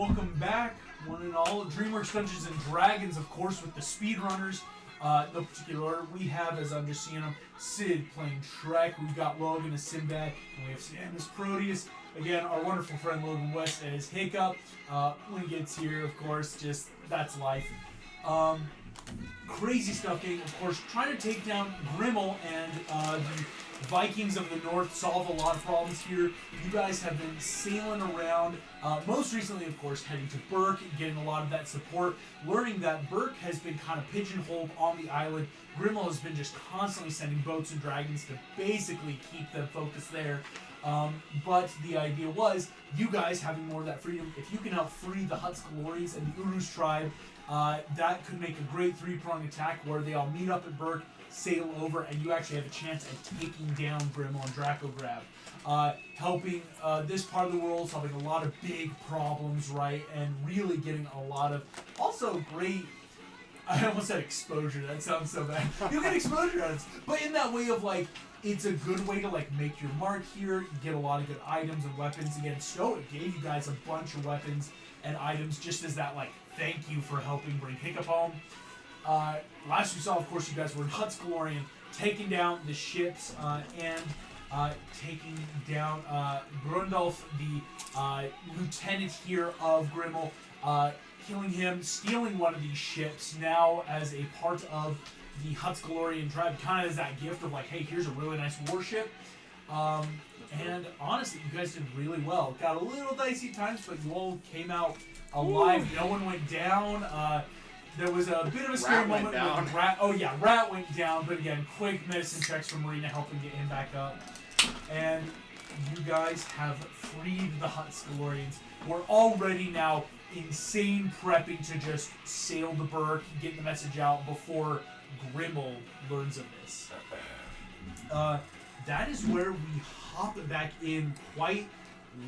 welcome back, one and all. Dreamworks Dungeons and Dragons, of course, with the Speedrunners. No particular order. We have, as I'm just seeing them, Sid playing Shrek. We've got Logan as Sinbad, and we have Sam as Proteus. Again, our wonderful friend Logan West as Hiccup. When he gets here, of course, just that's life. Crazy stuff getting, of course, trying to take down Grimmel and the Vikings of the North, solve a lot of problems here. You guys have been sailing around, most recently, of course, heading to Burke, getting a lot of that support, learning that Burke has been kind of pigeonholed on the island. Grimmel has been just constantly sending boats and dragons to basically keep them focused there. But the idea was, you guys having more of that freedom, if you can help free the Hutskalorians and the Uruz tribe, that could make a great three-pronged attack where they all meet up at Burke, sail over, and you actually have a chance at taking down Grimmel and Dracograb. Helping this part of the world, solving a lot of big problems, right, and really getting a lot of also great, I almost said exposure, that sounds so bad. You get exposure on it, but in that way of like, it's a good way to like make your mark here, you get a lot of good items and weapons. Again, Stoic gave you guys a bunch of weapons and items just as that like thank you for helping bring Hiccup home. Last you saw, of course, you guys were in Hutskalorian, taking down the ships and taking down Grundulf, the lieutenant here of Grimmel, killing him, stealing one of these ships now as a part of the Hutskalorian tribe, kind of as that gift of like, hey, here's a really nice warship. And honestly, you guys did really well. Got a little dicey at times, but you all came out alive. Ooh. No one went down. There was a bit of a scary moment with Rat. Oh yeah, Rat went down, but again, quick medicine checks from Marina helping get him back up. And you guys have freed the Hutskalorians. We're already now insane prepping to just sail the Burke, get the message out before Grimmel learns of this. That is where we hop back in quite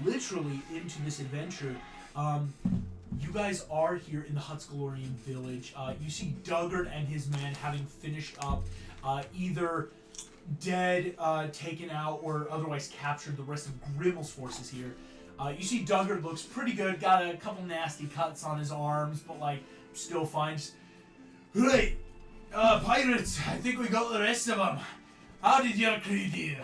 literally into this adventure. You guys are here in the Hutskalorian village. You see Duggard and his men having finished up, either dead, taken out, or otherwise captured the rest of Grimmel's forces here. You see Duggard looks pretty good, got a couple nasty cuts on his arms, but like, still fine. Right, pirates, I think we got the rest of them. How did your crew do?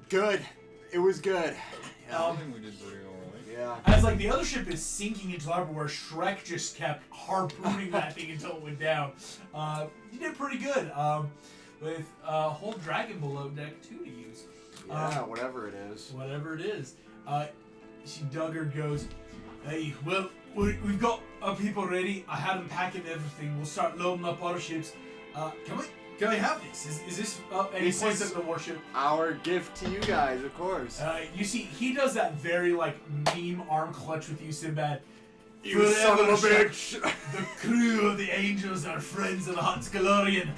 Good. It was good. I think we did pretty alright. Yeah. As like the other ship is sinking into harbor where Shrek just kept harpooning that thing until it went down. You did pretty good. With a whole dragon below deck too to use. Yeah, whatever it is. Whatever it is. See Duggard goes, hey, well, we've got our people ready. I had them packing everything. We'll start loading up our ships. Can we have this? Is this any points of the warship? Our gift to you guys, of course. You see, he does that very like meme arm clutch with you, Sinbad. You son of a bitch! The crew of the Angels are friends of the Hutskalorian.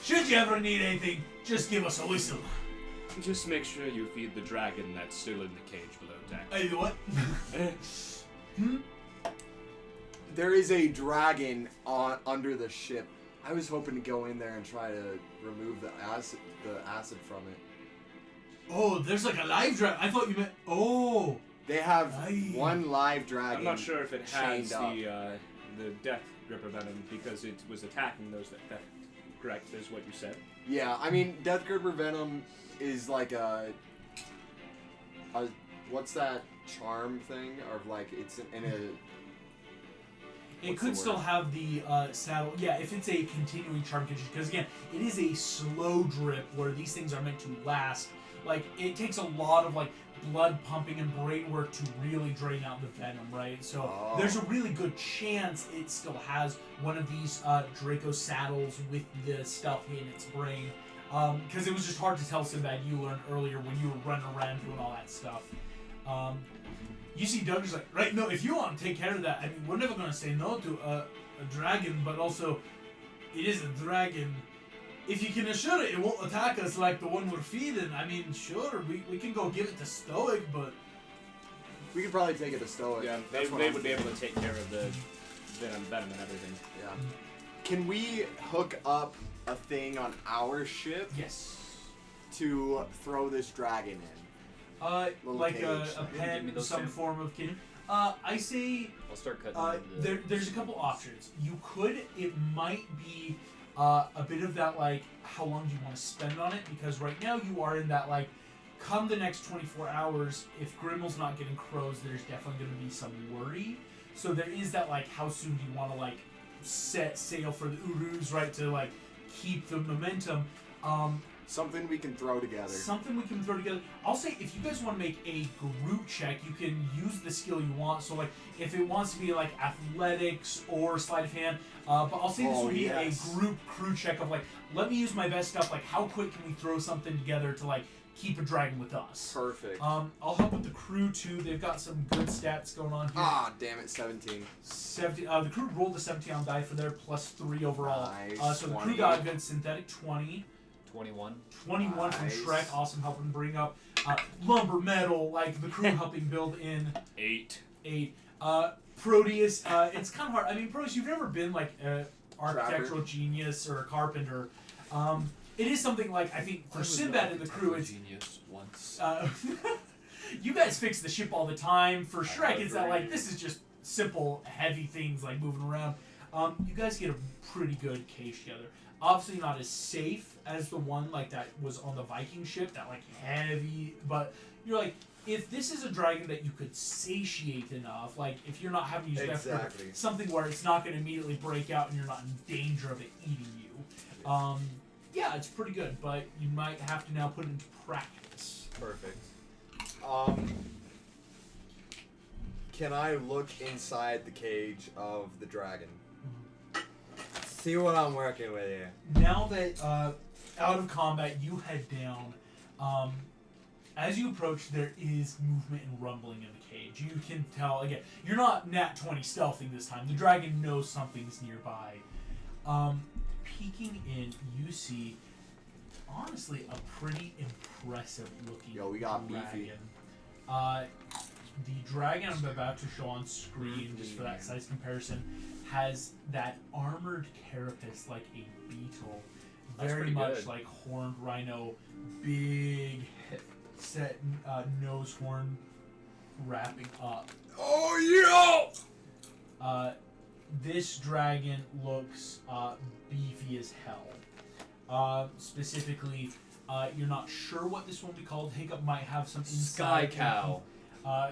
Should you ever need anything, just give us a whistle. Just make sure you feed the dragon that's still in the cage below deck. Hey, what? There is a dragon under the ship. I was hoping to go in there and try to remove the acid from it. Oh, there's like a live dragon. I thought you meant. Oh. They have one live dragon. I'm not sure if it has the death gripper venom because it was attacking those that correct is what you said. Yeah, I mean death gripper venom is like a what's that charm thing or like it's in a. It could still have the saddle. Yeah, if it's a continuing charm condition. Because, again, it is a slow drip where these things are meant to last. Like, it takes a lot of, like, blood pumping and brain work to really drain out the venom, right? So, there's a really good chance it still has one of these Draco saddles with the stuff in its brain. Because it was just hard to tell Sinbad you learned earlier when you were running around doing all that stuff. You see Doug's like, right, no, if you want to take care of that, I mean, we're never going to say no to a dragon, but also, it is a dragon. If you can assure it won't attack us like the one we're feeding, I mean, sure, we can go give it to Stoic, but... We could probably take it to Stoic. Yeah, they would be able to take care of the venom and everything. Yeah. Can we hook up a thing on our ship? Yes. To throw this dragon in? Little like cage. a Give me pen, those some two. form of cage. I say I'll start cutting. there's a couple options. You could, it might be a bit of that, like, how long do you want to spend on it? Because right now you are in that, like, come the next 24 hours, if Grimmel's not getting crows, there's definitely going to be some worry. So there is that, like, how soon do you want to, like, set sail for the Uruz, right, to, like, keep the momentum. Something we can throw together. Something we can throw together. I'll say, if you guys want to make a group check, you can use the skill you want. So, like, if it wants to be, like, athletics or sleight of hand, but I'll say this would be a group crew check of, like, let me use my best stuff. Like, how quick can we throw something together to, like, keep a dragon with us? Perfect. I'll help with the crew, too. They've got some good stats going on here. Ah, damn it, 17. 17. The crew rolled a 17 on die for their +3 overall. Nice. So the 20. crew got a good synthetic 20. 21. 21 from Nice. Shrek, awesome, helping bring up lumber metal, like the crew helping build in 8. 8. Proteus, it's kind of hard. I mean, Proteus, you've never been like an architectural genius or a carpenter. It is something like, I think for Sinbad and the crew, it's genius once. you guys fix the ship all the time. For Shrek, it's that, like, agree. this is just simple, heavy things like moving around. You guys get a pretty good cage together. Obviously not as safe as the one like that was on the Viking ship, that like heavy, but you're like, if this is a dragon that you could satiate enough, like if you're not having to use that for something where it's not going to immediately break out and you're not in danger of it eating you, yeah, it's pretty good, but you might have to now put it into practice. Perfect. Can I look inside the cage of the dragon? See what I'm working with here. Now that out of combat, you head down. As you approach, there is movement and rumbling in the cage. You can tell, again, you're not nat 20 stealthing this time. The dragon knows something's nearby. Peeking in, you see, honestly, a pretty impressive looking Yo, we got dragon. beefy. The dragon I'm about to show on screen, just for that size comparison, has that armored carapace like a beetle. That's Very pretty much good. like horned rhino, big set nose horn wrapping up. Oh yeah! This dragon looks beefy as hell. Specifically, you're not sure what this one will be called. Hiccup might have some Sky insight. cow.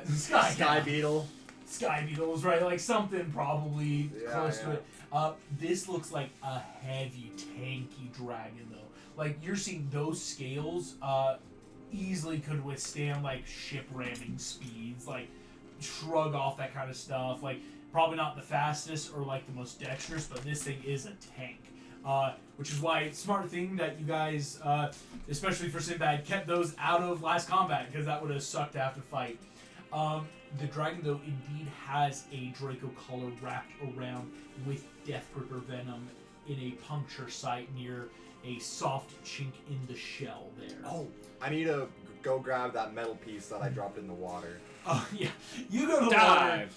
Sky cow. beetle. Sky beetles, right? Like something probably close to yeah. it. This looks like a heavy, tanky dragon, though. Like you're seeing those scales easily could withstand like ship ramming speeds, like shrug off that kind of stuff. Like probably not the fastest or like the most dexterous, but this thing is a tank. Which is why smart thing that you guys, especially for Sinbad, kept those out of last combat because that would have sucked to have to fight. The dragon, though, indeed has a Draco collar wrapped around with Death Gripper venom in a puncture site near a soft chink in the shell there. Oh, I need to go grab that metal piece that I dropped in the water. Yeah. You go to the Dive.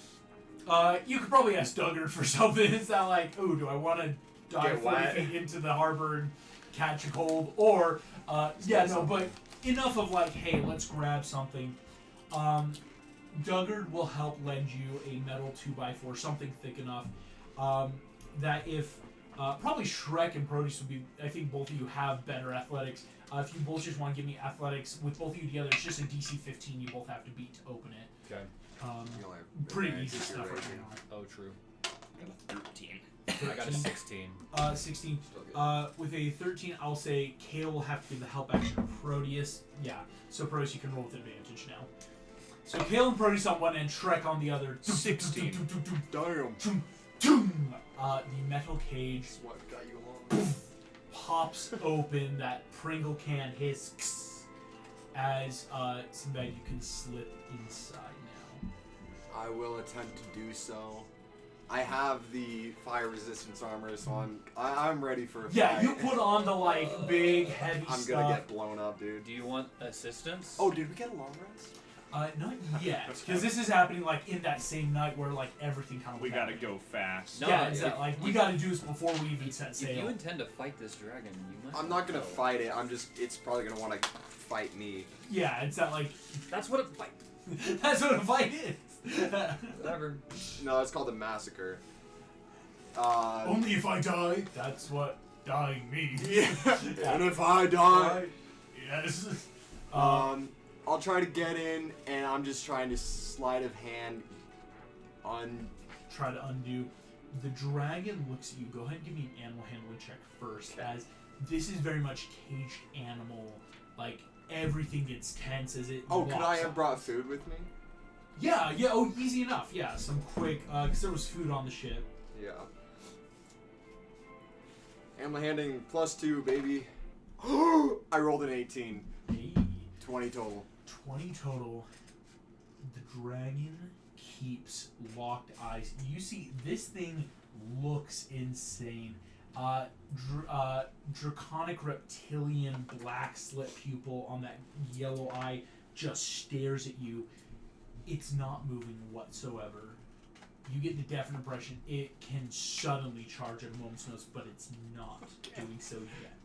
water. You could probably ask Duggard for something. It's not like, ooh, do I want to dive Get 40 wet. feet into the harbor and catch a cold? Or, but enough of like, hey, let's grab something. Duggard will help lend you a metal 2x4, something thick enough that if probably Shrek and Proteus would be. I think both of you have better athletics. If you both just want to give me athletics with both of you together, it's just a DC 15. You both have to beat to open it. Okay. You only have Pretty advantage easy if you're stuff right raging. now. Oh, true. I got a 13. I got a 16. 16. Still good. With a 13, I'll say Kale will have to give the help action to Proteus. Yeah, so Proteus, you can roll with advantage now. So Kale and Proteus on one end, Shrek on the other. 16. Damn. The metal cage That's what got you along. pops open. That Pringle can hiss as Sinbad, you can slip inside now. I will attempt to do so. I have the fire resistance armor, so I'm ready for a fight. Yeah, you put on the like big heavy I'm stuff. gonna get blown up, dude. Do you want assistance? Oh, did we get a long rest? Not yet, because this is happening like in that same night where like everything kind of. We gotta go fast. No, Yeah, exactly. Like we gotta do this before we even set If sail. you intend to fight this dragon, you must. I'm not gonna go. fight it. It's probably gonna want to fight me. Yeah, it's not like That's what a fight. that's what a fight is. Whatever. No, it's called a massacre. Only if I die, that's what dying means. Yeah. And if I die, Yes. I'll try to get in, and I'm just trying to sleight of hand on. Try to undo. The dragon looks at you. Go ahead and give me an animal handling check first, as this is very much caged animal. Like everything gets tense as it. Oh, could I walks have up. brought food with me? Yeah. Oh, easy enough. Yeah, some quick, because there was food on the ship. Yeah. Animal handling +2, baby. I rolled an 18. Hey, 20 total. 20 total. The dragon keeps locked eyes. You see, this thing looks insane. Draconic reptilian black slit pupil on that yellow eye just stares at you. It's not moving whatsoever. You get the definite impression it can suddenly charge at a moment's notice, but it's not doing so yet.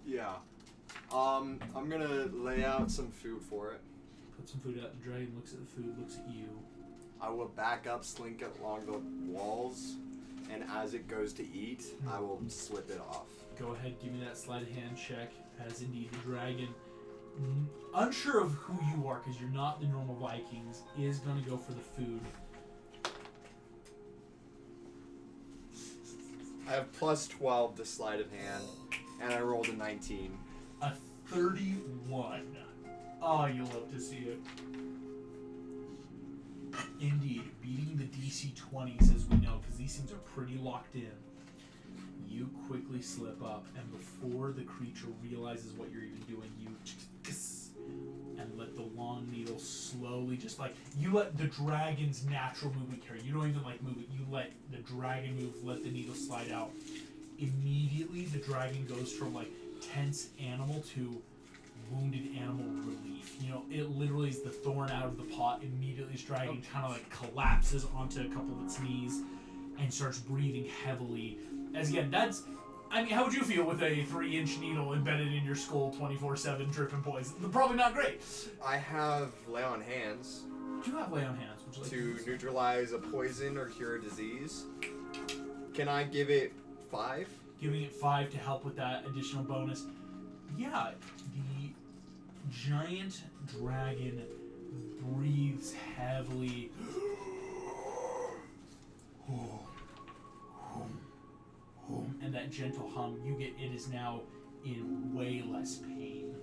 Yeah. I'm gonna lay out some food for it. Put some food out. The dragon looks at the food, looks at you. I will back up, slink it along the walls, and as it goes to eat, I will slip it off. Go ahead, give me that sleight of hand check, as indeed the dragon, unsure of who you are, because you're not the normal Vikings, is going to go for the food. I have +12 to sleight of hand, and I rolled a 19. A 31. Oh, you love to see it. Indeed, beating the DC 20s, as we know, because these things are pretty locked in. You quickly slip up, and before the creature realizes what you're even doing, you and let the long needle slowly, just like you let the dragon's natural movement carry. You don't even like move it. You let the dragon move. Let the needle slide out. Immediately, the dragon goes from like tense animal to wounded animal relief. You know, it literally is the thorn out of the pot. Immediately, this dragon kind of like collapses onto a couple of its knees and starts breathing heavily. As again, that's. I mean, how would you feel with a 3-inch needle embedded in your skull 24/7 dripping poison? Probably not great. I have lay on hands Do you have lay on hands? Would you like to neutralize a poison or cure a disease. Can I give it 5? Giving it 5 to help with that additional bonus. Yeah, the giant dragon breathes heavily. And that gentle hum, you get it is now in way less pain.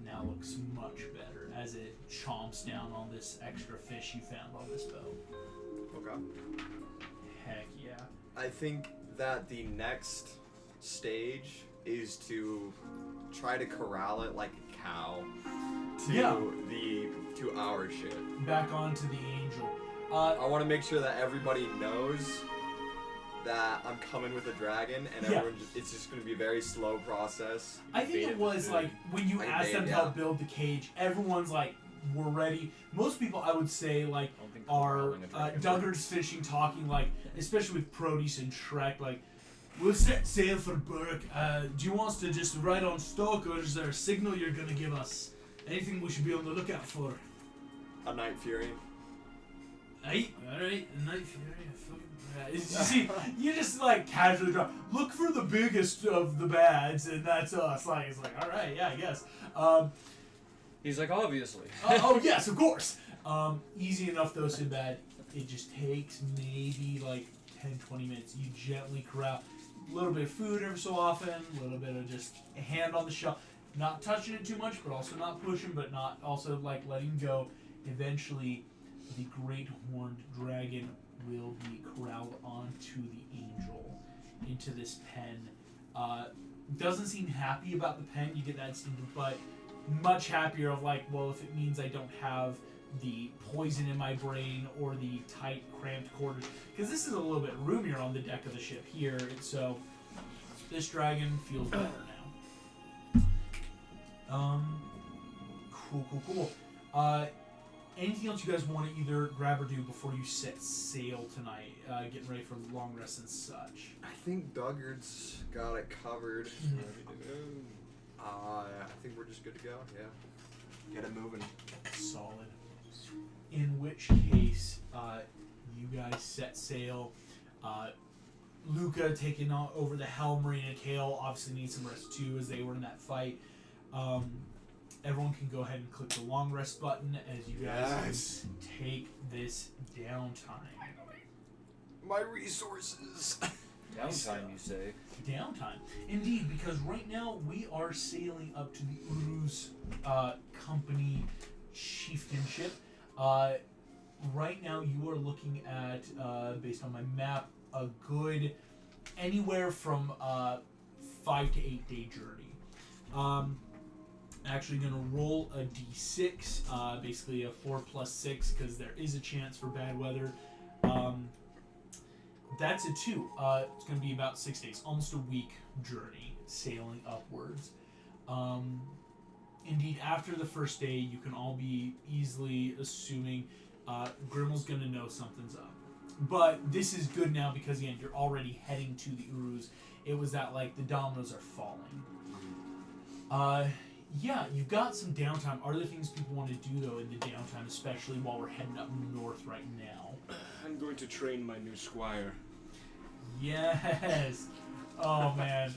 Now looks much better as it chomps down on this extra fish you found on this boat. Okay. Heck yeah. I think that the next stage is to try to corral it like a cow to our ship. Back onto the angel. I want to make sure that everybody knows that I'm coming with a dragon, and everyone it's just going to be a very slow process. I think it was like when you asked them to help build the cage, everyone's like, we're ready. Most people, I would say, like, are Duggards fishing, talking, like, especially with Proteus and Shrek, like, we'll set sail for Burke. Do you want us to just ride on stock, or is there a signal you're going to give us? Anything we should be on the lookout for? A Night Fury. Alright, Night Fury. You see, you just like casually drop. Look for the biggest of the bads, and that's us. Like it's like, all right, yeah, I guess. He's like, obviously. Oh yes, of course. Easy enough though, Sinbad. It just takes maybe like 10-20 minutes. You gently corral a little bit of food every so often, a little bit of just a hand on the shell, not touching it too much, but also not pushing, but not also like letting go. Eventually, the great horned dragon will be corralled onto the angel into this pen. Doesn't seem happy about the pen, you get that instinct, but much happier of like, well, if it means I don't have the poison in my brain or the tight, cramped quarters, because this is a little bit roomier on the deck of the ship here, and so this dragon feels better now. Cool. anything else you guys want to either grab or do before you set sail tonight, getting ready for the long rest and such? I think Duggard's got it covered. I think we're just good to go. Yeah. Get it moving. Solid. In which case, you guys set sail. Luca taking over the helm, Marina and Kale obviously need some rest too as they were in that fight. Everyone can go ahead and click the long rest button as you guys take this downtime. My resources. Downtime, you say? Downtime. Indeed, because right now we are sailing up to the Uruz company chieftainship. Right now you are looking at, based on my map, a good anywhere from 5 to 8 day journey. Actually going to roll a d6, basically a 4 plus 6 because there is a chance for bad weather. That's a 2. It's going to be about 6 days, almost a week journey sailing upwards. Indeed, after the first day, you can all be easily assuming Grimmel's going to know something's up. But this is good now because, again, you're already heading to the Uruz. It was that, like, the dominoes are falling. Yeah, you've got some downtime. Are there things people want to do, though, in the downtime, especially while we're heading up north right now? I'm going to train my new squire. Yes! Oh, man.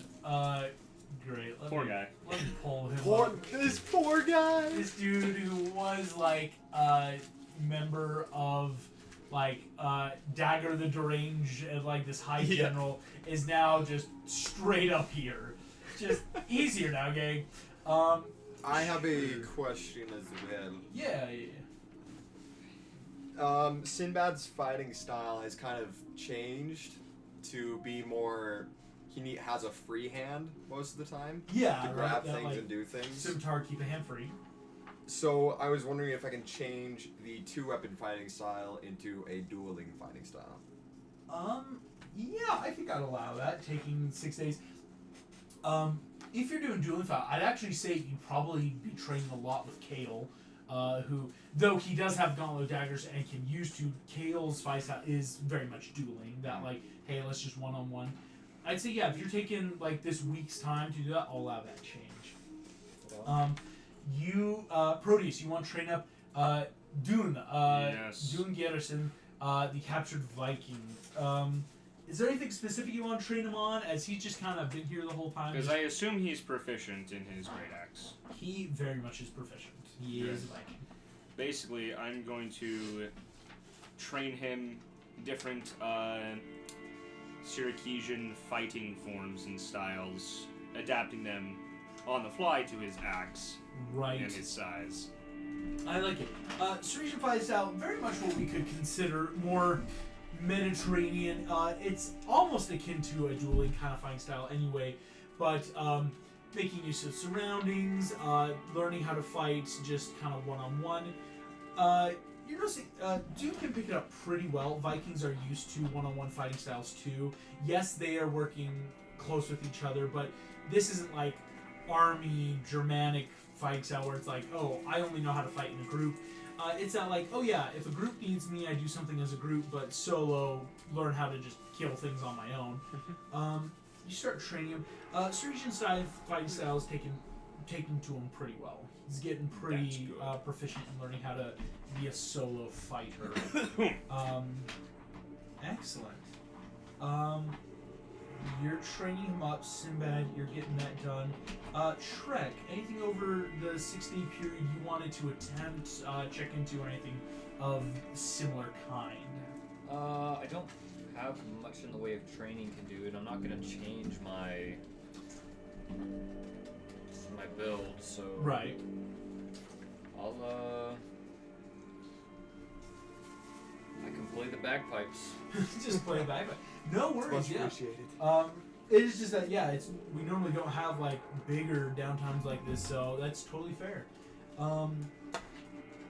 Great. Poor guy. Let me pull him up. This poor guy. This dude who was, like, a member of, like, Dagger the Deranged and, like, this high general is now just straight up here. Just easier now, gang. I have a question as well. Yeah. Sinbad's fighting style has kind of changed to be more. He has a free hand most of the time. Yeah. To grab that, things like, and do things. Scimitar, keep a hand free. So I was wondering if I can change the 2-weapon fighting style into a dueling fighting style. Yeah, I think I'd allow that. Taking 6 days. If you're doing dueling style, I'd actually say you'd probably be training a lot with Kale, who, though he does have gauntlet daggers and can use to, Kale's fight style is very much dueling. That, like, hey, let's just one-on-one. I'd say, yeah, if you're taking, like, this week's time to do that, I'll allow that change. Proteus, you want to train up Dune, Yes. Dune Garrison, the captured Viking. Is there anything specific you want to train him on, as he's just kind of been here the whole time? Because I assume he's proficient in his great axe. He very much is proficient. He is a Viking. Basically, I'm going to train him different Syracuseian fighting forms and styles, adapting them on the fly to his axe Right. and his size. I like it. Syrian fight style, very much what we could consider more Mediterranean. It's almost akin to a dueling kind of fighting style anyway, but making use of surroundings, learning how to fight just kind of one-on-one. You're noticing, Duke can pick it up pretty well. Vikings are used to one-on-one fighting styles too. Yes, they are working close with each other, but this isn't like army Germanic fighting style where it's like, oh, I only know how to fight in a group. It's not like, oh yeah, if a group needs me, I do something as a group, but solo, learn how to just kill things on my own. You start training him. Syrian side fighting style is taking to him pretty well. He's getting pretty proficient in learning how to be a solo fighter. Excellent. You're training him up, Sinbad. You're getting that done. Shrek, anything over the 6-day period you wanted to attempt, check into, or anything of similar kind? I don't have much in the way of training to do it. I'm not gonna change my build, so Right. I can play the bagpipes. Just play back. No worries. Much Yeah. appreciated. It is just that we normally don't have like bigger downtimes like this, so that's totally fair.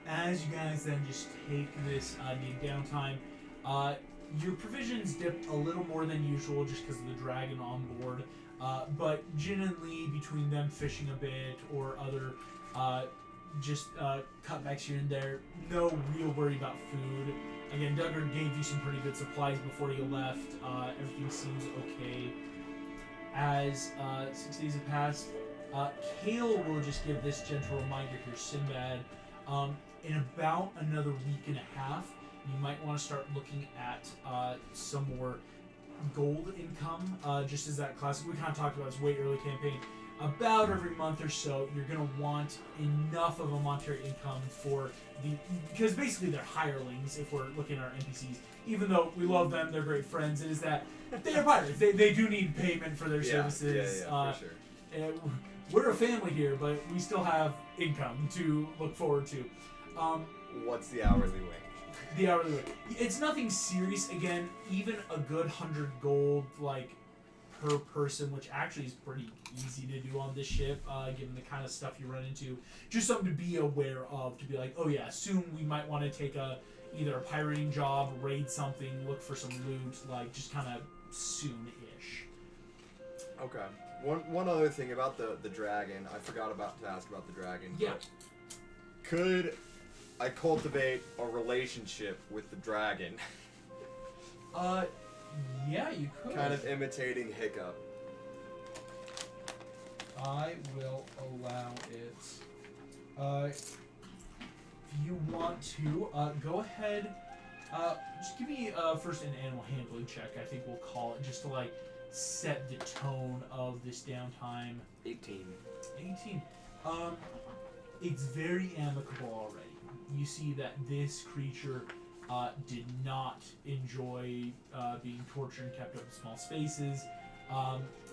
As you guys then just take this downtime, your provisions dip a little more than usual just because of the dragon on board. But Jin and Lee, between them fishing a bit or other just cutbacks here and there. No real worry about food. Again, Duggar gave you some pretty good supplies before you left. Everything seems okay. As 6 days have passed, Kale will just give this gentle reminder here, Sinbad. In about another week and a half, you might want to start looking at some more gold income. Just as that classic, we kind of talked about this way early campaign. About every month or so, you're going to want enough of a monetary income for because basically they're hirelings if we're looking at our NPCs. Even though we love them, they're great friends, it is that they are pirates. They do need payment for their services. For sure. We're a family here, but we still have income to look forward to. What's the hourly wage? The hourly wage. It's nothing serious. Again, even a good 100 gold, like, per person, which actually is pretty easy to do on this ship, given the kind of stuff you run into. Just something to be aware of, to be like, oh yeah, soon we might want to take either a pirating job, raid something, look for some loot, like, just kind of soon-ish. Okay. One other thing about the dragon, I forgot to ask about the dragon. Yeah. Could I cultivate a relationship with the dragon? Yeah, you could. Kind of imitating Hiccup. I will allow it. If you want to, go ahead. Just give me first an animal handling check. I think we'll call it just to like set the tone of this downtime. 18. 18. It's very amicable already. You see that this creature did not enjoy being tortured and kept up in small spaces.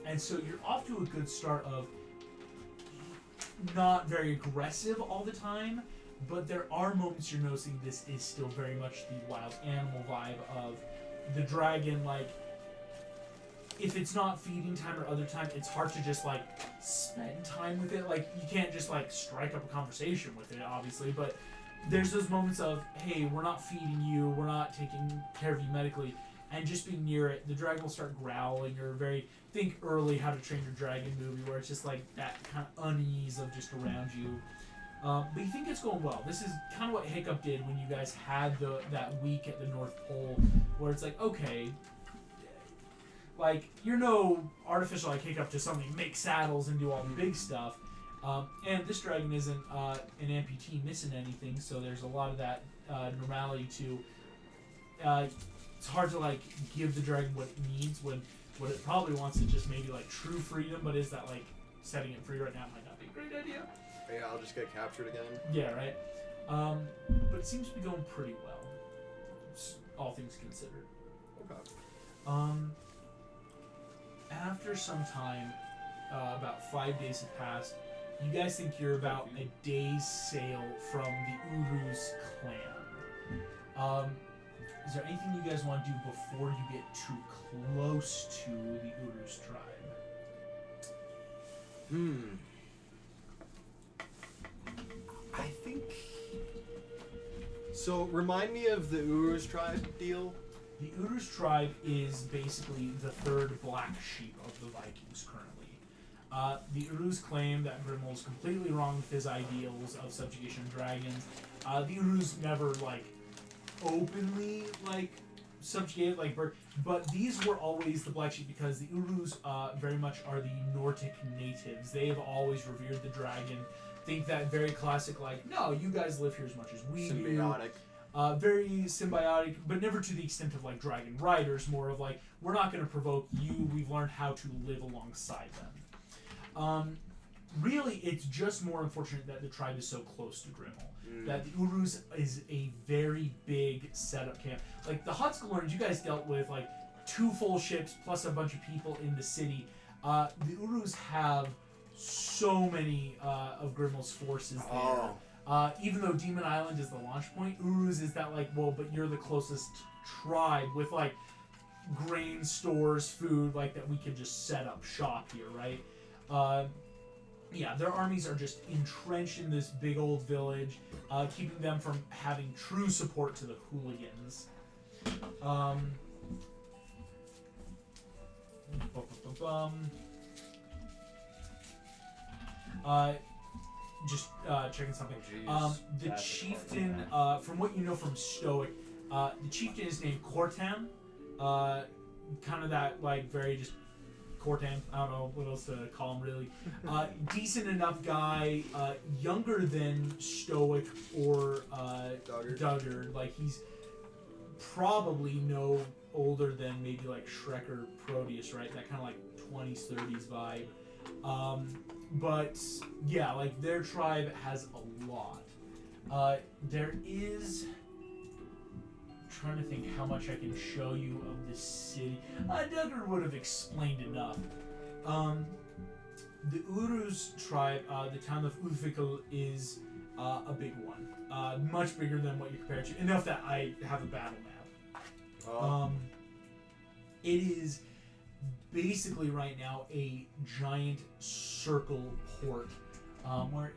And so you're off to a good start of not very aggressive all the time, but there are moments you're noticing this is still very much the wild animal vibe of the dragon. Like, if it's not feeding time or other time, it's hard to just like spend time with it. Like, you can't just like strike up a conversation with it, obviously, but there's those moments of, hey, we're not feeding you, we're not taking care of you medically, and just being near it, the dragon will start growling, or think early How to Train Your Dragon movie, where it's just like that kind of unease of just around you. But you think it's going well. This is kind of what Hiccup did when you guys had that week at the North Pole, where it's like, okay, like, you're no artificial like Hiccup to suddenly make saddles and do all the big stuff. And this dragon isn't an amputee missing anything, so there's a lot of that normality to. It's hard to like give the dragon what it needs when what it probably wants is just maybe like true freedom, but is that like setting it free right now might not be a great idea. Yeah, I'll just get captured again. Yeah, right. But it seems to be going pretty well, all things considered. Okay. After some time, about 5 days have passed. You guys think you're about a day's sail from the Uruz clan. Is there anything you guys want to do before you get too close to the Uruz tribe? I think... So, remind me of the Uruz tribe deal. The Uruz tribe is basically the third black sheep of the Vikings currently. The Uruz claim that Grimmel is completely wrong with his ideals of subjugation of dragons. The Uruz never, like, openly, like, subjugated, like, but these were always the black sheep because the Uruz very much are the Nordic natives. They have always revered the dragon. Think that very classic, like, no, you guys live here as much as we do. Symbiotic. Very symbiotic, but never to the extent of, like, dragon riders. More of, like, we're not going to provoke you. We've learned how to live alongside them. Really, it's just more unfortunate that the tribe is so close to Grimmel. That the Uruz is a very big setup camp. Like, the Hotskillerns, you guys dealt with, like, 2 full ships plus a bunch of people in the city. The Uruz have so many of Grimmel's forces there. Even though Demon Island is the launch point, Uruz is that, like, well, but you're the closest tribe with, like, grain stores, food, like, that we can just set up shop here, right? Yeah, their armies are just entrenched in this big old village, keeping them from having true support to the hooligans. just checking something. Oh, geez. The That's a chieftain, hard from what you know from Stoic, the chieftain is named Cortan. Kind of that like very just Cortan. I don't know what else to call him really. Decent enough guy, younger than Stoic or Duggard. Like he's probably no older than maybe like Shrek or Proteus, right? That kind of like 20s, 30s vibe. But yeah, like their tribe has a lot. There is. Trying to think how much I can show you of this city. Duggar would have explained enough. The Uruz tribe, the town of Ulfikal, is a big one. Much bigger than what you compare it to. Enough that I have a battle map. It is basically right now a giant circle port. Where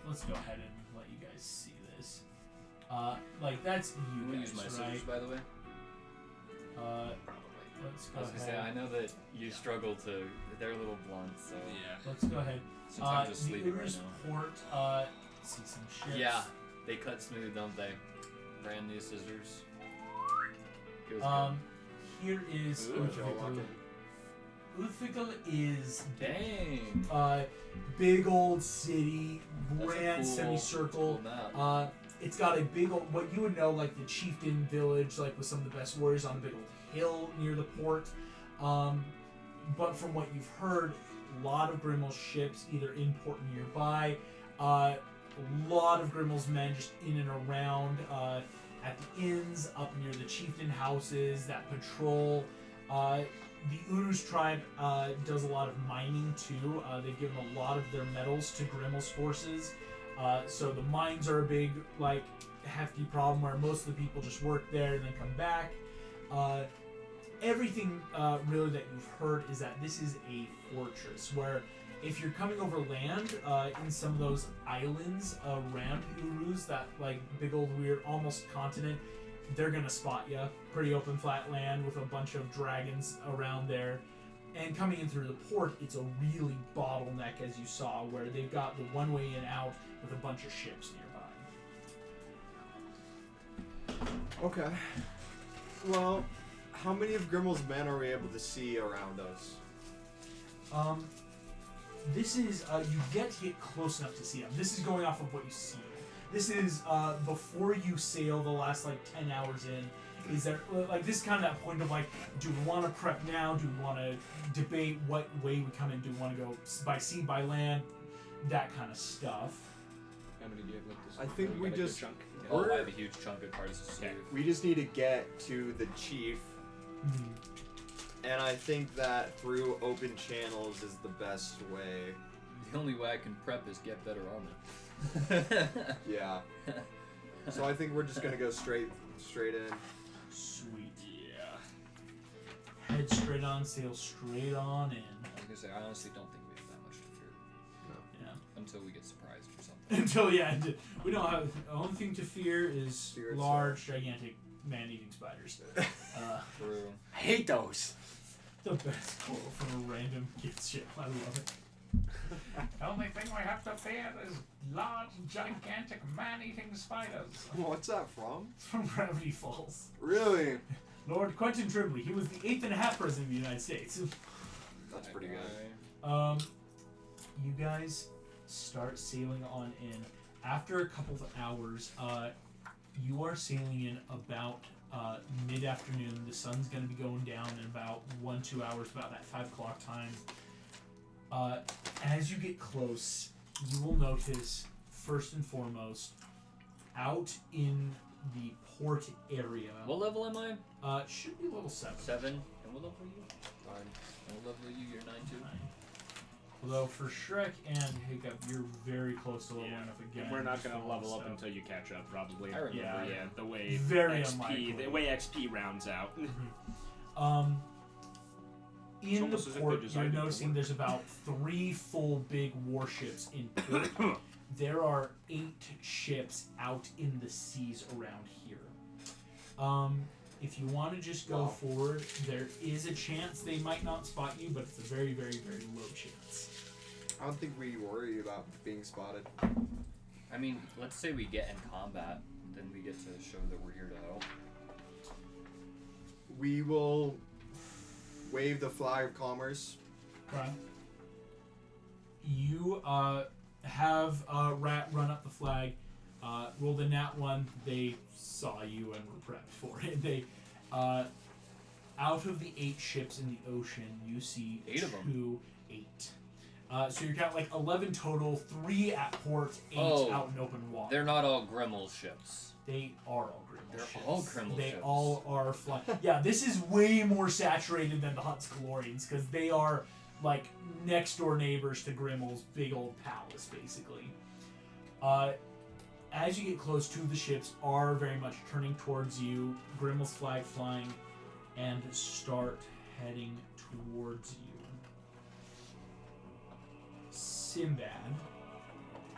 let's go ahead and let you guys see this. Like that's you Can we guys, use my right? scissors, by the way? Probably. Let's go I was gonna say, ahead. I know that you struggle to. They're a little blunt, so. Yeah. Let's go ahead. Sometimes just The leave it right Uruz now. port. See some ships. Yeah, they cut smooth, don't they? Brand new scissors. Feels Here is Ooh. Ulfikal. Ulfikal is good. Dang. big old city, That's a grand cool- semicircle. cool map. It's got a big old, what you would know, like the chieftain village, like with some of the best warriors on a big old hill near the port. But from what you've heard, a lot of Grimmel's ships either in port nearby, a lot of Grimmel's men just in and around at the inns, up near the chieftain houses that patrol. The Uruz tribe does a lot of mining too. They've given a lot of their metals to Grimmel's forces. So the mines are a big, like, hefty problem where most of the people just work there and then come back. Everything really that you've heard is that this is a fortress where if you're coming over land in some of those islands around Uruz, that like big old weird almost continent, they're gonna spot you. Pretty open flat land with a bunch of dragons around there. And coming in through the port, it's a really bottleneck, as you saw, where they've got the one way in out with a bunch of ships nearby. Okay. Well, how many of Grimmel's men are we able to see around us? This is, you get to get close enough to see them. This is going off of what you see. This is, before you sail the last, like, 10 hours in. Is there, like, this is kind of that point of, like, do we want to prep now? Do we want to debate what way we come in? Do we want to go by sea, by land? That kind of stuff. How many do you have left? I think We we got a good just- chunk. Oh, We're- I have a huge chunk of cards to Okay. We just need to get to the chief, and I think that through open channels is the best way. The only way I can prep is get better armor. Yeah. So I think we're just gonna go straight in. Sweet. Yeah. Head straight on, sail straight on in. I was gonna say, I honestly don't think we have that much to fear Yeah. until we get surprised or something. Until, yeah, we don't have, the only thing to fear is Spirits large, gigantic, man-eating spiders. True. I hate those. The best quote from a random gift ship. I love it. The only thing we have to fear is large, gigantic, man-eating spiders. What's that from? It's from Gravity Falls. Really? Lord Quentin Trimley. He was the 8.5 president of the United States. That's pretty good. You guys start sailing on in. After a couple of hours, you are sailing in about mid-afternoon. The sun's going to be going down in about 1-2 hours, about that 5 o'clock time. As you get close, you will notice, first and foremost, out in the port area. What level am I? Should be level 7. 7. And what level are you? 9. And what level are you? You're 9 too? 9. Although for Shrek and Hiccup, you're very close to leveling Yeah. up again. We're not just going to from all level up stuff. until you catch up, probably. I remember. Yeah, the way Very XP, unlikely. the way XP rounds out. In the almost as if they port, designed you're it to noticing work. there's about 3 full big warships in port. There are 8 ships out in the seas around here. If you want to just go forward, there is a chance they might not spot you, but it's a very, very, very low chance. I don't think we worry about being spotted. I mean, let's say we get in combat, then we get to show that we're here to help. We will wave the flag of commerce. Right. You have Rat run up the flag. Roll the nat 1. They saw you and were prepped for it. They, out of the 8 ships in the ocean, you see 8 of them. 8. So you're counting like 11 total, 3 at port, 8 out in open water. They're not all Grimmel's ships. They are all Grimmel They're ships. all Grimmel They ships. all are flying. Yeah, this is way more saturated than the Hutt's Glorians because they are like next door neighbors to Grimmel's big old palace, basically. As you get close to the ships, are very much turning towards you. Grimmel's flag flying, and start heading towards you. Sinbad,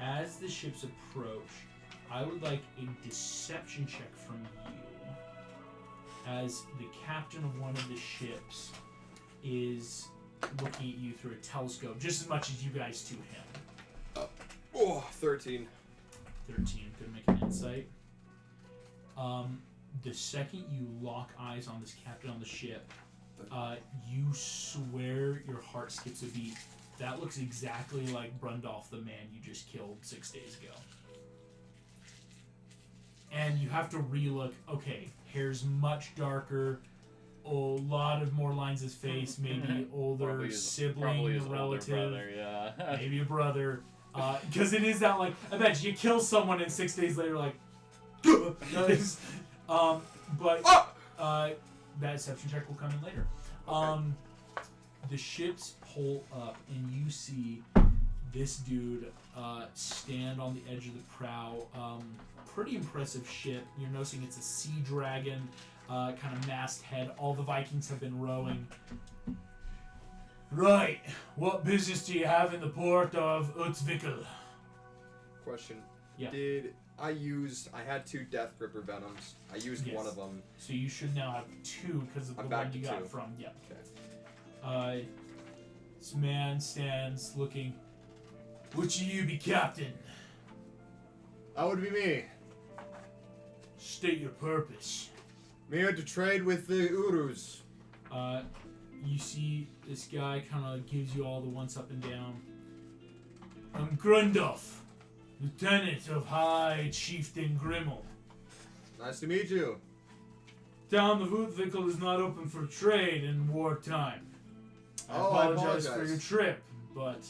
as the ships approach, I would like a deception check from you, as the captain of one of the ships is looking at you through a telescope, just as much as you guys to him. 13. 13, gonna make an insight. The second you lock eyes on this captain on the ship, you swear your heart skips a beat. That looks exactly like Brundolf, the man you just killed 6 days ago. And you have to relook. Okay, hair's much darker, a lot of more lines of face, maybe older sibling, relative, brother, yeah. maybe a brother. Because it is that, like, I bet you kill someone and 6 days later, like, that deception check will come in later. The ships pull up, and you see this dude stand on the edge of the prow. Pretty impressive ship. You're noticing it's a sea dragon, kind of masthead. All the Vikings have been rowing. Right. What business do you have in the port of Utzwickel? Question. Yeah. I had 2 Death Gripper Venoms. I used Yes. one of them. So you should now have 2 because of the I'm back one you to got 2. from. Yeah. Okay. This man stands looking. Would you be captain? That would be me. State your purpose. Me here to trade with the Uruz. You see this guy kind of gives you all the once up and down. I'm Grundolf, lieutenant of High Chieftain Grimmel. Nice to meet you. Town of Utzwickel is not open for trade in wartime. I apologize for your trip, but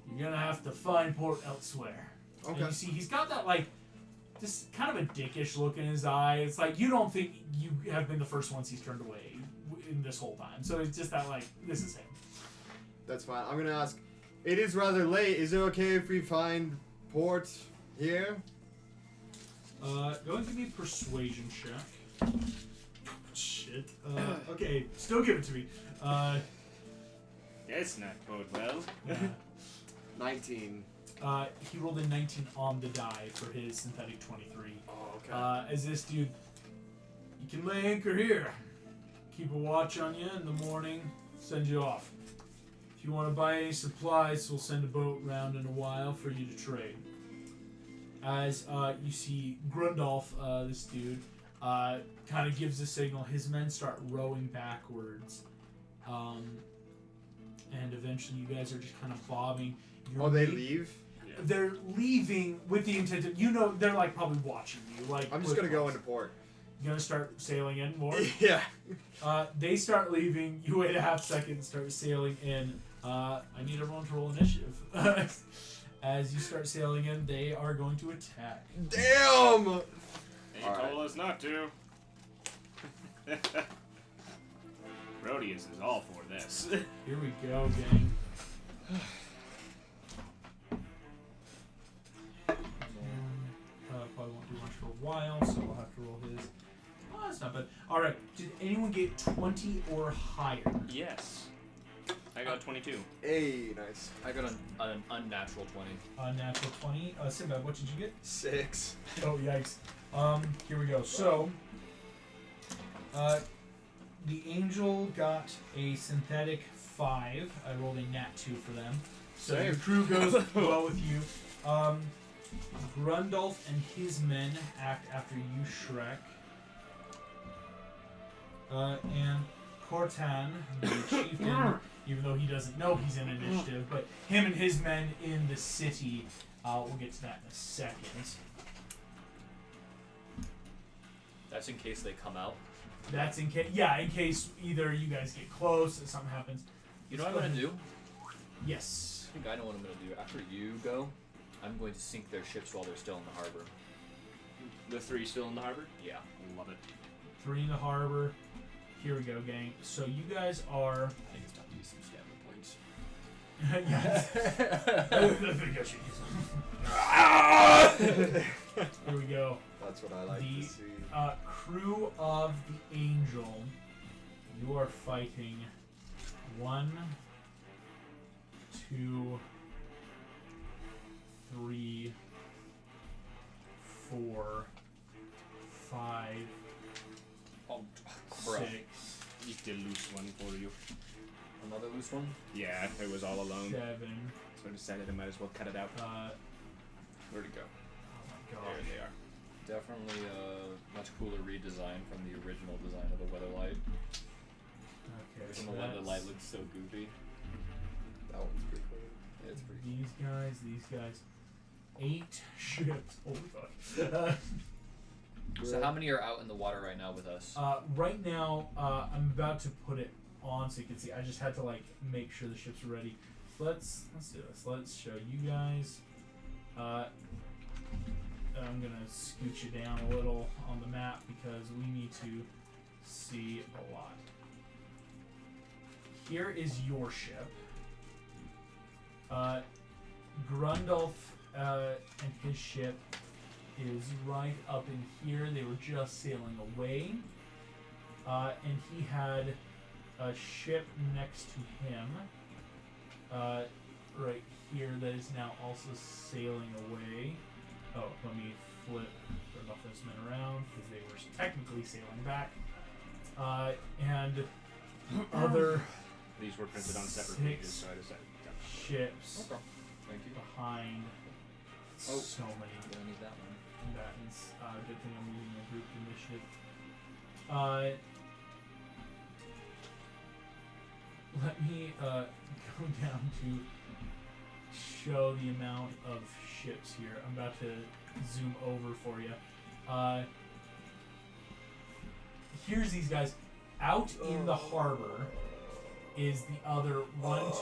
you're gonna have to find port elsewhere. Okay. And you see, he's got that, like, just kind of a dickish look in his eye. It's like, you don't think you have been the first ones he's turned away in this whole time. So it's just that, like, this is him. That's fine. I'm gonna ask. It is rather late. Is it okay if we find port here? Go and give me a persuasion check. Shit. Okay, still give it to me. That's not bode well. Yeah. 19. He rolled a 19 on the die for his synthetic 23. Oh, okay. As this dude, you can lay anchor here. Keep a watch on you in the morning. Send you off. If you want to buy any supplies, we'll send a boat round in a while for you to trade. As you see Grundolf, this dude, kind of gives a signal. His men start rowing backwards. And eventually you guys are just kind of bobbing. They leave? They're leaving with the intent of, they're like probably watching you. Like, I'm just gonna go into port. You gonna start sailing in more? Yeah. They start leaving. You wait a half second and start sailing in. I need everyone to roll initiative. As you start sailing in, they are going to attack. Damn! They told us not to. Rhodius is all for this. Here we go, gang. Probably won't do much for a while, so we'll have to roll his. Oh, that's not bad. Alright, did anyone get 20 or higher? Yes. I got 22. Hey, nice. I got an unnatural 20. Natural 20. Sinbad, what did you get? 6. Oh, yikes. Here we go. So, the angel got a synthetic 5. I rolled a nat 2 for them. So your crew goes well with you. Grundolf and his men act after you, Shrek. And Cortan, the chieftain, even though he doesn't know he's in initiative, but him and his men in the city, we'll get to that in a second. That's in case they come out. That's in case, yeah, in case either you guys get close or something happens. You know what I'm gonna do? Yes. I think I know what I'm gonna do. After you go, I'm going to sink their ships while they're still in the harbor. The 3 still in the harbor? Yeah. Love it. 3 in the harbor. Here we go, gang. So you guys are. I think it's time to use some stamina points. Yes. I think I should use them. Here we go. That's what I like The to see. crew of the Angel. You are fighting 1, 2, 3, 4, 5, Oh, bruh. 6, Eat the loose one for you. Another loose one? Yeah, it was all alone. 7. So I decided I might as well cut it out. Where'd it go? Oh my There gosh. they are. Definitely a much cooler redesign from the original design of the Weatherlight. Okay, And so the Weatherlight that's looks so goofy. That one's pretty cool. Yeah, it's pretty these guys. 8 ships. Oh my god. So how many are out in the water right now with us? Right now, I'm about to put it on so you can see. I just had to like make sure the ships are ready. Let's do this. Let's show you guys. I'm gonna scoot you down a little on the map because we need to see a lot. Here is your ship. Grundolf and his ship is right up in here. They were just sailing away. And he had a ship next to him, right here, that is now also sailing away. Oh, let me flip those men around because they were technically sailing back. And the other These were printed on separate 6 pages, so I decided to dump them. Okay. ships Thank you. behind. Oh. So many I need that one. combatants. Good thing I'm using a group initiative. Let me go down to show the amount of ships here. I'm about to zoom over for you. Here's these guys. Out in the harbor is the other 1, 2, 3,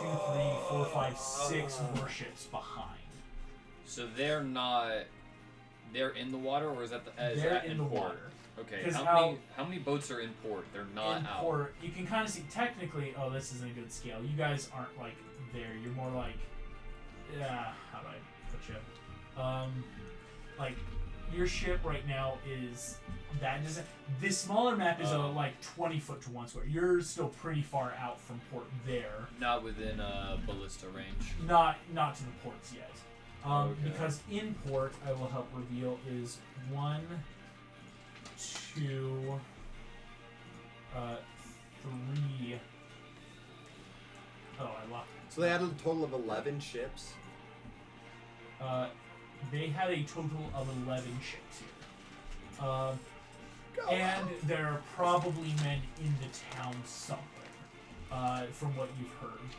4, 5, 6 warships behind. So they're not. They're in the water, or is that the? Is They're that in in the port? water. Okay. 'Cause How many boats are in port? They're not in out. port, you can kind of see technically. Oh, this isn't a good scale. You guys aren't like there. You're more like, yeah. How do I put you? Like your ship right now is that doesn't. This smaller map is like 20 foot to 1 square. You're still pretty far out from port there. Not within ballista range. Not to the ports yet. Okay. Because in port, I will help reveal is 1, 2, 3. Oh, I lost. So they had a total of 11 ships. They had a total of 11 ships here. And there are probably men in the town somewhere, from what you've heard.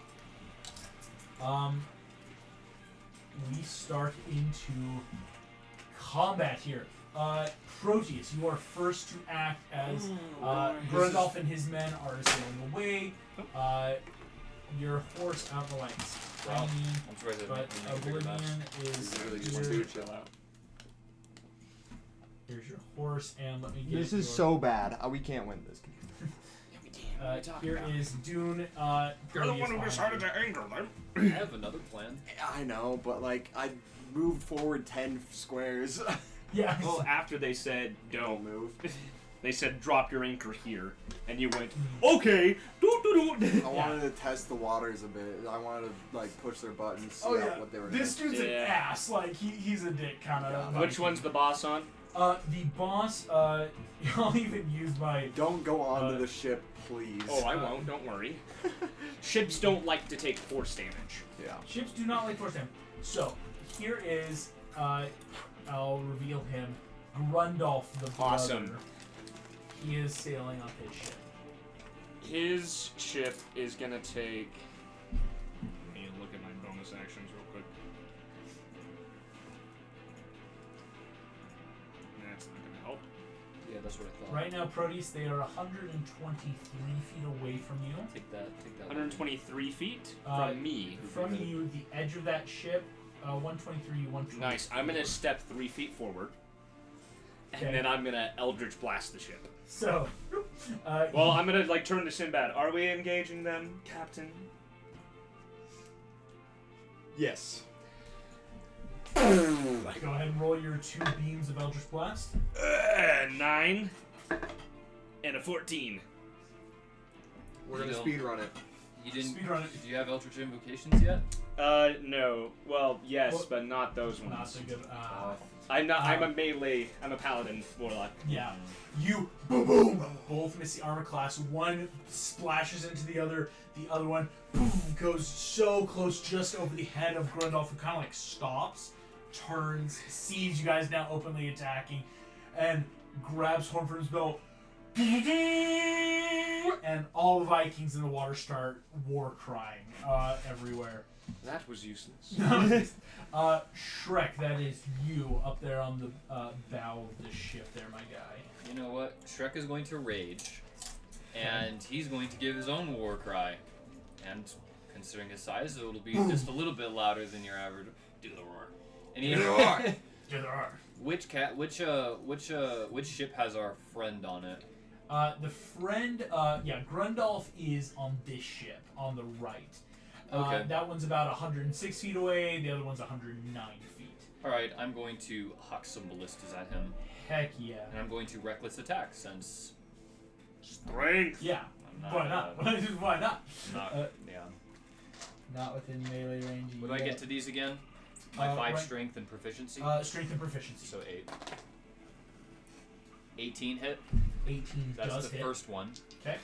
We start into combat here. Proteus, you are first to act as Grundolf and his men are sailing away. Your horse out the lights. Wow. I'm surprised they But didn't make a bigger mess. Oblivion is Really just want here. to chill out. Here's your horse, and let me get This your, is so bad. We can't win this. here is Dune. You're the one who Proteus decided behind to anger them. I have another plan. I know, but like I moved forward 10 squares. you. Yeah. Well, after they said don't Don't move. they said drop your anchor here, and you went okay. Do do I wanted to test the waters a bit. I wanted to like push their buttons, see what they were This doing. dude's an ass. Like he's a dick kind of. Which one's the boss on? The boss. I'll even use my. Don't go onto the ship, please. Oh, I won't. Don't worry. Ships don't like to take force damage. Yeah. Ships do not like force damage. So here is. I'll reveal him. Grundolf the brother. Awesome. He is sailing on his ship. His ship is gonna take. Let me look at my bonus actions real quick. That's not gonna help. Yeah, that's what I thought. Right now, Proteus, they are 123 feet away from you. Take that. 123 feet Uh, from me. From you, the edge of that ship, 123, 120. Nice. I'm gonna step 3 feet forward, Okay. and then I'm gonna Eldritch Blast the ship. So, Well, I'm gonna like turn to Sinbad. Are we engaging them, Captain? Yes. go ahead and roll your 2 beams of Eldritch Blast. 9 and a 14. We're gonna You don't- speedrun it. You didn't. Speedrun it. Do you have Eldritch Invocations yet? No. Well, yes, Well, but not those Not ones. so good. I'm not. I'm a melee. I'm a paladin warlock. Yeah. You boom, both miss the armor class. One splashes into the other. The other one boom, goes so close, just over the head of Grundolf, who kind of like stops, turns, sees you guys now openly attacking, and grabs Hornford's bow. And all the Vikings in the water start war crying everywhere. That was useless. Shrek, that is you up there on the bow of the ship there, my guy. You know what? Shrek is going to rage, and he's going to give his own war cry. And considering his size, it'll be just a little bit louder than your average. Do the roar. And he, Yeah, there are. Which ship has our friend on it? The friend, Grundolf is on this ship, on the right. Okay. That one's about 106 feet away, the other one's 109 feet. Alright, I'm going to huck some ballistas at him. Heck yeah. And I'm going to reckless attack since Strength. Yeah, I'm why not? Why not? not yeah. Not within melee range. What do I get to these again? My 5 right. strength and proficiency? Strength and proficiency. So 8. 18 hit. 18 That's does the hit. first one. Okay.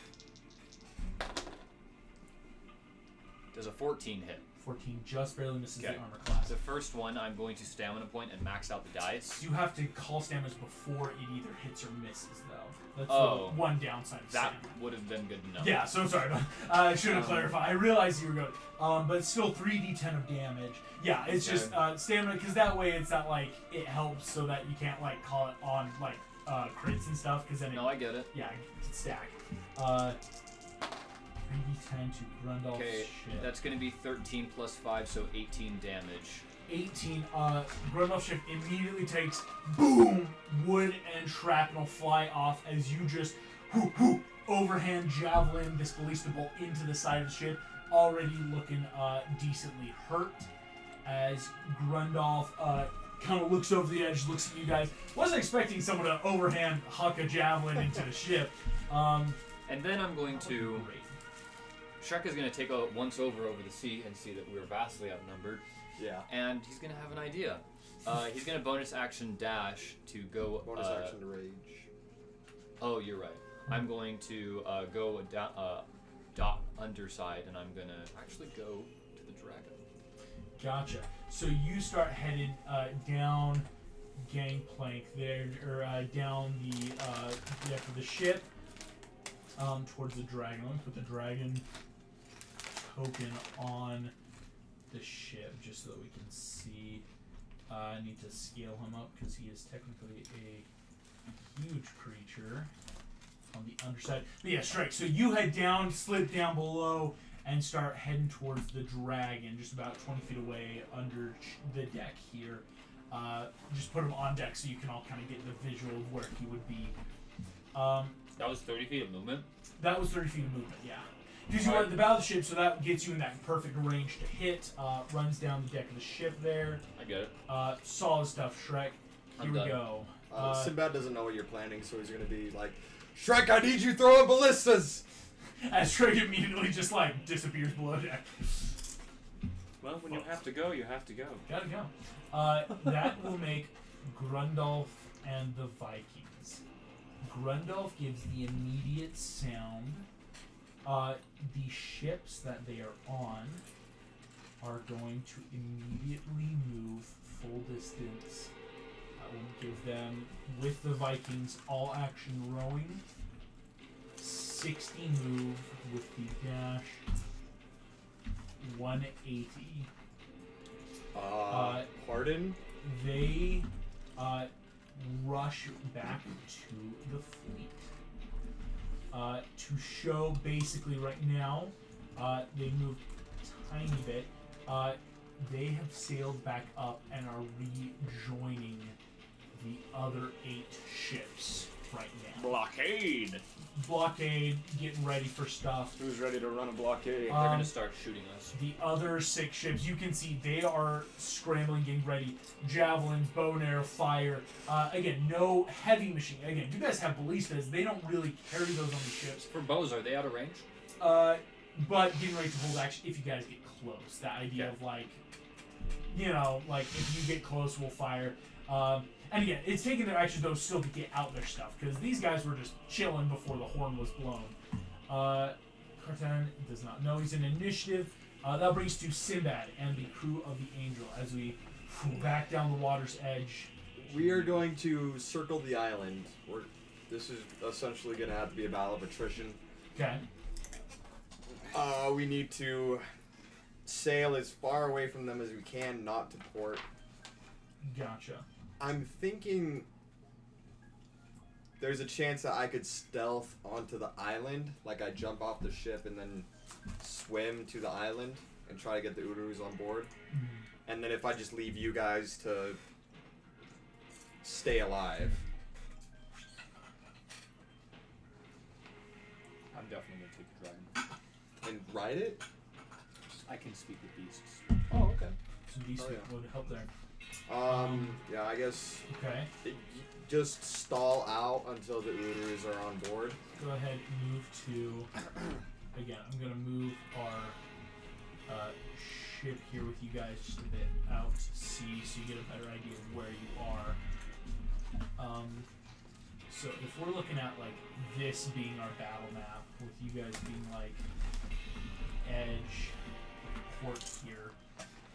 Does a 14 hit? 14 just barely misses Okay. the armor class. The first one, I'm going to stamina point and max out the dice. You have to call stamina before it either hits or misses, though. That's Oh. the one downside of That stamina. would have been good enough. Yeah, so sorry. I should have clarified. I realized you were going. But it's still 3d10 of damage. Yeah, it's just stamina, because that way it's not like it helps so that you can't like call it on like crits and stuff, because then No, I get it. it can stack. 3d10 to Grundolf's Okay, ship. that's going to be 13 plus 5, so 18 damage. 18. Grundolf's ship immediately takes boom, wood and shrapnel fly off as you just overhand javelin this ballista bolt into the side of the ship, already looking decently hurt. As Grundolf kind of looks over the edge, looks at you guys. Wasn't expecting someone to overhand huck a javelin into the ship. And then I'm going to... Great. Shrek is going to take a once-over the sea and see that we're vastly outnumbered. Yeah. And he's going to have an idea. He's going to bonus action dash to go... Bonus action to rage. Oh, you're right. I'm going to go dot underside, and I'm going to actually go to the dragon. Gotcha. So you start headed down gangplank there, or down the deck of the ship, towards the dragon. Let me put the dragon token on the ship just so that we can see. I need to scale him up because he is technically a huge creature on the underside. But yeah, strike. So you head down, slip down below, and start heading towards the dragon, just about 20 feet away under the deck here. Just put him on deck so you can all kind of get the visual of where he would be. That was 30 feet of movement? That was 30 feet of movement, yeah. Because you are at the bow of the ship, so that gets you in that perfect range to hit. Runs down the deck of the ship there. I get it. Solid stuff, Shrek. Here I'm we done. go. Sinbad doesn't know what you're planning, so he's gonna be like, Shrek, I need you throwing ballistas! As Drake immediately just like disappears below deck. Well, when you have to go, you have to go. Gotta go. That will make Grundolf and the Vikings. Grundolf gives the immediate sound. The ships that they are on are going to immediately move full distance. I will give them, with the Vikings, all action rowing. 60 move with the dash. 180. Pardon? They rush back to the fleet. To show basically right now, they moved a tiny bit. They have sailed back up and are rejoining the other 8 ships right now. Blockade! Blockade, getting ready for stuff. Who's ready to run a blockade? They're gonna start shooting us. The other 6 ships, you can see they are scrambling, getting ready. Javelins, bow and arrow, fire. Again, no heavy machine. Again, you guys have ballistas. They don't really carry those on the ships. For bows, are they out of range? But getting ready to hold action if you guys get close. That idea of like, like if you get close, we'll fire. And again, it's taking their action though still to get out their stuff because these guys were just chilling before the horn was blown. Cartan does not know he's in initiative. That brings to Sinbad and the crew of the Angel as we back down the water's edge. We are going to circle the island. This is essentially going to have to be a battle of attrition. Okay. We need to sail as far away from them as we can, not to port. Gotcha. I'm thinking there's a chance that I could stealth onto the island, like I jump off the ship and then swim to the island and try to get the Uruz on board. And then if I just leave you guys to stay alive. I'm definitely gonna take the dragon. And ride it? I can speak with beasts. Oh, okay. Some decent would help there. Yeah, I guess Okay. just stall out until the Uruz are on board. Go ahead and move to. Again, I'm gonna move our ship here with you guys just a bit out to sea, so you get a better idea of where you are. So if we're looking at like this being our battle map, with you guys being like edge port here.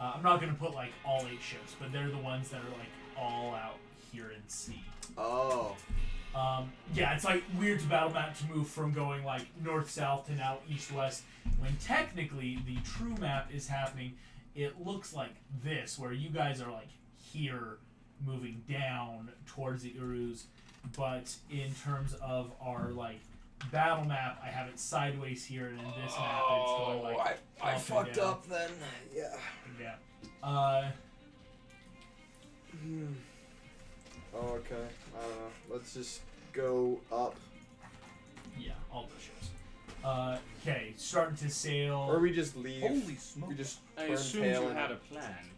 I'm not going to put like all 8 ships, but they're the ones that are like all out here in sea. Oh. Yeah, it's like weird to battle map to move from going like north-south to now east-west, when technically the true map is happening. It looks like this, where you guys are like here moving down towards the Uruz, but in terms of our like battle map, I have it sideways here, and in this map it's going like I up fucked and down. up then. Yeah. Yeah. Oh, okay. I don't know. Let's just go up. Yeah, all those ships. Okay, starting to sail. Or we just leave. Holy smoke. We just I turn assumed tail you and... had a plan.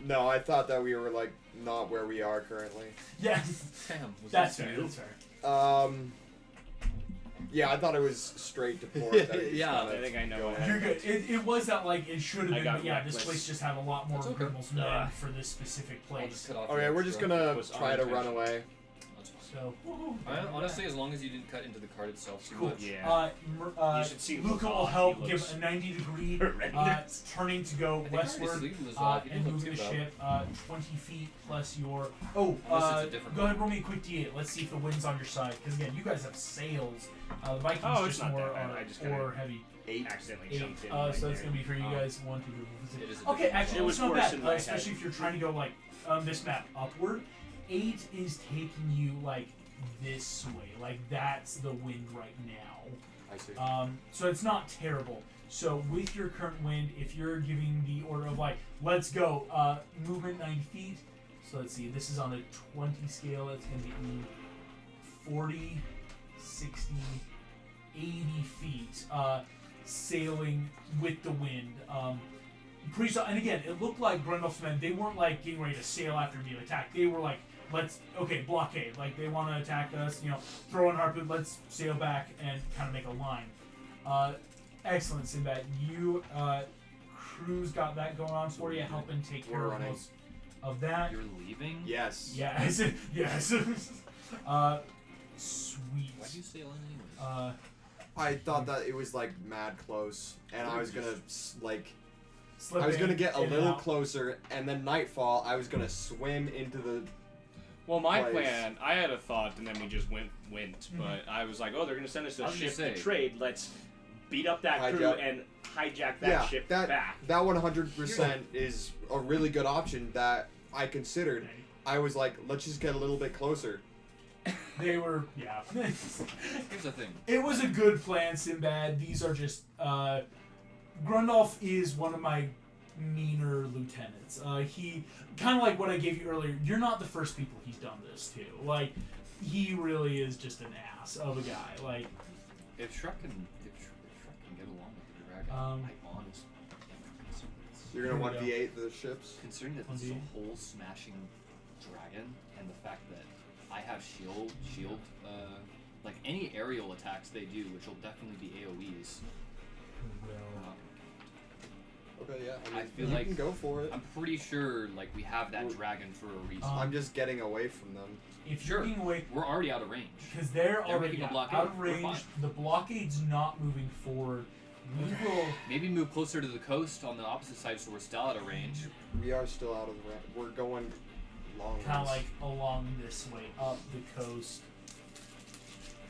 No, I thought that we were like not where we are currently. Yeah, Damn, was that's that fair. you? That's fair. Yeah, I thought it was straight to port. that we just Yeah, kinda I think I know go what ahead. You're good. It was that like it should have I been, got but yeah, this reckless. place just had a lot more That's okay. Grimmel's men for this specific I'll just place. cut off Okay, your we're just extra. gonna was try to run unintentional. away. That's fine. So Honestly, as long as you didn't cut into the card itself too cool. much. Yeah. You should see Luca will Luca. help He give looks a 90-degree horrendous. turning to go I think I already westward sleeved his off. He and didn't look moving the too bad. ship 20 feet plus your. Oh, Unless it's a different go ahead and roll me a quick D8. Let's see if the wind's on your side. Because again, you guys have sails. The Vikings Oh, it's just not more that bad. are I just kinda or heavy. accidentally 8. jumped in. So right that's there. gonna be for you guys 1, 2, 3, 4, 5, 6. It is a Okay, different actually, It was it's not worse bad. in my Especially head. if you're trying to go like this map upward. 8 is taking you like this way. Like that's the wind right now. I see. So it's not terrible. So with your current wind, if you're giving the order of like, let's go, movement 90 feet. So let's see, this is on a 20 scale. It's going to be 40, 60, 80 feet, sailing with the wind. Pretty so, and again, it looked like Grundolf's men, they weren't like getting ready to sail after being attacked. They were like, blockade. Like they want to attack us, throw in harpoon, let's sail back and kind of make a line. Excellent, Sinbad. You, Crew's got that going on for you, helping take care of running. most of that. You're leaving? Yes. Yes, yes. Sweet. Why do you sail in anyways? I thought that it was like mad close, and I was gonna like. Slip I was gonna in, get a in and little out. closer, and then nightfall. I was gonna swim into the. Well, my Place. plan, I had a thought, and then we just went. But I was like, oh, they're gonna send us I a was ship gonna to say. trade. Let's beat up that crew Hijack. and hijack that Yeah, ship that back. that 100% is a really good option that I considered. I was like, let's just get a little bit closer. They were, yeah. Here's the thing. It was a good plan, Sinbad. These are just, Grundolf is one of my meaner lieutenants. He, kind of like what I gave you earlier, you're not the first people he's done this to. Like, he really is just an ass of a guy. Like, If Shrek can get along with the dragon, I honestly. You're gonna Here want we D8 for the ships. Considering that this is a whole smashing dragon, and the fact that I have shield, like any aerial attacks they do, which will definitely be AoEs. Okay, yeah. I feel you like can go for it. I'm pretty sure like we have that dragon for a reason. I'm just getting away from them. if Sure. you're being away, We're already out of range. because they're They're already making a out blockade. of We're range, fine. the blockade's not moving forward. We will, Maybe move closer to the coast on the opposite side, so we're still out of range. We are still out of the range. We're going long. kind of ways. like along this way, up the coast,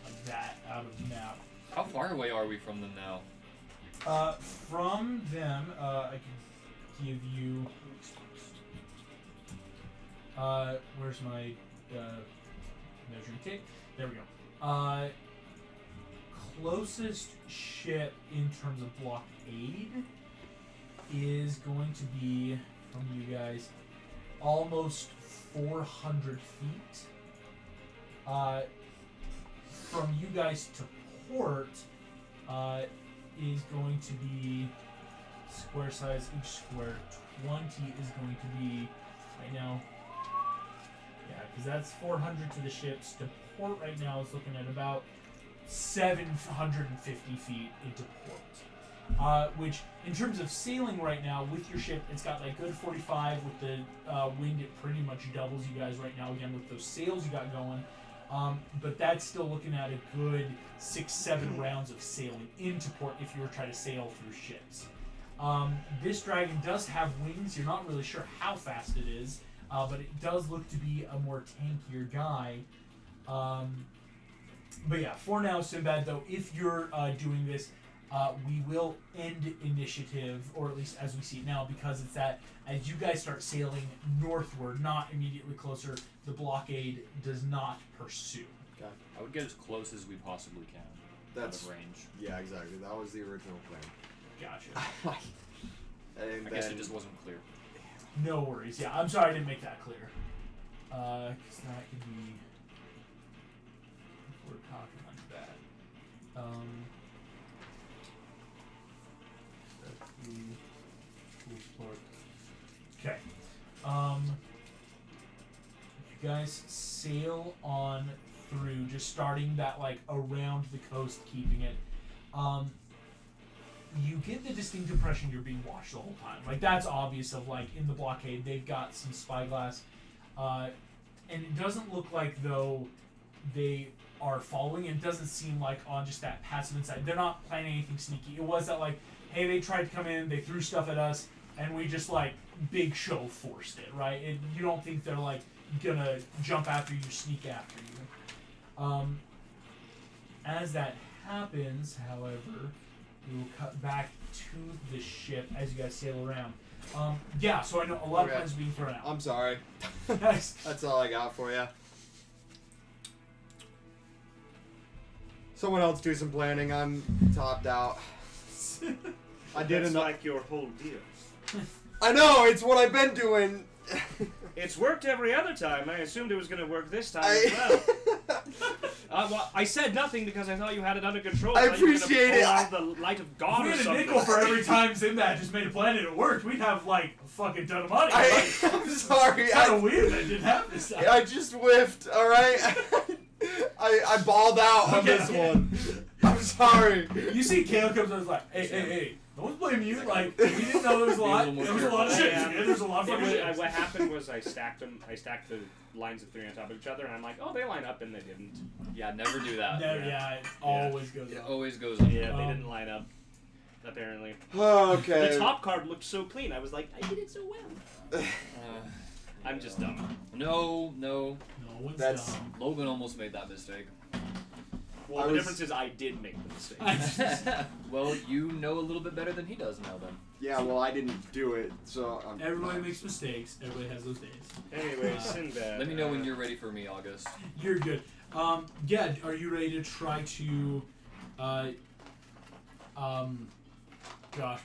like that, out of the map. How far away are we from them now? From them, I can give you. Where's my measuring tape? There we go. Closest ship in terms of blockade is going to be from you guys almost 400 feet. From you guys to port is going to be square size. Each square 20 is going to be right now. Yeah, because that's 400 to the ships. To port right now is looking at about 750 feet into port. Which, in terms of sailing right now with your ship, it's got like good 45 with the wind. It pretty much doubles you guys right now again with those sails you got going. But that's still looking at a good 6-7 rounds of sailing into port if you were trying to sail through ships. This dragon does have wings. You're not really sure how fast it is, but it does look to be a more tankier guy. But yeah, for now, Sinbad, though, if you're doing this, we will end initiative, or at least as we see it now, because it's that as you guys start sailing northward, not immediately closer, the blockade does not pursue. Okay. I would get as close as we possibly can. That's out of range. yeah, exactly. That was the original plan. Gotcha. And I guess then it just wasn't clear. No worries. Yeah, I'm sorry I didn't make that clear. Because that could be. If we're talking like that. That's the full port. Okay. You guys sail on through, just starting that like around the coast, keeping it. You get the distinct impression you're being watched the whole time. Like, that's obvious of, like, in the blockade, they've got some spyglass. And it doesn't look like, though, they are following. It doesn't seem like on just that passive inside. They're not planning anything sneaky. It was that, like, hey, they tried to come in, they threw stuff at us, and we just, like, big show forced it, right? You don't think they're, like, gonna jump after you, sneak after you. As that happens, however, we will cut back to the ship as you guys sail around. Yeah, so I know a lot of plans are being thrown out. I'm sorry. Nice. That's all I got for you. Someone else do some planning. I'm topped out. I did That's enough. like your whole deal. I know, it's what I've been doing. It's worked every other time. I assumed it was going to work this time as well. Well, I said nothing because I thought you had it under control. I thought you were gonna appreciate pull it. out the light of If God we or had a something. nickel for every time Sinbad just made a plan and it worked, we'd have, like, a fucking ton of money. I'm It's sorry. kind of weird that it didn't happen this time. I just whiffed, alright? I balled out on Okay. this one. I'm sorry. You see Kale comes and is like, hey, no one's blaming you. Like, we didn't know there was a lot. There was a lot of shit. Yeah. There's a lot of fucking shit. What happened was I stacked them. I stacked the lines of 3 on top of each other, and I'm like, oh, they line up, and they didn't. Yeah, never do that. No, yeah, it always goes It up. always goes up. Yeah, they didn't line up. Apparently. Okay. The top card looked so clean. I was like, I did it so well. I'm just dumb. No. No one's That's- dumb. Logan almost made that mistake. Well, the difference is I did make the mistake. Well, you know a little bit better than he does now, then. Yeah, well, I didn't do it, so I'm. Everybody makes mistakes. Everybody has those days. Anyway, Sinbad. Let me know when you're ready for me, August. You're good. Yeah, are you ready to try to, gosh,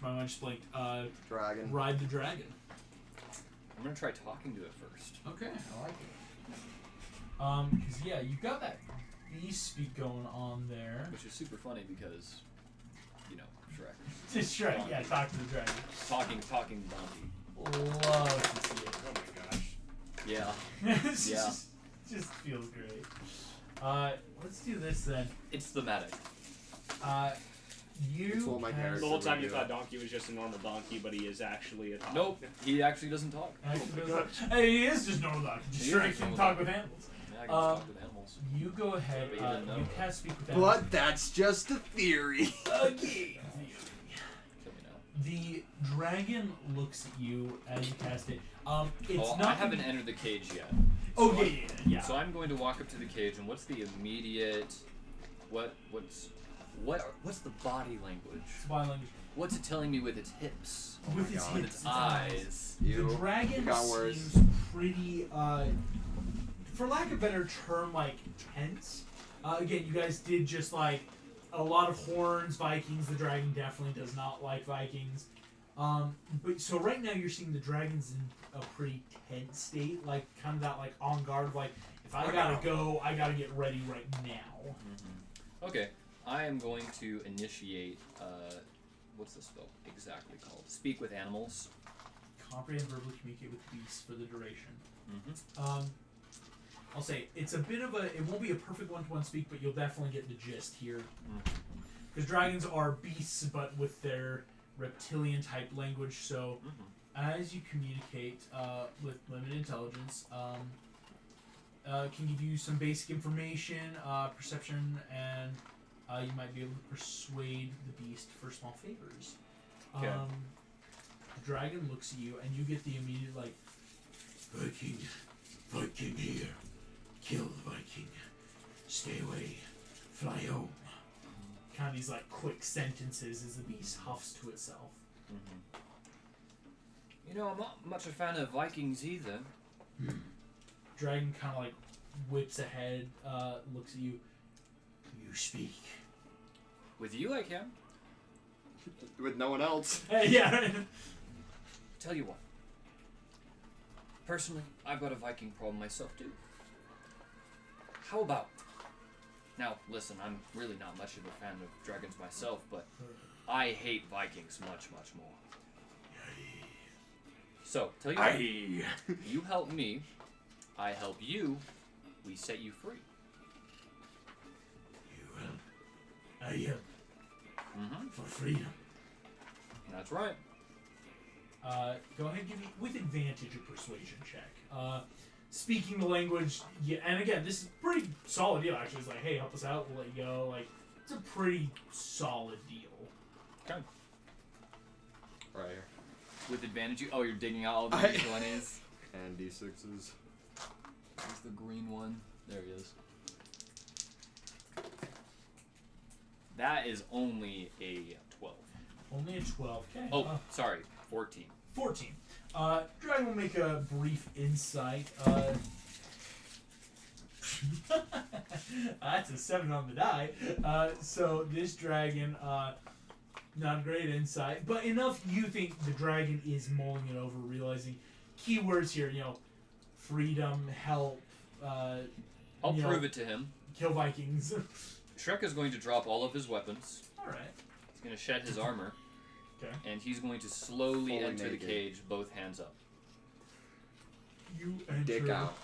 my mind just blanked. Dragon. Ride the dragon. I'm gonna try talking to it first. Okay, I like it. Because yeah, you've got that beast speak going on there. Which is super funny because, you know, Shrek. Just try, yeah, talk to the dragon. Talking donkey. Love to see it. Oh my gosh. Yeah. It's Yeah. just feels great. Let's do this then. It's thematic. You It's what my cast- character The whole time you do. thought Donkey was just a normal donkey, but he is actually a donkey. Nope, he actually doesn't talk. Actually, Oh my gosh. hey, he is just normal dog. Just He sure is he just can normal talk dog. with animals. Yeah, I can just talk with animals. You go ahead. But you didn't know. You cast speak with animals. But that's just a theory. Again. Kill me now. The dragon looks at you as you cast it. It's Well, not. I haven't entered the cage yet. Oh So yeah. So I'm going to walk up to the cage, and what's the immediate? What's the body language? It's body language. What's it telling me with its hips? With its God. With hips, its eyes? You The dragon got worse. seems pretty, for lack of a better term, like tense. Again, you guys did just like a lot of horns, Vikings. The dragon definitely does not like Vikings. But so right now you're seeing the dragon's in a pretty tense state, like kind of that like on guard, like if I gotta go, I gotta get ready right now. Mm-hmm. Okay, I am going to initiate. What's the spell exactly called? Speak with animals. Comprehend, verbally communicate with beasts for the duration. Mm-hmm. I'll say it's a bit of a. It won't be a perfect one-to-one speak, but you'll definitely get the gist here. Because dragons are beasts, but with their reptilian type language. So as you communicate with limited intelligence, can give you some basic information, perception, and you might be able to persuade the beast for small favors. Okay. The dragon looks at you, and you get the immediate like, Viking here, kill the Viking, stay away, fly home. Kind of these like quick sentences as the beast huffs to itself. Mm-hmm. You know, I'm not much a fan of Vikings either. Dragon kind of like whips ahead, looks at you. You speak. With you, I can. With no one else. Yeah. Tell you what. Personally, I've got a Viking problem myself too. How about? Now, listen, I'm really not much of a fan of dragons myself, but I hate Vikings much, much more. So, tell you what, you help me, I help you, we set you free. You help. I help. Mm-hmm. For freedom. That's right. Go ahead and give me with advantage a persuasion check. Speaking the language, yeah, and again, this is pretty solid deal actually. It's like, hey, help us out, we'll let you go. Like, it's a pretty solid deal. Okay. Right here. With advantage, oh, you're digging out all the D20s. And D6s. There's the green one. There he is. That is only a 12. Only a 12. Okay. Oh, sorry, 14. 14. Dragon will make a brief insight. That's a 7 on the die. So this dragon, not great insight, but enough you think the dragon is mulling it over, realizing keywords here, freedom, help, I'll prove it to him. kill Vikings. Shrek is going to drop all of his weapons. Alright. He's going to shed his armor. Okay. And he's going to slowly Fully enter the naked. cage, both hands up. You enter. Dick out.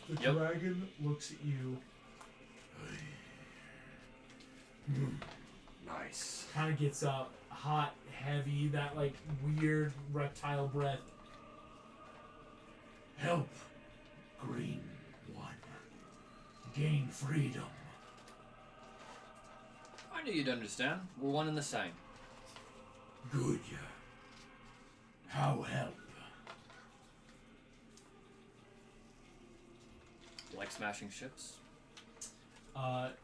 The Yep. dragon looks at you. Nice. Kind of gets up, hot, heavy, that like weird reptile breath. Help, Green One. Gain freedom. I knew you'd understand. We're one and the same. Good. How help? Like smashing ships? What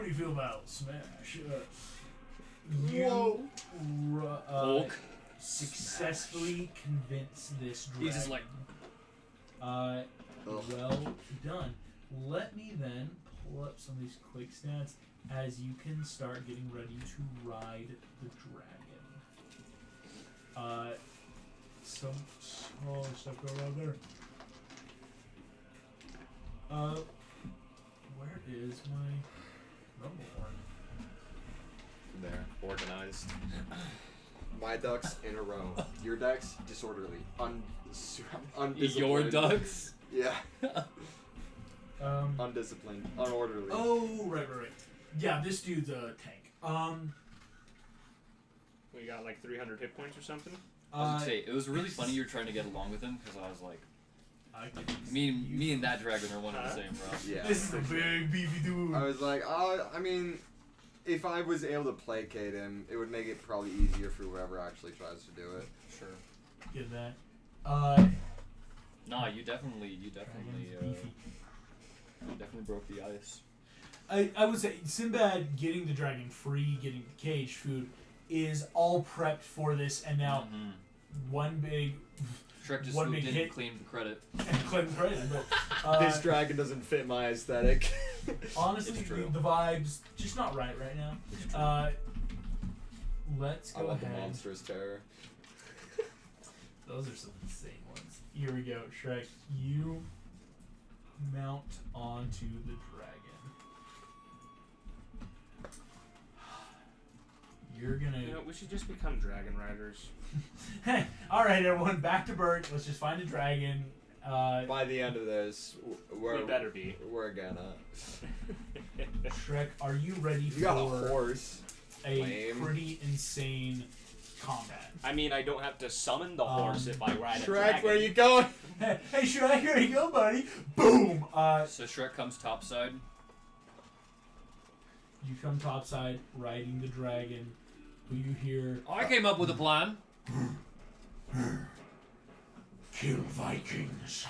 do you feel about Smash? Whoa. Hulk. Successfully convince this dragon. He's just like, Ugh. well done. Let me then pull up some of these quick stats as you can start getting ready to ride the dragon. Some stuff going on there. Where is my rumble horn? There, organized. My ducks in a row. Your ducks disorderly. Undisciplined. your ducks? Yeah. Undisciplined. Unorderly. Oh, right. Yeah, this dude's a tank. We got like 300 hit points or something. I was gonna say, it was really funny you were trying to get along with him because I was like, I me and that dragon are one and the same, bro. Yeah. This is a big beefy dude. I was like, I mean, if I was able to placate him, it would make it probably easier for whoever actually tries to do it. Sure. Get that. Nah, you definitely Beefy. broke the ice. I would say Sinbad getting the dragon free, getting the cage food, is all prepped for this, and now one big Shrek just one swooped big in hit. and claimed the credit. Clinton credit, but This dragon doesn't fit my aesthetic. honestly, It's true. the vibe's just not right now. Let's I go want the ahead. monstrous terror. Those are some insane ones. Here we go, Shrek. You mount onto the dragon. You're gonna. You know, we should just become dragon riders. Hey, all right, everyone, back to Bert. Let's just find a dragon. By the end of this, We better be. we're gonna. Shrek, are you ready You got a for horse. a Lame. pretty insane combat? I mean, I don't have to summon the horse if I ride a Shrek, dragon. where you going? Hey, Shrek, here you go, buddy. Boom. So Shrek comes topside. You come topside, riding the dragon. Who you hear? Oh, I came up with a plan. Kill Vikings.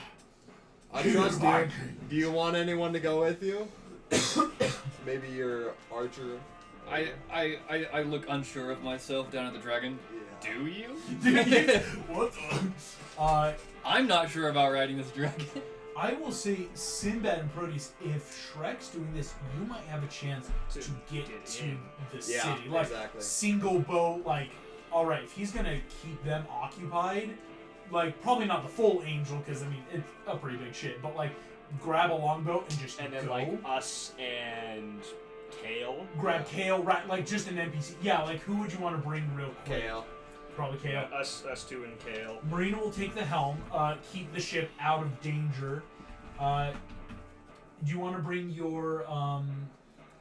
I Kill trust you. Vikings. Do you want anyone to go with you? Maybe your archer. I look unsure of myself down at the dragon. Yeah. Do you? What the? I'm not sure about riding this dragon. I will say, Sinbad and Proteus, if Shrek's doing this, you might have a chance to get to in. the Yeah, city. Like, exactly. single boat, like, alright, if he's gonna keep them occupied, like, probably not the full Angel, because, I mean, it's a pretty big shit, but, like, grab a longboat and just And then, go. like, us and Kale. Grab Kale, right, like, just an NPC. Yeah, like, who would you want to bring real quick? Kale. Probably Kale. Us two and Kale. Marina will take the helm, keep the ship out of danger. Do you want to bring your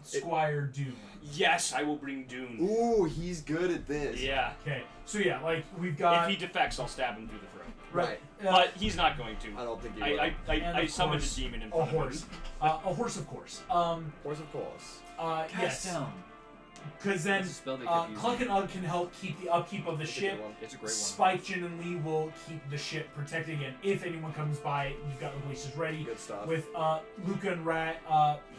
Squire Doom? Yes, I will bring Dune. Ooh, he's good at this. Yeah. Okay, so yeah, like we've got If he defects, I'll stab him through the throat. right, But he's not going to. I don't think he I And of summoned course, a demon in a front horse, of a horse, of course. Horse, of course. Yes, down. because then That's a spell they kept using. Cluck and Ugg can help keep the upkeep of the It's a good ship. one. It's a great one. Spike, Jin, and Lee will keep the ship protected again. If anyone comes by, you've got the blazes ready. Good stuff. With Luca and Rat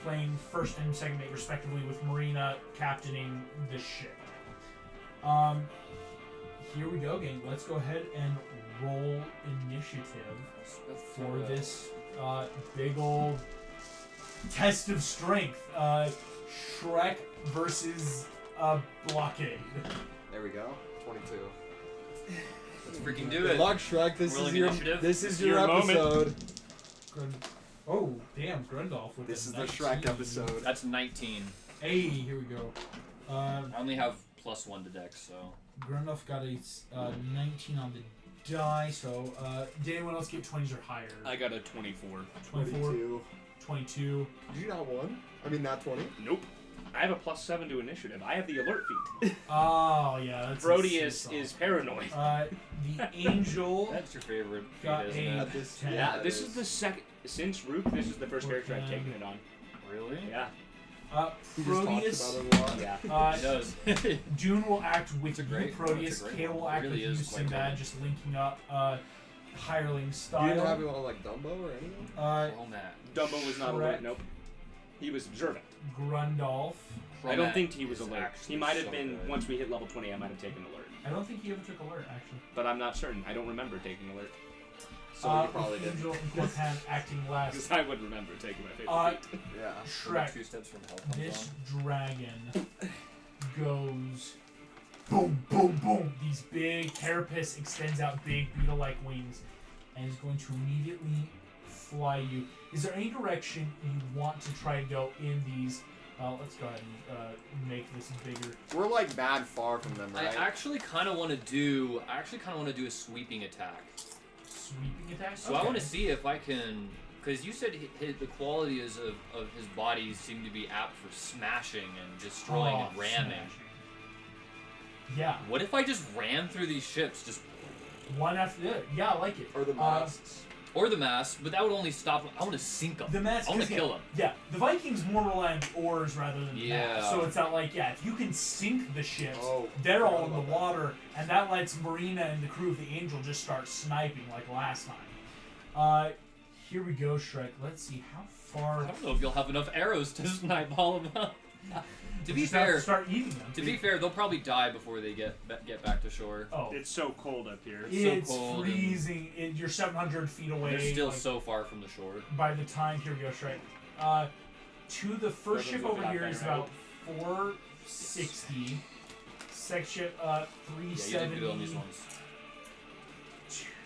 playing first and second mate respectively, with Marina captaining the ship. Here we go, gang. Let's go ahead and roll initiative for this big old test of strength. Shrek versus Blockade. There we go. 22. Let's freaking do Good it. luck, Shrek. Rolling initiative. This is It's your your moment. episode. Oh, damn, Grundolf with This a is the 19. Shrek episode. That's 19. Hey, here we go. I only have +1 to dex, so. Grundolf got a 19 on the die. So, did anyone else get 20s or higher? I got a 24. 24, 22. Did you not won? I mean, not 20. Nope. I have a +7 to initiative. I have the alert feat. Oh, yeah. That's Brody a is seesaw. paranoid. The angel That's your favorite feat, got isn't a it? 10. Yeah, this is the second since Rook. This is the first character I've taken it on. Really? Yeah. He just Proteus. talks about it a lot. Yeah. It does. Dune will act with It's a you, great- Proteus. it's a great Kale will one. It act really with you, is quite Sinbad, good. just linking up hireling You style. didn't have him on like Dumbo or anything? Oh, Matt. Dumbo was not Shrek. alert. Nope. He was observant. Grundolf. I don't Matt think he was is alert. actually He might have so been, good. once we hit level 20, I might have taken alert. I don't think he ever took alert, actually. But I'm not certain. I don't remember taking alert. So you probably did. Angel and Corpan acting last. Because I would remember taking my favorite feat. Yeah. We're Shrek. 2 steps from hell comes This on. dragon goes boom, boom, boom. These big carapace extends out big beetle-like wings and is going to immediately fly you. Is there any direction you want to try to go in these? Let's go ahead and make this bigger. We're like mad far from them, I right? actually kind of want to do. a sweeping attack. Sweeping attack. So I want to see if I can, because you said the qualities of his body seem to be apt for smashing and destroying and ramming. Yeah, What if I just ram through these ships, just one after the other. Yeah, I like it. Or the masts. or the mast? But that would only stop. I want to sink them. The mast. I want to 'cause, kill them. Yeah, the Vikings more rely on oars rather than Yeah. masts. So it's not like, yeah, if you can sink the ships, Oh, they're all in forgot the about that. water, and that lets Marina and the crew of the Angel just start sniping like last time. Here we go, Shrek. Let's see how far. I don't know if you'll have enough arrows to snipe all of them. To be Just have to fair, start eating them. to be fair, they'll probably die before they get back to shore. Oh, It's so cold up here. it's so cold and- freezing. You're 700 feet away. They're still like, so far from the shore. by the time, here we go, Shrek. To the first ship over here is about 460. Second ship, Yeah, you did good on these 370. ones.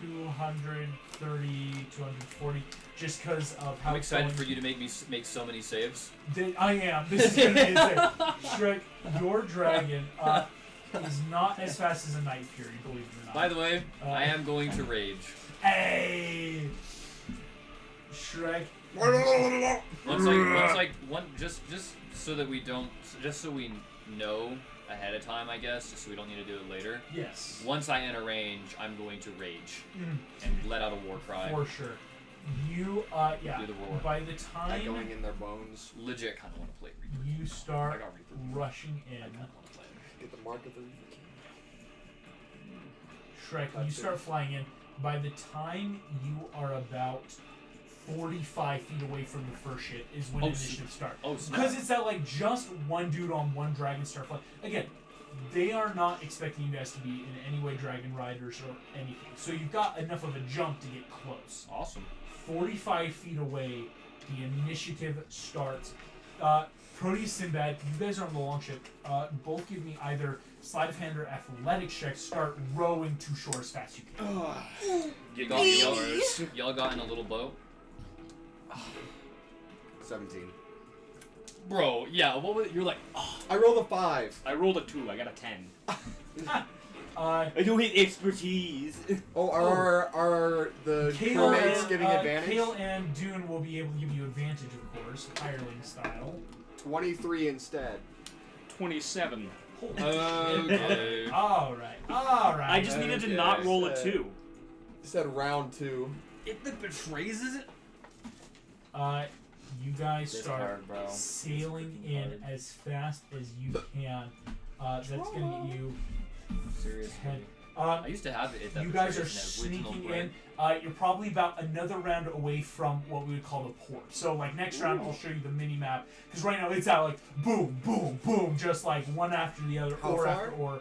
230, 240, just because of how I'm it's excited going. for you to make so many saves. I am. This is going to be insane. Shrek, your dragon is not as fast as a Night Fury, believe it or not. By the way, Uh, I am going to rage. Hey! Shrek. Just so that we don't, just so we know ahead of time, I guess, just so we don't need to do it later. Yes. Once I enter range, I'm going to rage Mm, and let out a war cry. for sure. You, yeah. Do the roar. By the Like time going in their bones. Legit kind of want to play Reaper. you I start got Reaper. rushing I in, kind of want to play it. Get the mark of the Reaper King. Shrek, when you start flying in, by the time you are about 45 feet away from the first ship is when Oh, initiative starts. Oh, snap. Because it's that like just one dude on one dragon start flying. Again, they are not expecting you guys to be in any way dragon riders or anything. So you've got enough of a jump to get close. Awesome. 45 feet away, the initiative starts. Proteus, Sinbad, you guys are on the long ship. Both give me either sleight of hand or athletics checks. Start rowing to shore as fast as you can. Y'all got in a little boat? 17. Bro, yeah, what was, you're like, oh, I rolled a 5. I rolled a 2. I got a 10. Uh, I do hit expertise. Oh, are the Kale crewmates and, giving advantage? Kale and Dune will be able to give you advantage, of course, hireling style. 23 instead. 27. okay. Alright. I just needed to not roll a 2. You said round 2. It betrays it? You guys This start card, bro. sailing in as fast as you can. That's gonna get you Seriously. 10. I used to have it. That You guys are betrays in the original sneaking bread. in. You're probably about another round away from what we would call the port. So, like, next round, I'll show you the mini map. Because right now, it's out like boom, boom, boom, just like one after the other, How or far? after or.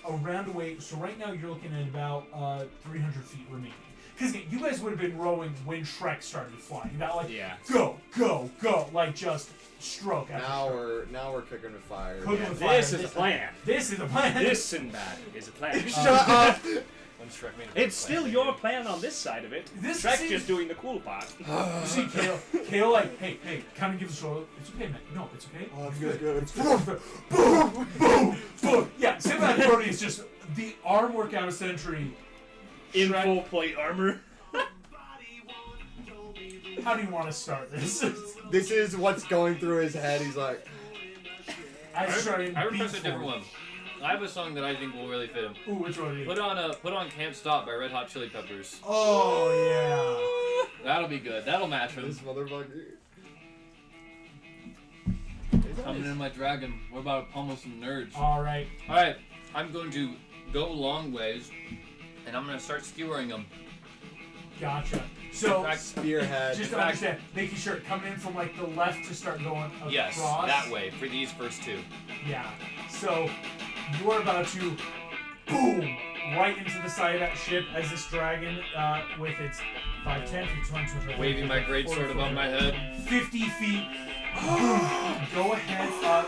A round away. So, right now, you're looking at about 300 feet remaining. Because you guys would have been rowing when Shrek started flying. That, like, Yeah. go, go, go. Like, just stroke after Now stroke. we're cooking with fire. Cooking Yeah, with fire. this is a plan. This is a plan. This Sinbad is a plan. Shut up! When Shrek made It's still your plan on this side of it. This Shrek's seems- just doing the cool part. You see Kale like, hey, kind of give us a show. It's okay, man. No, it's okay. Oh, It's good, good. boom, boom, boom. Yeah, Sinbad Brody is just the arm workout of century. In Shrek, full plate armor. how do you want to start this? This is what's going through his head. He's like, As Shrek I beats request a different forward. one. I have a song that I think will really fit him. Ooh, which one are you? Put on Can't Stop by Red Hot Chili Peppers. Oh That'll be good. That'll match him. this motherfucker. Coming in my dragon. We're about to pummel some nerds. yeah. All right. Alright, I'm going to go long ways, and I'm going to start skewering them. Gotcha. So, In fact, Spearhead. just to fact- understand, making sure coming in from like the left to start going across. yes, that way, for these first two. Yeah. So you're about to boom right into the side of that ship as this dragon with its 5, 10, 15, 20, Waving my greatsword above my head. 50 feet. Boom. Go ahead.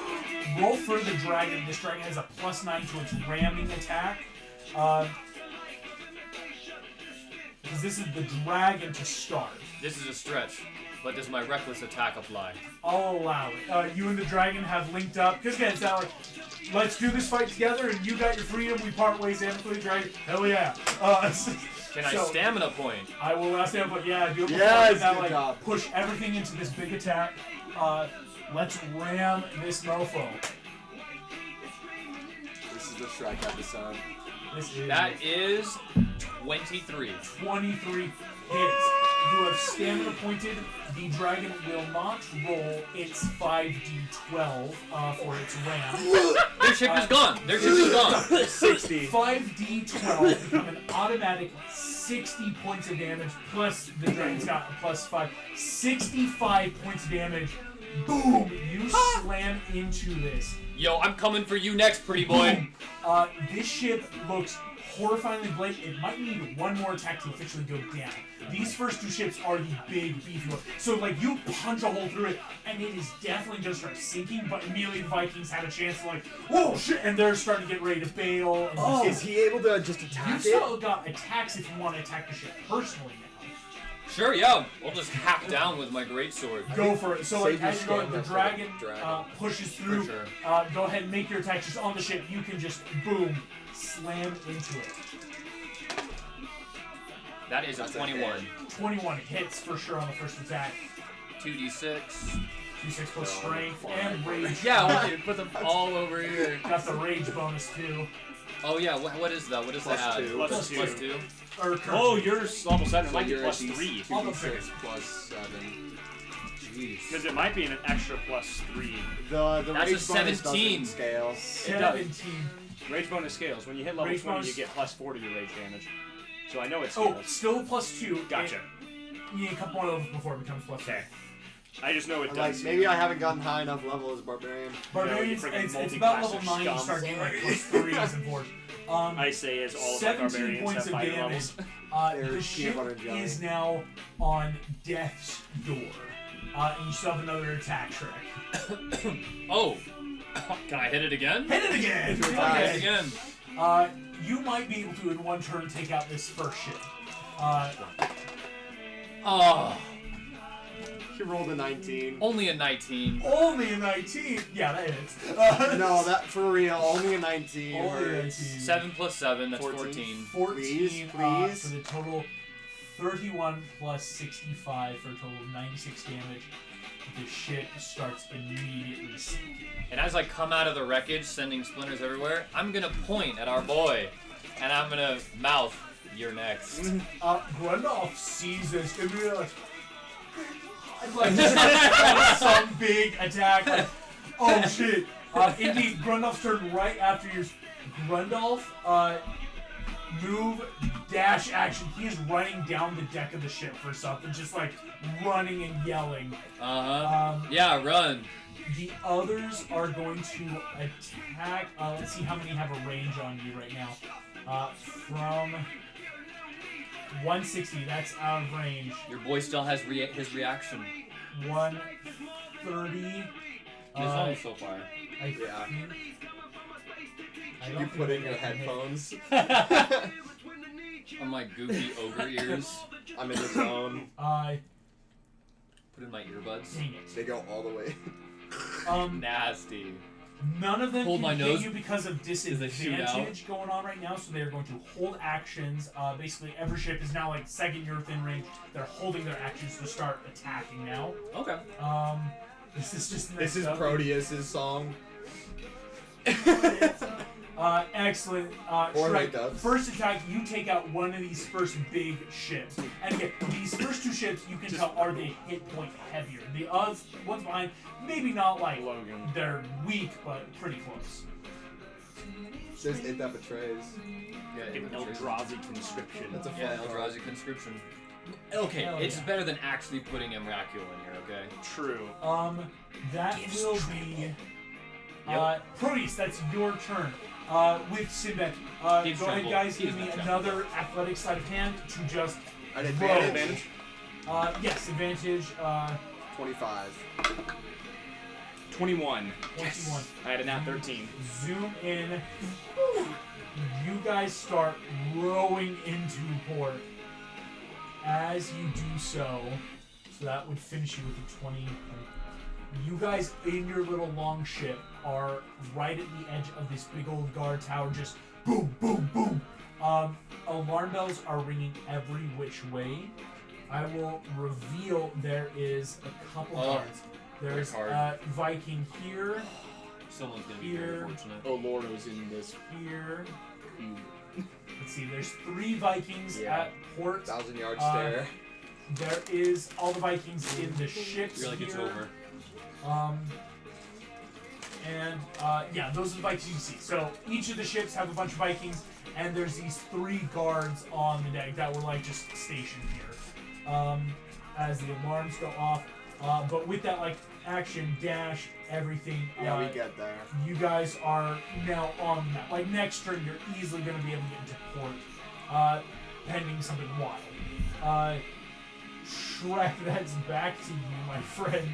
Roll for the dragon. This dragon has a +9 to its ramming attack. Because this is the dragon to start. This is a stretch, but does my reckless attack apply? I'll allow it. You and the dragon have linked up. Because again, it's not like, let's do this fight together and you got your freedom, we part ways amicably, dragon. Hell yeah. Can I so, stamina point? I will last stand, but yeah, do it before Yes, that, good like, job. push everything into this big attack. Let's ram this mofo. This is the Shrek episode. This is That is 23. 23 hits. You have stamina pointed. The dragon will not roll its 5d12 for its ram. Their ship is gone. Their ship is gone. 60. 5d12 become an automatic 60 points of damage, plus the dragon's got a +5. 65 points of damage. Boom! You slam into this. Yo, I'm coming for you next, pretty boy. Boom. This ship looks horrifyingly blank. It might need one more attack to officially go down. These first two ships are the big, beefy ones. So, like, you punch a hole through it, and it is definitely going to start sinking, but immediately the Vikings have a chance to, like, whoa, shit, and they're starting to get ready to bail. And Is he able to just You've attack it? still got attacks if you want to attack the ship personally now. Sure, yeah. I'll just hack down with my greatsword. Go for it. So, like, Save your as you go, the stamina for dragon the dragon. pushes For through. sure. Go ahead and make your attacks just on the ship. You can just, boom, slam into it. That is a That's a 21. 21 hits for sure on the first attack. 2d6. 2/6 plus Oh, strength fine. and rage. Yeah, I want you to put them all over here. Got the rage bonus too. Oh yeah, what is that? What does that Plus add? two. Plus Plus two. 2? Or Oh, yours level 7 So might be you're plus at these 3. I'll go 2d6 plus 7. Jeez. Because it might be an extra plus 3. The That's a rage bonus 17. doesn't scale. 17. Rage bonus scales. When you hit level Rage 20, bonus- you get plus 4 to your rage damage. So I know it Oh, scales. still +2. Gotcha. You need a couple more levels before it becomes +2. Okay. I just know it I'm does. like, maybe I haven't gotten high enough level as barbarian. Barbarians, No, you freaking it's about level multi-class 9 you scum. start getting like +3s and 4s. I say as all of my 17 barbarians points have of fighter damage. levels. The There's ship peanut butter and jelly. is now on death's door. And you still have another attack, Shrek. Oh! Can I hit it again? Hit it again! Hit it I'll hit Okay. it again. You might be able to, in one turn, take out this first ship. Oh, He rolled a 19. only a 19. Only a 19! Yeah, that hits. No, that for real. Only a 19. Only a 19. 7 plus 7, that's 14. 14. 14 Please. for the total 31 plus 65 for a total of 96 damage. The ship starts immediately sinking. And as I come out of the wreckage, sending splinters everywhere, I'm gonna point at our boy, and I'm gonna mouth, "You're next." Grundolf sees this and be like just some big attack. Like, oh shit! Indeed, Grundolf's turn right after yours. Grundolf, move, dash, action. He is running down the deck of the ship for something, just like running and yelling. Yeah, run. The others are going to attack. Let's see how many have a range on you right now. From 160, that's out of range. Your boy still has his reaction. 130. This one so far. I Yeah. think. I don't You think put in I your can hit. headphones. On my goofy ogre ears. I'm in the zone. Put in my earbuds. Dang it. They go all the way. Nasty. None of them Hold my can hit nose you because of they shoot disadvantage going on right now, so they're going to hold actions. Basically, every ship is now like second you're within range. They're holding their actions to start attacking now. Okay. This is just This is Proteus's song. Excellent. Or Shrek, hiccups. first attack, you take out one of these first big ships. And again, these first two ships, you can tell, are the hit point heavier. The ones behind, maybe not like Logan. they're weak, but pretty close. There's It That Betrays. Yeah, Eldrazi conscription. That's a fun Yeah, card. Eldrazi conscription. Okay, Hell it's yeah. better than actually putting Emrakul in here, okay? True. That Gives will tremble. be Proteus, that's your turn. With Sinbad. Gives Go ahead, tremble. guys, He give does me not tremble. another athletic sleight of hand to just An roll. advantage. Yes, advantage. 25. 21. 21. I had a nat 13. Zoom in. You guys start rowing into port. As you do so that would finish you with a 20. You guys in your little long ship are right at the edge of this big old guard tower, just boom, boom, boom. Alarm bells are ringing every which way. I will reveal there is a couple guards. There's Viking here, Someone's gonna be very Here. fortunate. Oh, Lordo's in this. here. Let's see, there's 3 Vikings Yeah. at port. 1,000-yard stare. There is all the Vikings in the ships You're like, here. it's over. Yeah, those are the Vikings you see. So each of the ships have a bunch of Vikings, and there's these 3 guards on the deck that were like just stationed here. As the alarms go off, but with that like action dash, everything. Yeah, we get there. You guys are now on the map. Like next turn, you're easily going to be able to get into port, pending something wild. Shrek, that's back to you, my friend.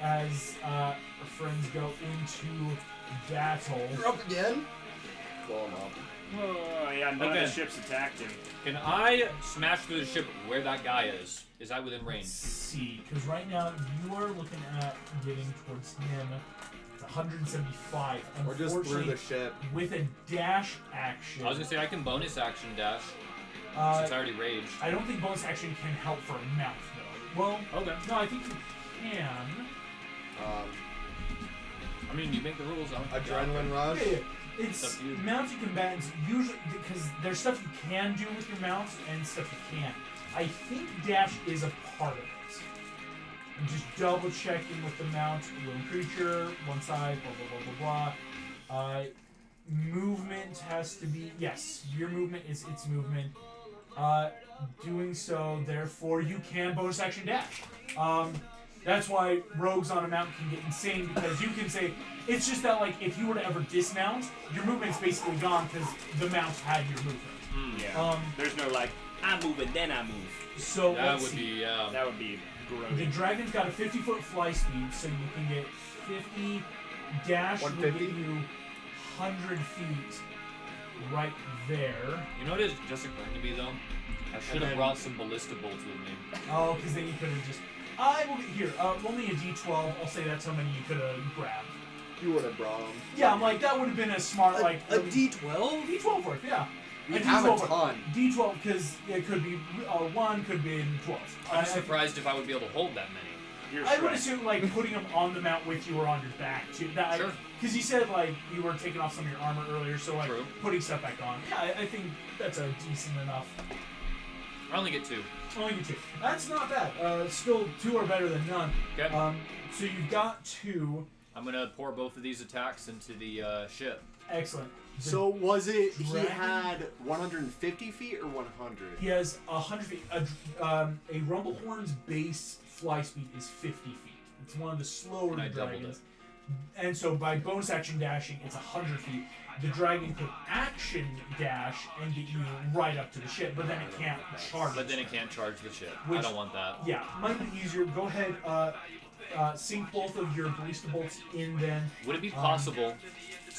As our friends go into battle. You're up again? Blow him up. Oh, yeah, none of Okay. the ships attacked him. Can I smash through the ship where that guy is? Is that within range? Let's see, because right now you are looking at getting towards him. It's 175. Or just through Unfortunately, the ship. with a dash action. I was gonna say I can bonus action dash uh, since I already raged. I don't think bonus action can help for a mount, though. Well, Okay. no, I think you can. I mean, you make the rules. Adrenaline rush. Yeah. It's Up to you. mounted combatants usually because there's stuff you can do with your mounts and stuff you can't. I think dash is a part of it. I'm just double checking with the mount. Lone creature, one side, blah blah blah blah blah. Movement has to be yes. Your movement is its movement. Doing so, therefore, you can bonus action dash. That's why rogues on a mountain can get insane because you can say it's just that like if you were to ever dismount, your movement's basically gone because the mount had your movement. Yeah. There's no like, I move and then I move. So That let's would see. be That would be The gross. dragon's got a 50-foot fly speed, so you can get 50 dash will get 150? you 100 feet right there. You know what is just occurring to me though? I should have then- brought some ballista bolts with me. Oh, because then you could have just. I will get here. Only a D12. I'll say that's how many you could have grabbed. You would have brought him. Yeah, I'm like that would have been a smart like a D12? D12 worth. Yeah. We A have a D12 worth. ton. D12 because it could be 1, could be 12. I'm surprised if I would be able to hold that many. You're I would Shrek. assume like putting them on the mount with you or on your back too. That, Sure. Because you said like you were taking off some of your armor earlier, so like True. putting stuff back on. Yeah, I think that's a decent enough. I only get 2. Only get 2. That's not bad. Still 2 are better than none. Okay. So you've got 2. I'm gonna pour both of these attacks into the ship. Excellent. The- So was it he dragon- had 150 feet or 100? he has 100 feet. A Rumblehorn's base fly speed is 50 feet. It's one of the slower And I doubled dragons. And so by bonus action dashing, it's 100 feet. The dragon could action dash and get you right up to the ship, but then it can't charge. But then it can't charge the ship. I Which- don't want that. Yeah, might be easier. Go ahead, sink both of your ballista bolts in then. Would it be possible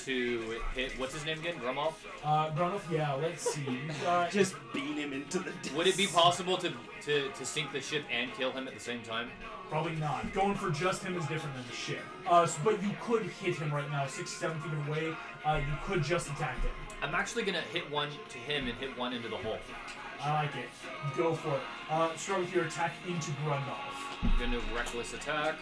to hit. What's his name again? Grumov? Grunolf, yeah, let's see. Just beat him into the dust. Would it be possible to sink the ship and kill him at the same time? Probably not. Going for just him is different than the ship. But you could hit him right now, 67 feet away. You could just attack him. I'm actually gonna hit one to him and hit one into the hole. I like it. Go for it. Start with your attack into Grunolf. I'm gonna reckless attack.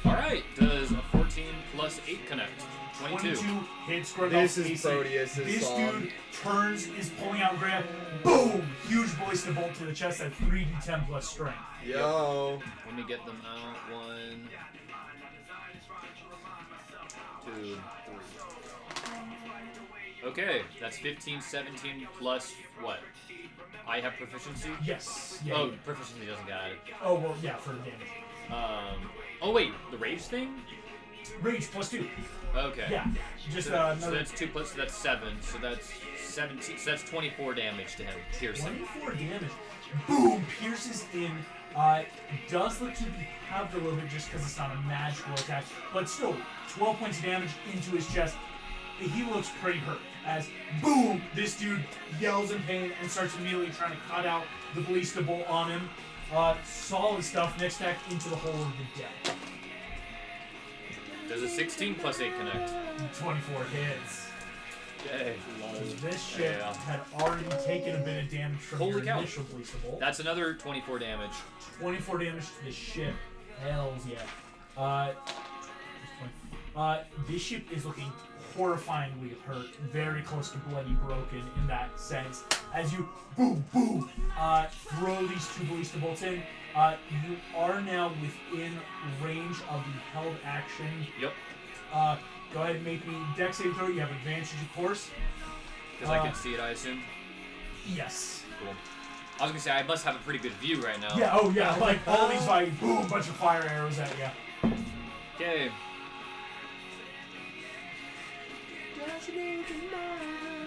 Alright, does a 14 plus 8 connect? 22. 22 hits Grunolf. This is Proteus's This song. dude turns, is pulling out grab. Boom! Huge ballista bolt to the chest at 3d10 plus strength. Yo. Let me get them out. 1, 2, 3. Okay, that's 15, 17 plus what? I have proficiency? Yes. Yeah, Oh, yeah. proficiency doesn't get added. Oh, well, yeah, for the damage. Oh wait, the rage thing? Rage plus 2. Okay. Yeah. Just So another that's 2 plus, so that's 7. So that's 17. So that's 24 damage to him. Piercing. 24 damage. Boom! Pierces in. Does look to be halved a little bit just because it's not a magical attack, but still, 12 points of damage into his chest. He looks pretty hurt as boom! This dude yells in pain and starts immediately trying to cut out the ballista bolt on him. Solid stuff. Next attack into the hole of the deck. Does a 16 plus 8 connect? 24 hits. Okay. This ship Yeah. had already taken a bit of damage from Holy your cow. initial ballista bolt. That's another 24 damage. 24 damage to the ship. Hells yeah. This ship is looking horrifyingly hurt, very close to bloody broken in that sense. As you boom, boom, throw these 2 ballista bolts in, you are now within range of the held action. Yep. Go ahead and make me dex saving throw. You have advantage, of course. Because I can see it, I assume. Yes. Cool. I was gonna say I must have a pretty good view right now. Yeah. Oh yeah. Like all these like boom, bunch of fire arrows at you. Okay.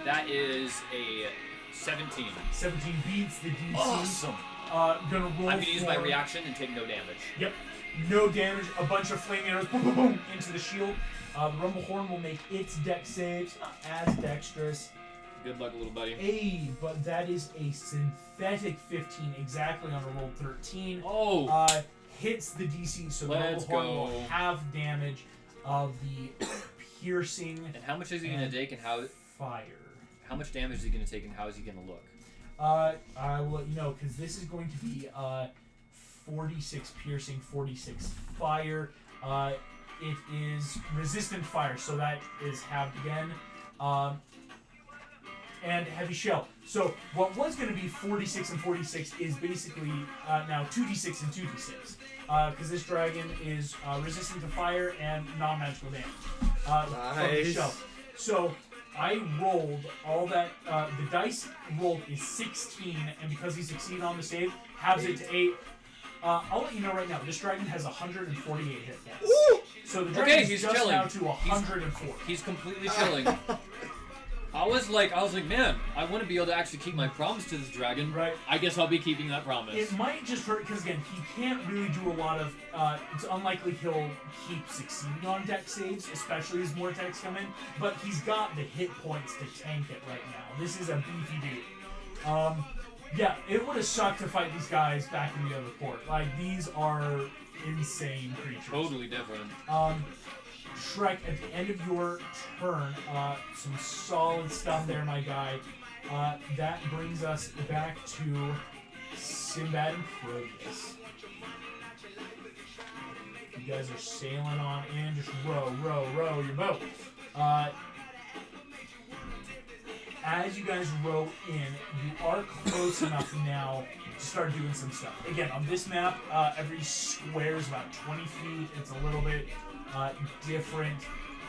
That is a 17. 17 beats the DC. Awesome. Gonna roll. I'm gonna use my for- reaction and take no damage. Yep. No damage. A bunch of flame arrows. Boom, boom, boom into the shield. The Rumblehorn will make its dex saves. Not as dexterous. Good luck, little buddy. Hey, but that is a synthetic 15 exactly on a roll 13. Oh. Hits the DC, so the Let's Rumblehorn go. will have damage of the piercing And how much is he gonna take, and fire. how much damage is he gonna take, and how is he gonna look? I will let you know because this is going to be 46 piercing, 46 fire. It is resistant fire, so that is halved again. And heavy shell. So what was going to be 46 and 46 is basically now 2d6 and 2d6. Because this dragon is resistant to fire and non-magical damage. From the Nice. shell. So I rolled all that. The dice rolled is 16, and because he succeeded on the save, halves it to 8. I'll let you know right now. This dragon has 148 hit points. Ooh! So the dragon is he's just chilling. now to 104. He's completely chilling. I was like, man, I want to be able to actually keep my promise to this dragon. Right. I guess I'll be keeping that promise. It might just hurt because again, he can't really do a lot of. It's unlikely he'll keep succeeding on deck saves, especially as more attacks come in. But he's got the hit points to tank it right now. This is a beefy dude. Yeah, it would have sucked to fight these guys back in the other port. Like these are insane creatures. Totally different. Shrek, at the end of your turn, some solid stuff there, my guy. That brings us back to Sinbad and Proteus. You guys are sailing on in. Just row your boat. As you guys row in, you are close enough now to start doing some stuff. Again, on this map, every square is about 20 feet. It's a little bit different.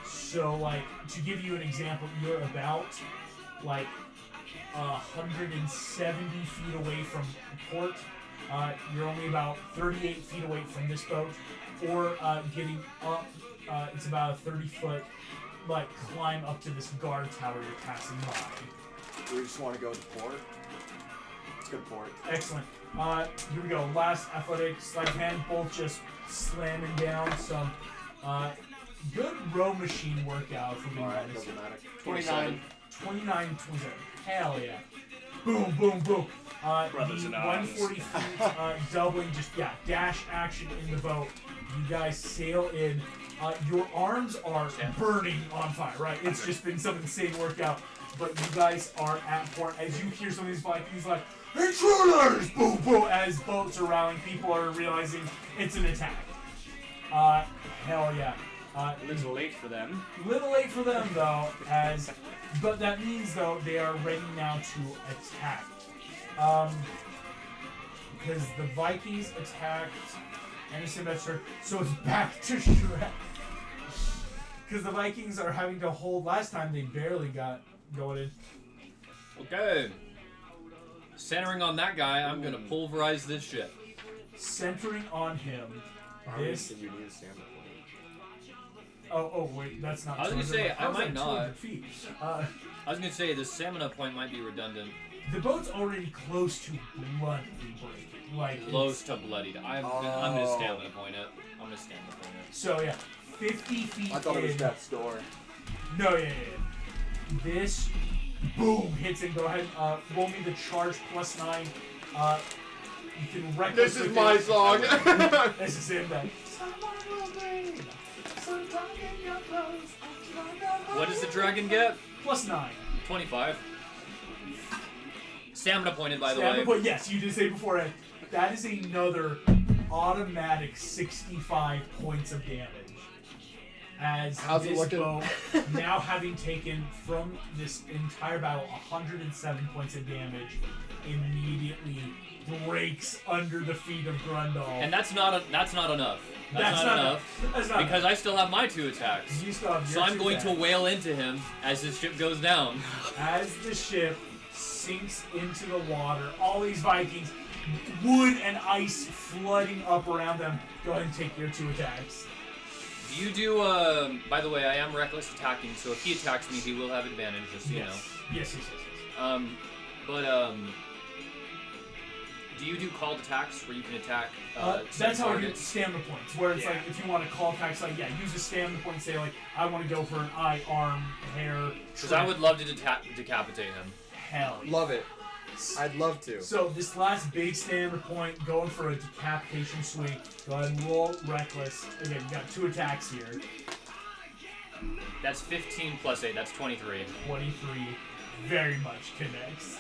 So, like, to give you an example, you're about, like, 170 feet away from port. You're only about 38 feet away from this boat. Or getting up, it's about a 30-foot, like, climb up to this guard tower you're passing by. We just want to go to port. It's a good point. Excellent. Here we go. Last athletic sleight of hand, both just slamming down some good row machine workout for being Alright, honest. doesn't matter. 29. 29, 27. Hell yeah. Boom, boom, boom. Brothers The in arms. 140 feet, doubling, just, dash action in the boat. You guys sail in. Your arms are burning on fire, right? It's just been some insane workout. But you guys are at port as you hear some of these Vikings like, intruders! Boom, boom, as boats are rallying. People are realizing it's an attack. Hell yeah. A little late for them. Little late for them though, but that means though they are ready now to attack. Because the Vikings attacked Anderson Betcher, so it's back to Shrek. Because the Vikings are having to hold. Last time they barely got going. Okay. Centering on that guy, I'm gonna pulverize this ship. Centering on him. This. You need a stamina point. Oh wait, that's not. I was gonna 200. say, I was might at not. 200 feet. I was gonna say the stamina point might be redundant. The boat's already close to bloodily breaking. Like Close to bloodied. I'm gonna stamina point it. I'm gonna stamina point it. So yeah, 50 feet I thought in. it was death's door. No, yeah. This boom hits and go ahead. Roll me the charge +9. You can reckless. This is with my it. song. This is him then. What does the dragon get? +9. 25. Stamina pointed, by the Stamina way. point, yes, you did say beforehand. That is another automatic 65 points of damage. As How's it this looking? boat, now having taken from this entire battle 107 points of damage, immediately breaks under the feet of Grundle. And that's not enough. That's not enough. That's not Because I still have my 2 attacks. you still have So your I'm two going to attacks. wail into him as his ship goes down. As the ship sinks into the water, all these Vikings, wood and ice flooding up around them. Go ahead and take your 2 attacks. Do you do, by the way, I am reckless attacking, so if he attacks me, he will have advantage, just so you know. Yes. Do you do called attacks where you can attack That's how I do targets? stamina points, where it's like, if you want to call attacks, like, use a stamina point, say, like, I want to go for an eye, arm, hair, Because I would love to decapitate him. hell yeah. Love it. I'd love to. So, this last big stamina point, going for a decapitation swing, go ahead and roll reckless. Again, you got 2 attacks here. That's 15 plus 8, that's 23. 23 very much connects.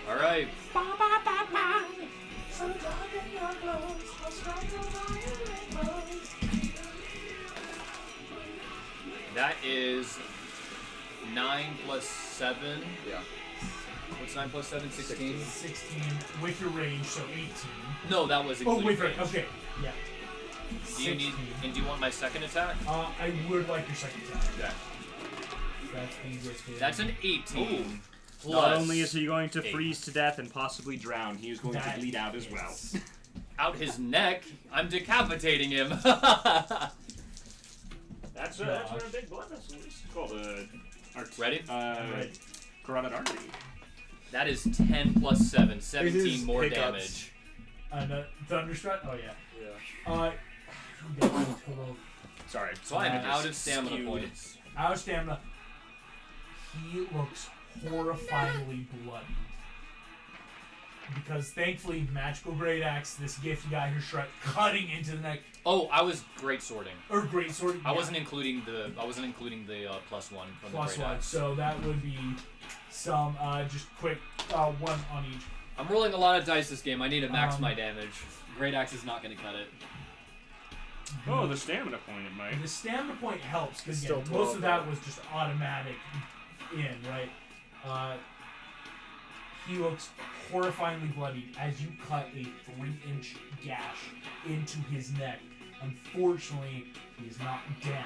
Alright. That is 9 plus 7. Yeah. What's 9 plus 7? 16? 16 with your range, so 18. No, that was Oh, including with range. range. Okay, yeah. Do you need, 16. and do you want my second attack? I would like your second attack. Okay. That's the with him. That's an 18. Plus Not only is he going to 8. freeze to death and possibly drown, he is going That to bleed out as well. is- out his neck, I'm decapitating him. That's a big blood vessel. It's called a Ready? Right. carotid artery. That is 10 plus 7, 17 is more hiccups. damage. Thunderstruck? Oh, yeah. Yeah. Total Sorry. So I'm just out of stamina skewed. points. out of stamina. He looks horrifyingly bloody. Because thankfully, magical great axe, this gift you got here, Shrek, cutting into the neck, Oh, I was great sorting. or great sword. I wasn't including the plus 1 from plus the great 1, axe. so that would be some just quick 1 on each. I'm rolling a lot of dice this game. I need to max Um, my damage. Great axe is not going to cut it. Oh, the stamina point it might. The stamina point helps because Still most 12, of that was just automatic in, right? He looks horrifyingly bloody as you cut a 3-inch gash into his neck. Unfortunately, he is not down,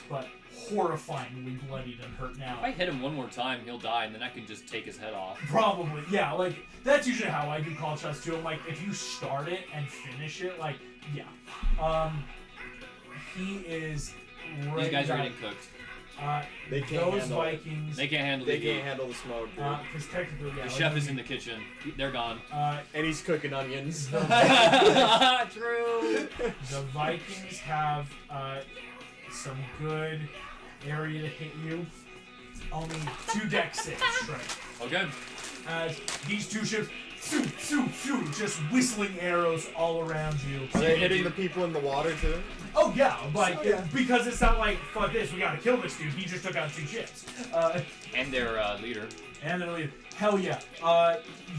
but horrifyingly bloodied and hurt now. If I hit him one more time, he'll die, and then I can just take his head off. Probably, yeah. Like that's usually how I do call shots too. I'm like, if you start it and finish it, like, yeah. He is. These guys are getting cooked. They can't those handle it. Vikings. They can't handle They the heat. can't handle the smoke, dude. Because technically, yeah. The chef is in the kitchen. They're gone. And he's cooking onions. True. The Vikings have some good area to hit you. Only 2 deck saves, right? Okay. As these 2 ships, just whistling arrows all around you. Are they hitting the people in the water too? Oh yeah, like Oh, yeah. because it's not like fuck this, we gotta kill this dude. He just took out 2 ships. And their leader. And then we, hell yeah.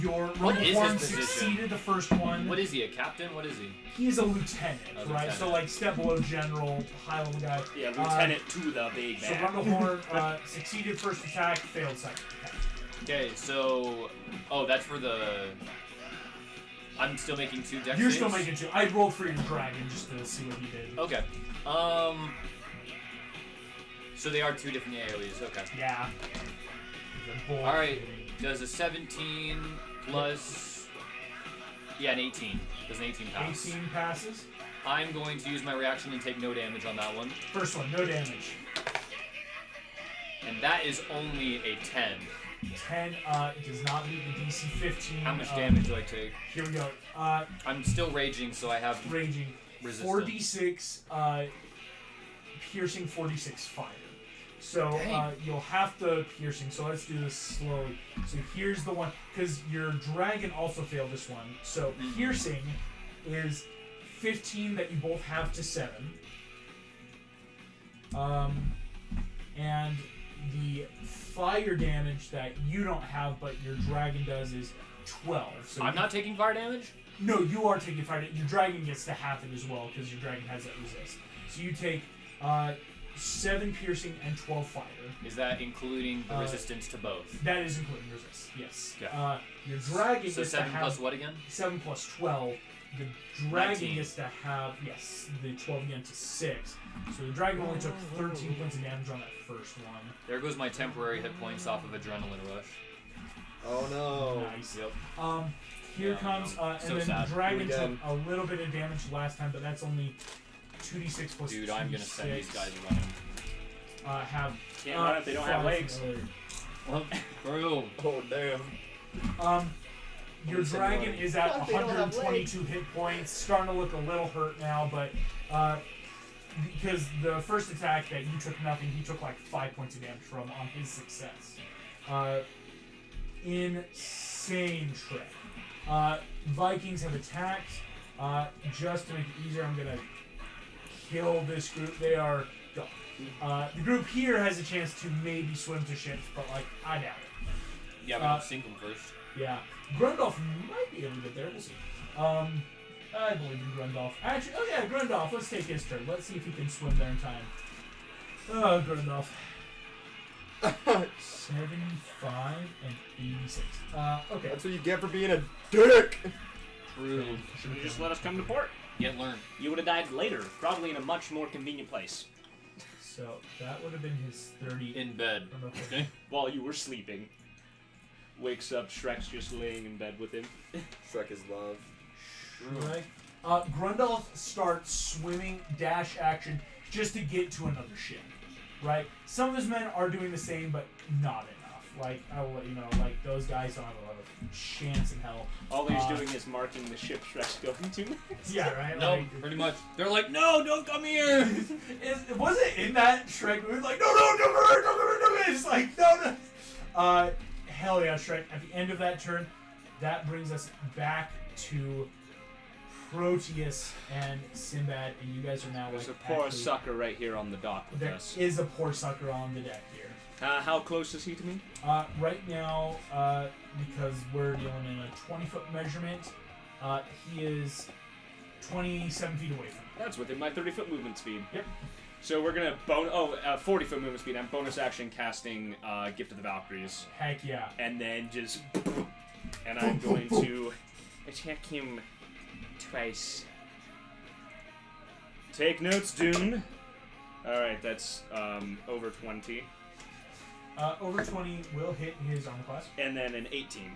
Your What is his Rumblehorn position? succeeded the first one. What is he? A captain? What is he? He's a lieutenant, A right? lieutenant. So like step below general, high level guy. Yeah, lieutenant to the big So man. Rumblehorn succeeded first attack, failed second attack. Okay, so that's for the. I'm still making 2 deck You're saves? still making 2. I rolled for your dragon just to see what he did. Okay. So they are 2 different AoEs. Okay. Yeah. All right. Does a 17 plus? Yeah, an 18. Does an 18 pass? 18 passes. I'm going to use my reaction and take no damage on that one, First one, no damage. and that is only a 10. 10 does not meet the DC 15. How much damage do I take? Here we go. I'm still raging, so I have Raging. resistance. 4d6 piercing, 4d6 fire. So Dang. you'll have to piercing. So let's do this slowly. So here's the one, because your dragon also failed this one. So piercing is 15 that you both have to 7. And the fire damage that you don't have but your dragon does is 12. So I'm not taking fire damage? No, you are taking fire damage. Your dragon gets to half it as well because your dragon has that resist. So you take 7 piercing and 12 fire. Is that including the resistance to both? That is including resist, yes. Okay. Your dragon So gets 7 to have plus what again? 7 plus 12. The dragon 19. gets to have, yes, the 12 again to 6. So the dragon only took 13 points of damage on that first one. There goes my temporary hit points off of adrenaline rush. Oh no. Nice. Yep. Here Yeah, comes, no. and So then sad. the dragon Here we took a little bit of damage last time, but that's only 2d6 plus Dude, I'm gonna send these 2d6. guys running. Have Can't run if they don't have 5 legs. earlier. Well, bro. Oh damn. Your dragon is at Fuck, they don't have 122 hit points, starting to look a little hurt now, but because the first attack that you took nothing, he took like 5 points of damage from on his success. Insane trick. Vikings have attacked. Just to make it easier, I'm gonna kill this group. They are gone. The group here has a chance to maybe swim to ships, but like I doubt it. Yeah, but I'll sink them first. Yeah, Grundolf might be able to get there. We'll see. I believe in Grundolf. Actually, oh yeah, Grundolf. Let's take his turn. Let's see if he can swim there in time. Oh, Grundolf. 75 and 86. Okay. That's what you get for being a dick. True. Should have just let us come to port. Yet learn. You would have died later, probably in a much more convenient place. So that would have been his 30. In bed. Okay. While you were sleeping. Wakes up, Shrek's just laying in bed with him. Shrek is love. Right. Grundolf starts swimming, dash action, just to get to another ship. Right? Some of his men are doing the same, but not enough. Like, I will let you know, like, those guys don't have a lot of chance in hell. All he's doing is marking the ship Shrek's going to. Yeah, right? No, Like, pretty much. They're like, no, don't come here. was it in that Shrek movie? Like, no, don't come here, don't come here, don't come here. It's like, no. Hell yeah, Shrek. At the end of that turn, that brings us back to Proteus and Sinbad, and you guys are now There's like a poor actually- sucker right here on the dock with There us. is a poor sucker on the deck here. How close is he to me? Right now, because we're dealing in a 20-foot measurement, he is 27 feet away from me. That's within my 30-foot movement speed. Yep. So we're gonna 40-foot movement speed. I'm bonus action casting Gift of the Valkyries, Heck yeah. and then just, and I'm going to attack him twice. Take notes, Dune. All right, that's over 20, Over 20 will hit his armor class, and then an 18.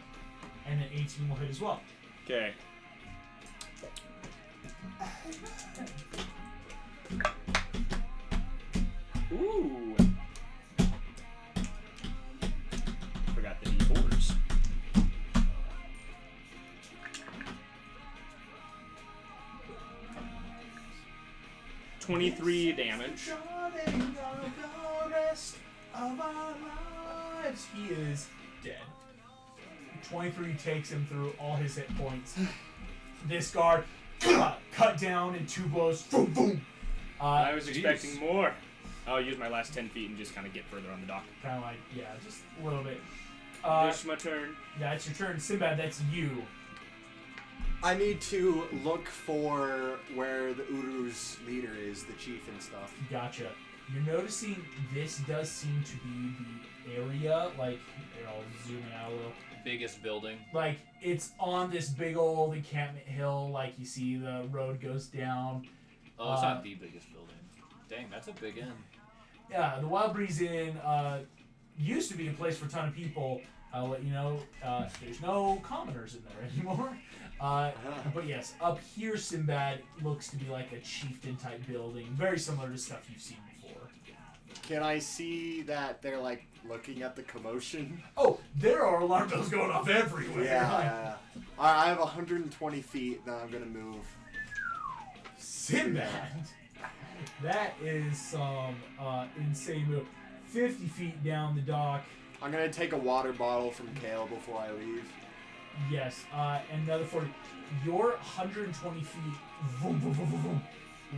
and an 18 will hit as well. Okay. Ooh. 23 damage. He is dead. 23 takes him through all his hit points. This guard cut down in 2 blows. Boom, boom. I was expecting more. I'll use my last 10 feet and just kind of get further on the dock. Kind of like, yeah, just a little bit. It's my turn. Yeah, it's your turn. Sinbad, that's you. I need to look for where the Uruz leader is, the chief and stuff. Gotcha. You're noticing this does seem to be the area, like, here, I'll zoom in out a little. Biggest building. Like, it's on this big old encampment hill, like you see the road goes down. Oh, it's not the biggest building. Dang, that's a big inn. Yeah, the Wild Breeze Inn used to be a place for a ton of people. I'll let you know, there's no commoners in there anymore. But yes, up here, Sinbad looks to be like a chieftain type building, very similar to stuff you've seen before. Can I see that they're like looking at the commotion? Oh, there are alarm bells going off everywhere. Yeah. I have 120 feet that I'm gonna move. Sinbad, that is some insane move. 50 feet down the dock. I'm gonna take a water bottle from Kale before I leave. Yes, another 40. You're 120 feet, vroom, vroom, vroom, vroom, vroom,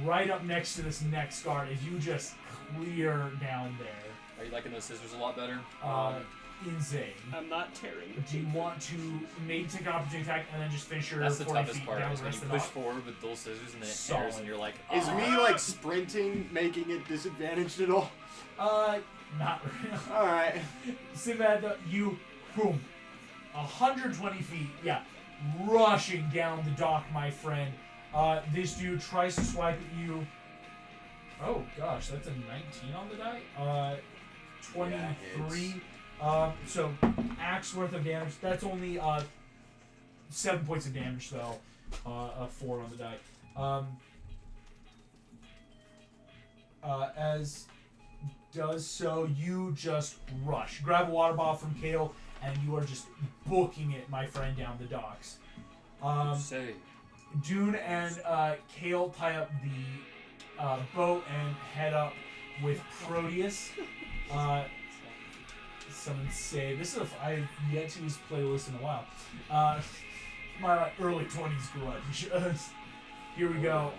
right up next to this next guard as you just clear down there. Are you liking those scissors a lot better? Insane. I'm not tearing. Do you want to maybe take an opportunity attack and then just finish your That's the 40 toughest feet part, down is the when rest you of the push dock? forward with those scissors and then it Solid. airs and you're like, Is me like sprinting making it disadvantaged at all? Not really. Alright. Sinbad, you, boom, 120 feet, yeah, rushing down the dock, my friend. This dude tries to swipe at you. Oh gosh, that's a 19 on the die. 23. So axe worth of damage. That's only 7 points of damage though. 4 on the die. As does so, you just rush. Grab a water bottle from Kale, and you are just booking it, my friend, down the docks. say. Dune and Kale tie up the boat and head up with Proteus. Someone say this is I've yet to use playlist in a while. My early 20s grudge. Here we go.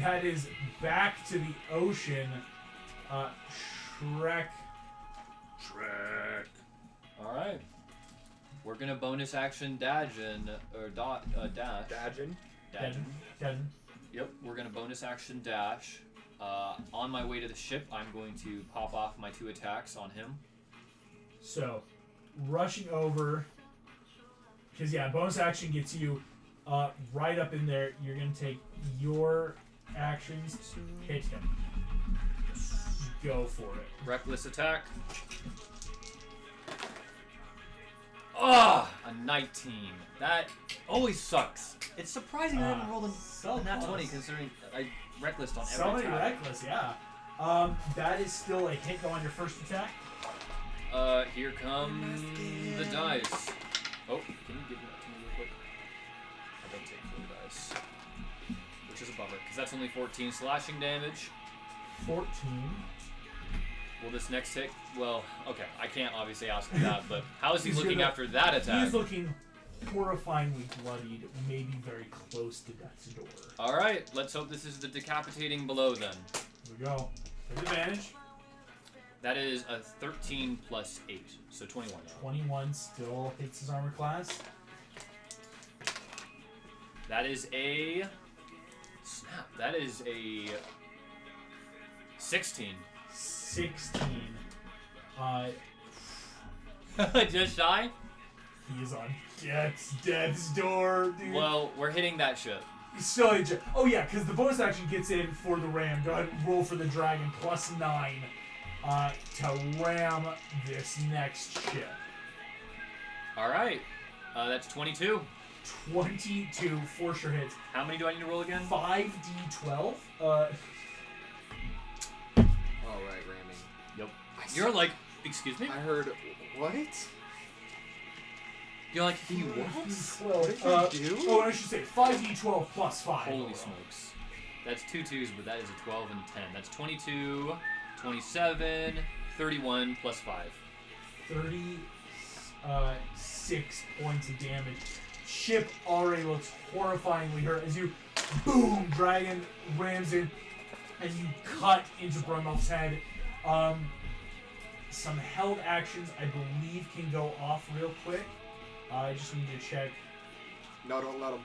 That is back to the ocean. Shrek. All right. We're gonna bonus action dash. Dajin. Dead. Yep, we're gonna bonus action dash. On my way to the ship, I'm going to pop off my 2 attacks on him. So, rushing over, because yeah, bonus action gets you right up in there. You're gonna take your actions to hit him. Go for it. Reckless attack. Ah, a 19. That always sucks. It's surprising I haven't rolled a nat 20 considering I reckless on every So many attack. reckless, yeah. That is still a hit though on your first attack. Here come the dice. Oh, can you give that to me real quick? I don't take 4 dice. Which is a bummer, because that's only 14 slashing damage. 14. Will this next hit? Well, okay, I can't obviously ask for that, but how is he He's looking gonna- after that attack? He's looking horrifyingly bloodied, maybe very close to death's door. Alright, let's hope this is the decapitating blow then. Here we go. With advantage. That is a 13 plus 8, so 21 now. 21 still hits his armor class. That is a... Snap. That is a... 16. 16. Just shy? He is on death's door, dude. Well, we're hitting that ship. So, oh yeah, because the bonus action gets in for the ram. Go ahead and roll for the dragon +9 to ram this next ship. Alright. That's 22. 22 for sure hits. How many do I need to roll again? 5d12. Oh, right, ramming. Yep. You're like, excuse me? I heard, what? You're like, what? 12. What did you do? Oh, I should say 5d12 +5. Holy overall. smokes. That's 2 2s, but that is a 12 and 10. That's 22, 27, 31 plus 5. 36 points of damage. Ship already looks horrifyingly hurt as you, boom, dragon rams in, and you cut into Brummel's head. Some held actions, I believe, can go off real quick. I just need to check. No, don't let him.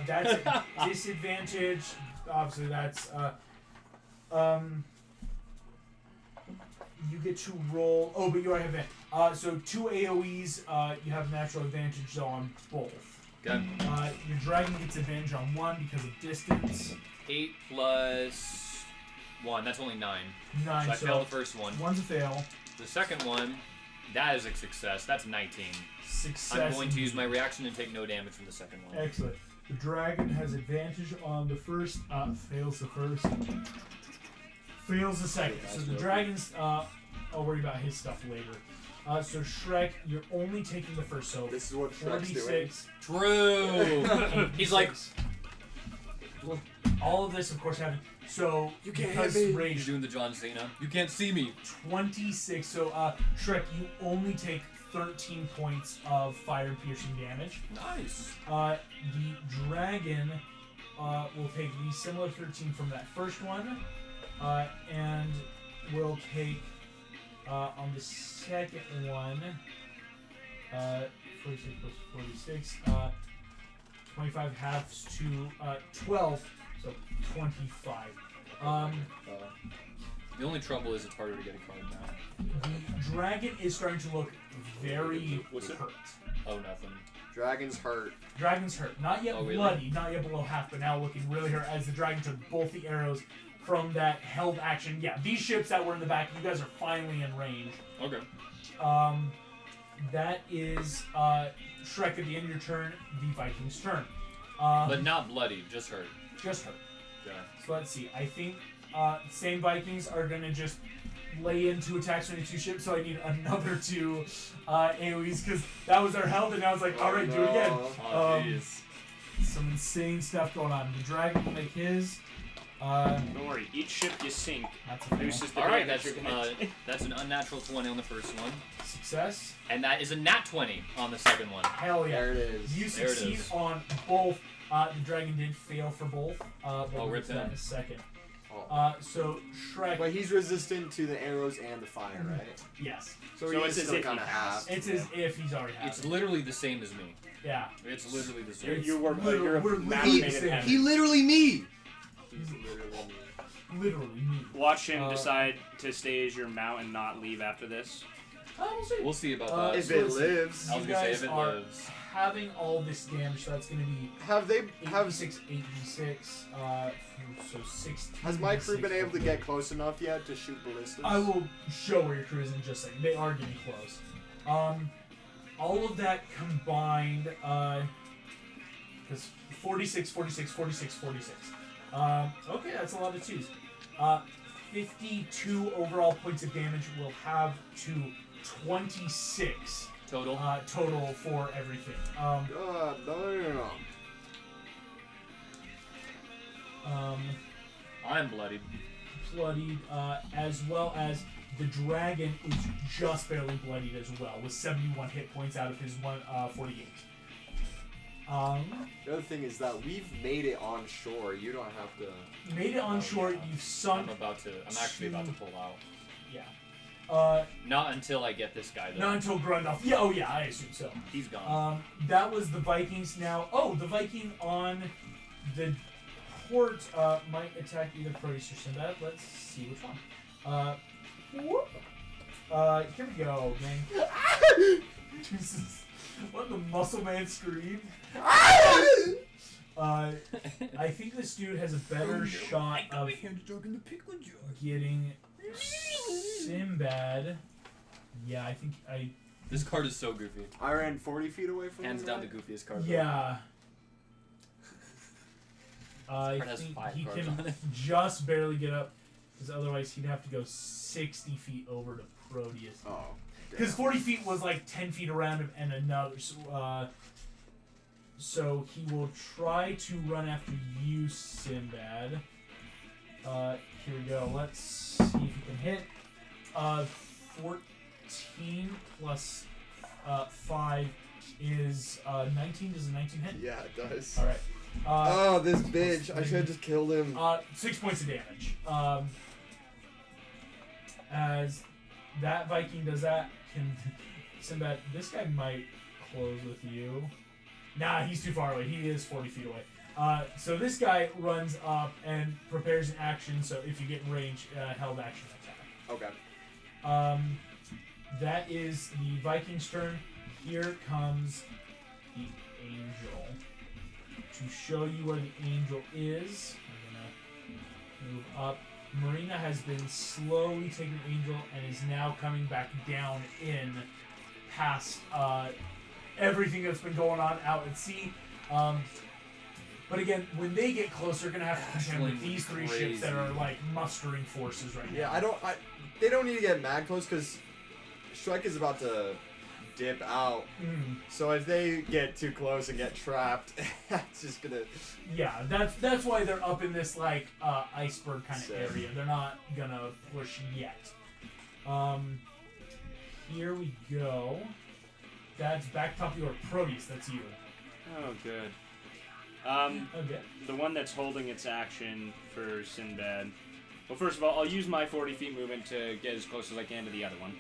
That's a disadvantage. Obviously, that's you get to roll. Oh, but you already have it. So 2 AOE's. You have natural advantage on both. Okay. Your dragon gets advantage on 1 because of distance. 8 plus 1. That's only 9. 9. So I failed the first one. 1's a fail. The second one, that is a success. That's 19. Success. I'm going to use my reaction and take no damage from the second one. Excellent. The dragon has advantage on the first. Fails the first. Fails the second. So the dragon's. I'll worry about his stuff later. So Shrek, you're only taking the first. So This is what Shrek's doing. 46. True. He's like, all of this, of course, happened. So You can't because hit me. he's rage doing the John Cena. You can't see me. 26. So Shrek, you only take 13 points of fire piercing damage. Nice. The dragon will take the similar 13 from that first one, and will take on the second one 46 plus 46. 25 halves to 12, so 25. The only trouble is it's harder to get a card now. The dragon is starting to look very What's it? hurt. Oh, nothing. Dragon's hurt. Dragon's hurt. Not yet Oh, really? bloody, not yet below half, but now looking really hurt as the dragon took both the arrows from that held action. Yeah, these ships that were in the back, you guys are finally in range. Okay. That is Shrek at the end of your turn, the Vikings' turn. But not bloody, just hurt. Just hurt. Okay. So let's see. I think same Vikings are gonna just lay into attacks 22 ships, so I need another 2 AoEs because that was our health, and I was like, all right, do it again. Oh, jeez. Some insane stuff going on. The dragon will make his. Don't worry, each ship you sink That's a fail. reduces the Alright, damage that's you're gonna take. that's an unnatural 20 on the first one. Success. And that is a nat 20 on the second one. Hell yeah. There it is. You There it succeed is. on both. The dragon did fail for both. But we'll rip get to that him. in a second. Oh. So Shrek. But he's resistant to the arrows and the fire, right? Yes. So, So he it's is as still if he kind of has. half. It's as if he's already had It's it. literally the same as me. Yeah. It's literally the You're, same. you were, Literally- you're we're a literally match the made in same. heaven. literally me. He's literally me. Literally me. Watch him Uh, decide to stay as your mount and not leave after this. We'll see. We'll see about Uh, that. If so it let's see. lives. I was You gonna say guys if it are lives. having all this damage, so that's going to be Have they? Have 8d6, 8d6. So 16. Has my crew been able to get close enough yet to shoot ballistas? I will show where your crew is in just a second. They are getting close. All of that combined, because 46, 46, 46, 46. Okay, that's a lot of 2s. 52 overall points of damage will have to 26 Total. total for everything. No. I'm bloodied. Bloodied, as well as the dragon is just barely bloodied as well, with 71 hit points out of his 148. The other thing is that we've made it on shore. You don't have to. Made it on shore. yeah. You've sunk. I'm actually about to pull out. Yeah. Not until I get this guy though. Not until Grundoff. Yeah. Oh yeah. I assume so. He's gone. That was the Vikings. Now, the Viking on the port might attack either Proteus or Sinbad. Let's see which one. Whoop. Here we go, gang. Jesus. What the muscle man screamed? I think this dude has a better shot of getting Sinbad. Yeah, I think I. This card is so goofy. I ran 40 feet away from Hands him, down the right? goofiest card. though. Yeah. I card has think 5 he cards can on it. just barely get up, because otherwise he'd have to go 60 feet over to Proteus. Oh. Because 40 feet was like 10 feet around him and another. So he will try to run after you, Sinbad. Here we go. Let's see if you can hit. 14 plus 5 is 19. Does a 19 hit? Yeah, it does. All right. Oh, this bitch! I should have just killed him. 6 points of damage. As that Viking does that, can Sinbad, this guy might close with you. Nah, he's too far away. He is 40 feet away. So this guy runs up and prepares an action. So if you get in range, held action attack. Okay. That is the Viking's turn. Here comes the angel. To show you where the angel is, I'm gonna move up. Marina has been slowly taking the angel and is now coming back down in past everything that's been going on out at sea. But again, when they get close, they're gonna have to contend with these three ships that are like mustering forces right now. Yeah, they don't need to get mad close because Shrek is about to dip out. So if they get too close and get trapped, it's just gonna. Yeah, that's why they're up in this like iceberg kind of area. They're not gonna push yet. Here we go. That's back top of your Proteus. That's you. Oh, good. Okay. The one that's holding its action for Sinbad. Well, first of all, I'll use my 40 feet movement to get as close as I can to the other one.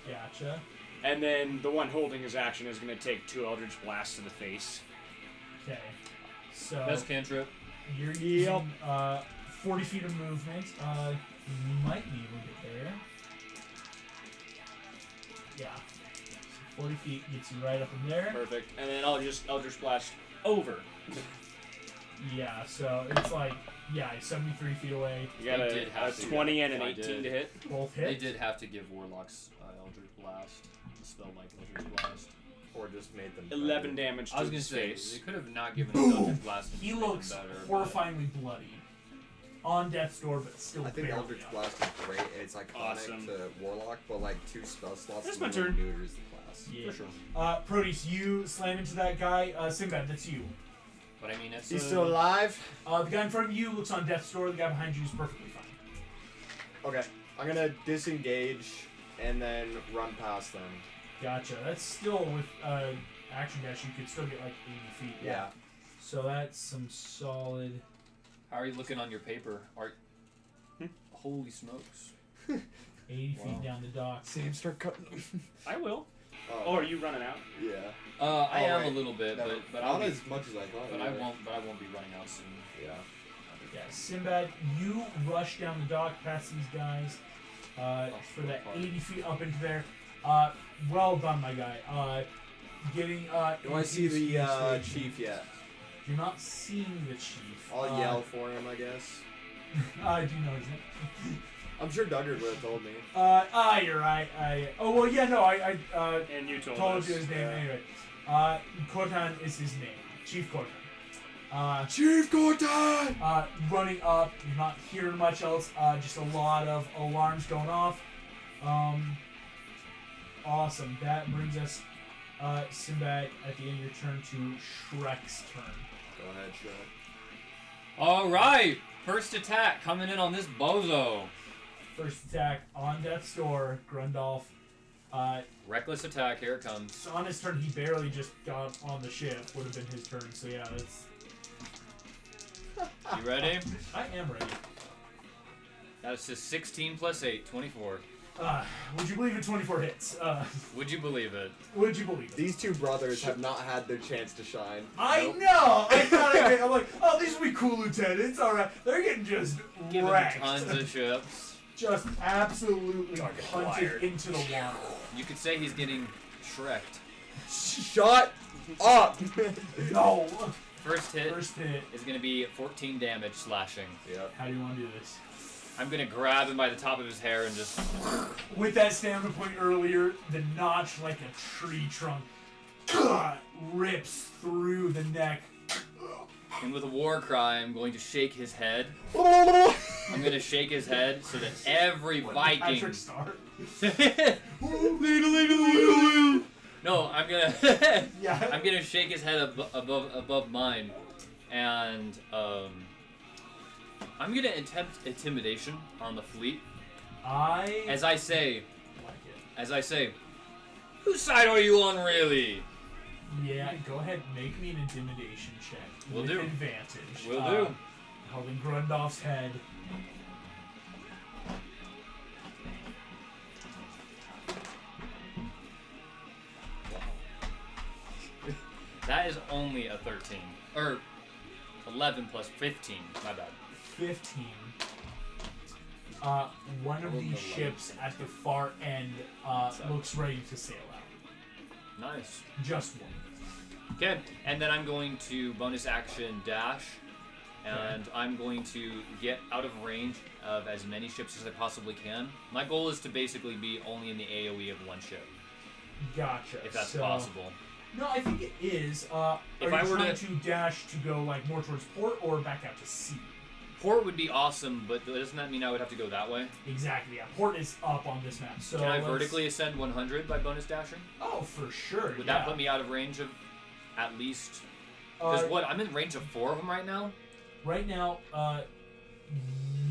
Gotcha. And then the one holding his action is going to take 2 Eldritch Blasts to the face. Okay. So Best cantrip. you're using 40 feet of movement. You might be able to get there. Yeah. So 40 feet gets you right up in there. Perfect. And then I'll just Eldritch Blast over. Yeah, so it's like, 73 feet away. You got They did a have to. 20 and an They 18 did. to hit. Both They hit. did have to give Warlocks Eldritch Blast. A spell like Eldritch Blast. Or just made them. 11 damage I to was gonna his say, face. they could have not given us Eldritch Blast. and He made them looks better, but- horrifyingly bloody. On death's door, but still I think barely Eldritch up. Blast is great. It's iconic Awesome. to Warlock, but like 2 spell slots. That's my really turn. neuters the class. Yeah. For sure. Proteus, you slam into that guy. Sinbad, that's you. But I mean, it's He's still alive. The guy in front of you looks on death's door. The guy behind you is perfectly fine. Okay, I'm gonna disengage and then run past them. Gotcha. That's still with action dash. You could still get like 80 feet. Yeah. So that's some solid. How are you looking on your paper? Holy smokes. 80 Wow. feet down the dock. Sam, start cutting them. I will. Oh, Oh, are you running out? yeah. I am right. a little bit, Never- but not I'll be, as much as I thought. but I really. won't. But I won't be running out soon. Yeah. Yeah, Sinbad, you rush down the dock past these guys for that 80 feet up into there. Well done, my guy. Getting. Do I see into the station. chief yet? You're not seeing the chief. I'll yell for him, I guess. I do know his name. I'm sure Duggard would have told me. You're right. Oh well, yeah, no, I And you told told us. you his name yeah. anyway. Kotan is his name, Chief Kotan. Chief Gordon! Running up, you're not hearing much else. Just a lot of alarms going off. Awesome. That brings us, Sinbad, at the end of your turn to Shrek's turn. Go ahead, Shrek. All right, first attack coming in on this bozo. First attack on death's door, Grundolf. Reckless attack. Here it comes. So on his turn, he barely just got on the ship. Would have been his turn. So yeah, that's. You ready? I am ready. That's just 16 plus 8, 24. Would you believe it? 24 hits. Would you believe it? Would you believe it? These two brothers have not had their chance to shine. I Nope. know. I thought I'm like, oh, these will be cool lieutenants. All right, they're getting just Give him wrecked. tons of ships. Just absolutely Target punted acquired. into the water. You could say he's getting Shreked. Shut up! No. First hit First hit. is going to be 14 damage slashing. Yep. How do you want to do this? I'm going to grab him by the top of his hair and just... With that stamina point earlier, the notch like a tree trunk rips through the neck. And with a war cry, I'm going to shake his head. I'm going to shake his head so that every Viking... Patrick Star. No, I'm gonna Yeah. I'm gonna shake his head above mine, and I'm gonna attempt intimidation on the fleet. As I say, like it. as I say, whose side are you on, really? Yeah, go ahead, make me an intimidation check. Will with do. Advantage. Will do. Holding Grundolf's head. That is only a 13. Or 11 plus 15. My bad. 15. One of these ships at the far end looks ready to sail out. Nice. Just one. Okay, and then I'm going to bonus action dash, and I'm going to get out of range of as many ships as I possibly can. My goal is to basically be only in the AoE of one ship, Gotcha. if that's So- possible. No, I think it is. Are If you I were trying to- to dash to go like more towards port or back out to sea? Port would be awesome, but doesn't that mean I would have to go that way? Exactly. Yeah, port is up on this map. So Can I let's- vertically ascend 100 by bonus dashing? Oh, for sure. Would yeah. that put me out of range of at least... Because what, I'm in range of 4 of them right now? Right now,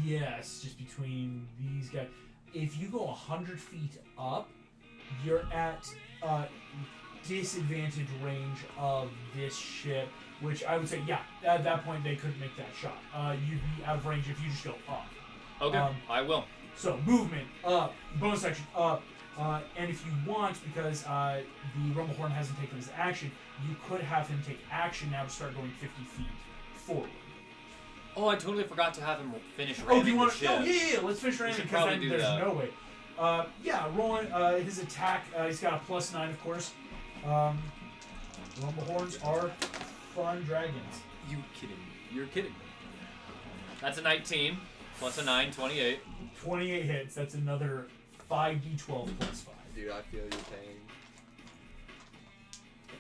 yes, just between these guys. If you go 100 feet up, you're at disadvantage range of this ship, which I would say, yeah, at that point they couldn't make that shot. You'd be out of range if you just go up. Okay, I will. So movement up, bonus action up, and if you want, because the Rumblehorn hasn't taken his action, you could have him take action now to start going 50 feet forward. Oh, I totally forgot to have him finish Oh, ramming do you want the to? ship. Oh, yeah. Let's finish ramming should because probably then do there's that. no way. Yeah, rolling his attack. He's got a +9, of course. Rumblehorns are fun dragons. You kidding me? You're kidding me. That's a 19 plus a 9, 28. 28 hits. That's another 5d12 plus 5. Dude, I feel your pain.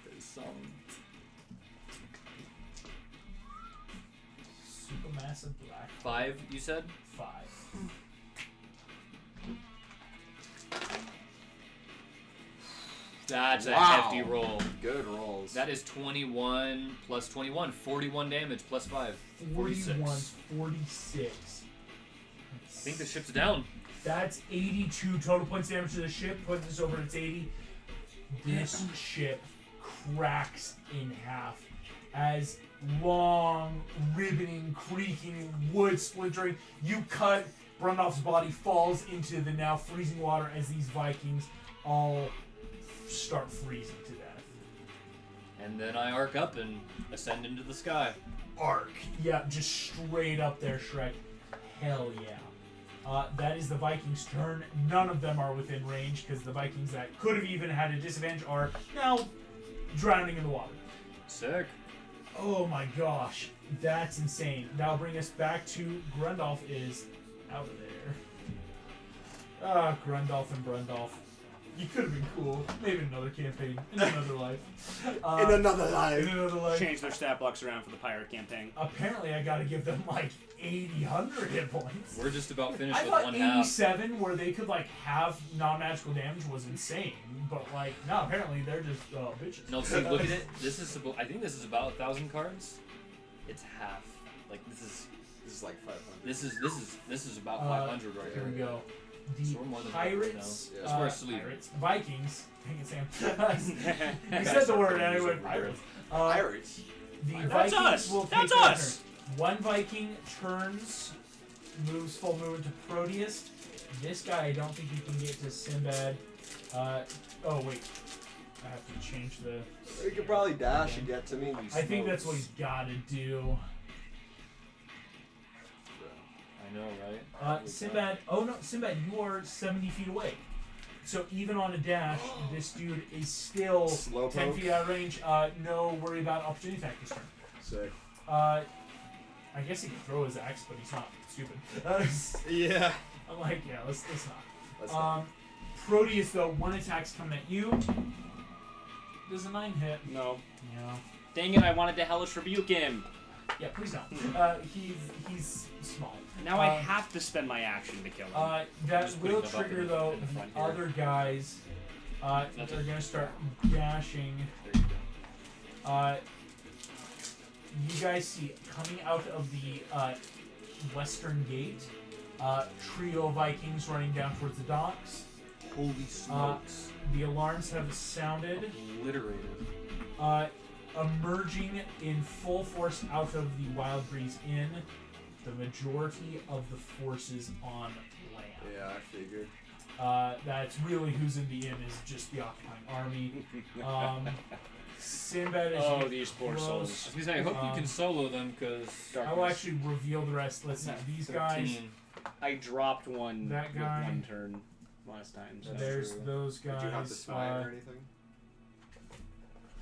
That is some. Supermassive black. 5, you said? 5. That's a Wow. hefty roll. Good rolls. That is 21 plus 21. 41 damage plus 5. 41, 46. 46. I think the ship's down. That's 82 total points damage to the ship. Put this over its 80. This ship cracks in half as long, ribboning, creaking, wood splintering. You cut. Brundolf's body falls into the now freezing water as these Vikings all start freezing to death. And then I arc up and ascend into the sky. Arc. Yeah, just straight up there, Shrek. Hell yeah. That is the Vikings' turn. None of them are within range because the Vikings that could have even had a disadvantage are now drowning in the water. Sick. Oh my gosh, that's insane. That'll bring us back to Grundolf is out of there. Grundolf and Brundolf. You could have been cool. Maybe in another campaign. In another life. In another life. In another life. Change their stat blocks around for the pirate campaign. Apparently I gotta give them like 80, 100 hit points. We're just about finished I with thought one half. 87 where they could like have non-magical damage was insane, but like no, apparently they're just bitches. No, see, look at it. This is I think this is about 1,000 cards. It's half. Like this is like 500. this is about 500 right Here here. we go. The So we're more than pirates, now. That's where it's sleep. pirates, Vikings. Dang it, Sam. You said the word anyway. Pirates. Pirates. The That's Vikings us. will take That's their us. turn. One Viking turns, moves full movement to Proteus. This guy, I don't think he can get to Sinbad. Oh wait, I have to change the. You could probably dash and get to me. I think that's what he's got to do. I know, right? Sinbad. Oh no, Sinbad, you are 70 feet away. So even on a dash, this dude is still Slow 10 poke. feet out of range. No worry about opportunity attack this turn. Sick. I guess he can throw his axe, but he's not stupid. Yeah. I'm like, yeah, let's not. That's not. Proteus, though, one attack's coming at you. Does a 9 hit? No. Yeah. Dang it, I wanted to hellish rebuke him. Yeah, please don't. He's small. Now I have to spend my action to kill him. That Just putting will them up trigger, in the- though, in the the front here. other guys. They're going to start dashing. There you go. You guys see coming out of the western gate. Trio of Vikings running down towards the docks. Holy smokes. The alarms have sounded. Obliterated. Emerging in full force out of the Wild Breeze Inn, the majority of the forces on land. Yeah, I figured. That's really who's in the inn is just the occupying army. Sinbad is these poor souls. I was gonna say, I hope you can solo them, because I will actually reveal the rest. Let's see. These guys. I dropped one That with guy. one turn last time. So. There's those guys. Did you have to smite or anything?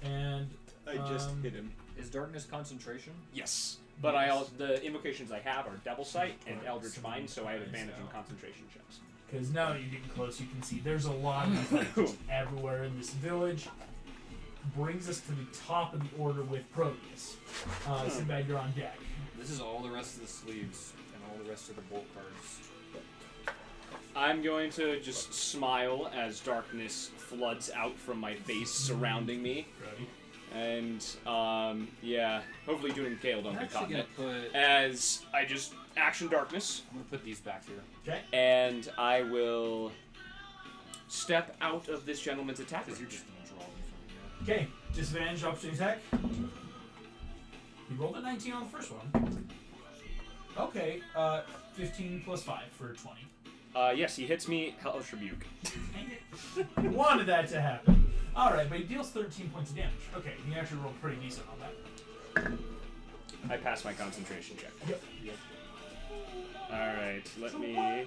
And I just hit him. Is darkness concentration? Yes. But I also the invocations I have are Devil Sight and Eldritch Mind, so I have advantage in concentration checks. because now that you're getting close, you can see there's a lot of Vikings everywhere in this village. Brings us to the top of the order with Proteus. Sinbad, you're on deck. This is all the rest of the sleeves and all the rest of the bolt cards. I'm going to just smile as darkness floods out from my face, surrounding me. Ready? And, yeah, hopefully Dune and Kale don't I'm get caught actually in gonna it. put. As I just action darkness, I'm gonna put these back here. Okay. and I will step out of this gentleman's attack Because you're range. just gonna draw them from Okay. Disadvantage opportunity attack. You rolled a 19 on the first one. Okay. 15 plus 5 for 20. Yes, he hits me, Hellish Rebuke. Dang it. Wanted that to happen. Alright, but he deals 13 points of damage. Okay, he actually rolled pretty decent on that. I pass my concentration check. Yep. Alright, let me...